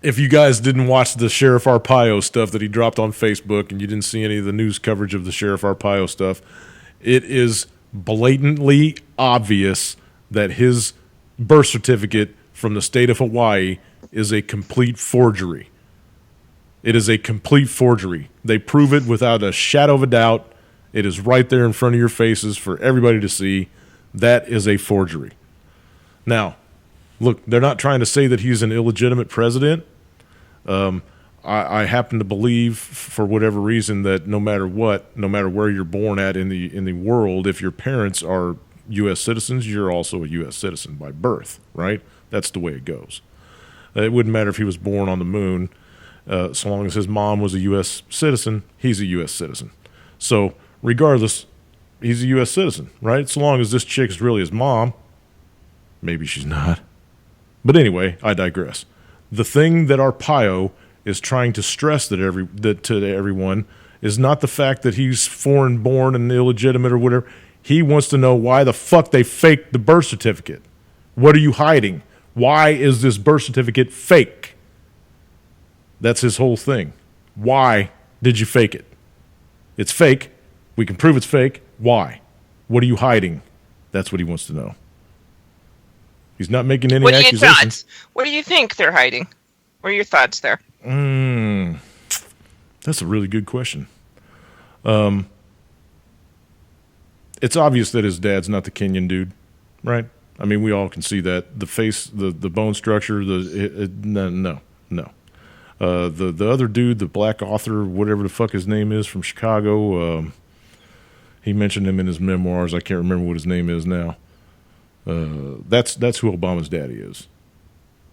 If you guys didn't watch the Sheriff Arpaio stuff that he dropped on Facebook and you didn't see any of the news coverage of the Sheriff Arpaio stuff, it is blatantly obvious that his birth certificate from the state of Hawaii is a complete forgery. It is a complete forgery. They prove it without a shadow of a doubt. It is right there in front of your faces for everybody to see. That is a forgery. Now, look, they're not trying to say that he's an illegitimate president. I happen to believe, for whatever reason, that no matter where you're born at in the world, if your parents are U.S. citizens, you're also a U.S. citizen by birth, right? That's the way it goes. It wouldn't matter if he was born on the moon. So long as his mom was a U.S. citizen, he's a U.S. citizen. So regardless, he's a U.S. citizen, right? So long as this chick is really his mom. Maybe she's not. But anyway, I digress. The thing that Arpaio is trying to stress to everyone is not the fact that he's foreign-born and illegitimate or whatever. He wants to know why the fuck they faked the birth certificate. What are you hiding? Why is this birth certificate fake? That's his whole thing. Why did you fake it? It's fake. We can prove it's fake. Why? What are you hiding? That's what he wants to know. He's not making any accusations. What do you think they're hiding? What are your thoughts there? That's a really good question. It's obvious that his dad's not the Kenyan dude, right? I mean, we all can see that. The face, the bone structure, no. The other dude, the black author, whatever the fuck his name is from Chicago, he mentioned him in his memoirs. I can't remember what his name is now. That's who Obama's daddy is.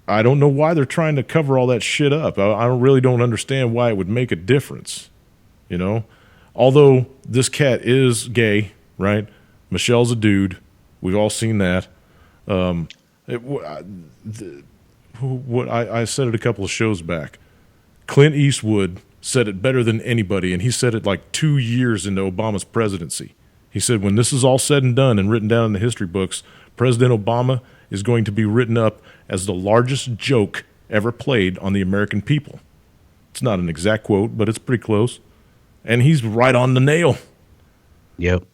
I don't know why they're trying to cover all that shit up. I really don't understand why it would make a difference, Although this cat is gay, right? Michelle's a dude. We've all seen that. I said it a couple of shows back. Clint Eastwood said it better than anybody, and he said it like 2 years into Obama's presidency. He said, when this is all said and done and written down in the history books, President Obama is going to be written up as the largest joke ever played on the American people. It's not an exact quote, but it's pretty close. And he's right on the nail. Yep.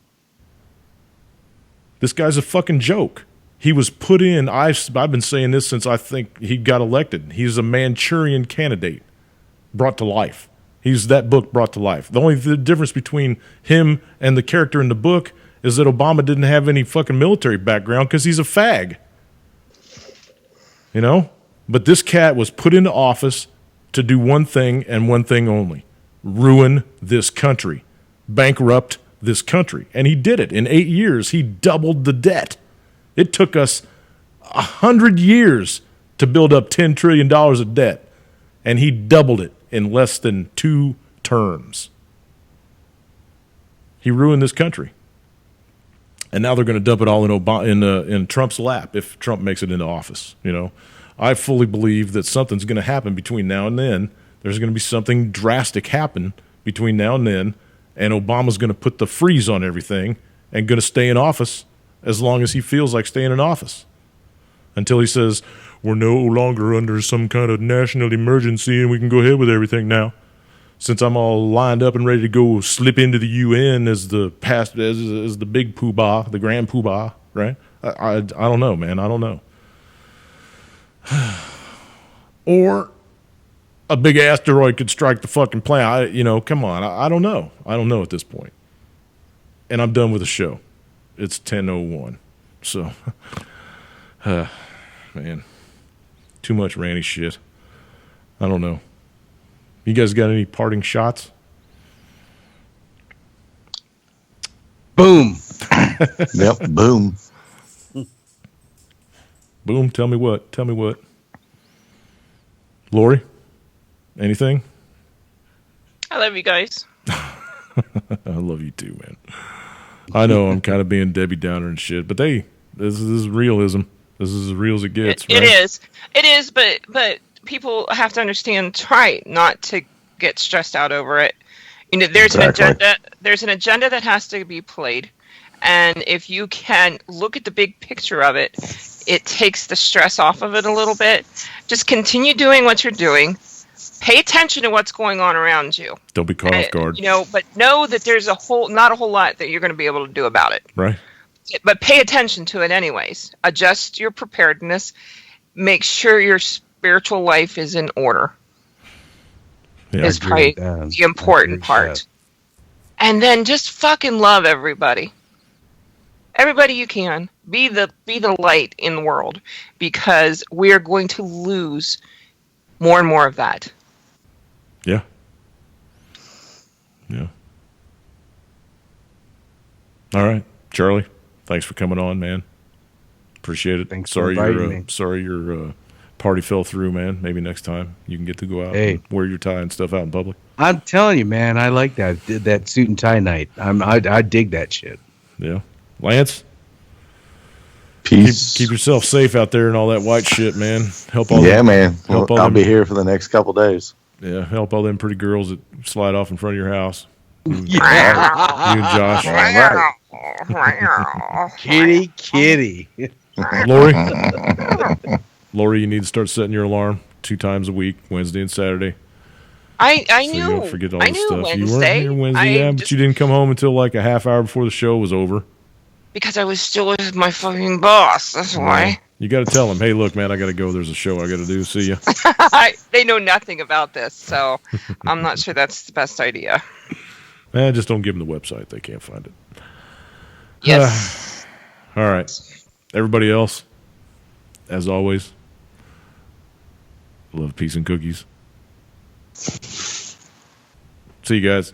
This guy's a fucking joke. He was put in, I've been saying this since I think he got elected. He's a Manchurian candidate brought to life. He's that book brought to life. The only difference between him and the character in the book is that Obama didn't have any fucking military background because he's a fag. You know? But this cat was put into office to do one thing and one thing only: ruin this country, bankrupt this country. And he did it. In 8 years, he doubled the debt. It took us 100 years to build up $10 trillion of debt, and he doubled it in less than 2 terms. He ruined this country. And now they're going to dump it all in Trump's lap if Trump makes it into office. You know, I fully believe that something's going to happen between now and then. There's going to be something drastic happen between now and then, and Obama's going to put the freeze on everything and going to stay in office as long as he feels like staying in office, until he says, we're no longer under some kind of national emergency and we can go ahead with everything now. Since I'm all lined up and ready to go slip into the UN as the big poobah, the grand poobah, right? I don't know, man. I don't know. Or a big asteroid could strike the fucking planet. Come on. I don't know. I don't know at this point. And I'm done with the show. It's 10:01. So, man, too much ranty shit. I don't know. You guys got any parting shots? Boom. Yep, boom. Boom, tell me what? Lori, anything? I love you guys. I love you too, man. I know I'm kind of being Debbie Downer and shit, but this is realism. This is as real as it gets. It is. It is, but people have to understand, try not to get stressed out over it. There's Exactly. an agenda. There's an agenda that has to be played, and if you can look at the big picture of it, it takes the stress off of it a little bit. Just continue doing what you're doing. Pay attention to what's going on around you. Don't be caught off guard. But know that there's not a whole lot that you're going to be able to do about it. Right. But pay attention to it anyways. Adjust your preparedness. Make sure your spiritual life is in order. Yeah, Is probably the important part. And then just fucking love everybody. Everybody you can. Be the light in the world, because we are going to lose more and more of that. Yeah. Yeah. All right, Charlie. Thanks for coming on, man. Appreciate it. Thanks for inviting me. Sorry your party fell through, man. Maybe next time you can get to go out Hey. and wear your tie and stuff out in public. I'm telling you, man, I like that suit and tie night. I dig that shit. Yeah. Lance, Peace. keep yourself safe out there and all that white shit, man. Help all Yeah, them, man. help all I'll them- be here for the next couple days. Yeah, help all them pretty girls that slide off in front of your house. You and Josh. Kitty. Lori, you need to start setting your alarm 2 times a week, Wednesday and Saturday. I So you knew. don't forget all I this knew stuff. Wednesday. You weren't here Wednesday, but just, you didn't come home until like a half hour before the show was over. because I was still with my fucking boss. That's why. You got to tell them, hey, look, man, I got to go. There's a show I got to do. See ya. They know nothing about this, so I'm not sure that's the best idea. Just don't give them the website. They can't find it. Yes. All right. Everybody else, as always, love, peace, and cookies. See you guys.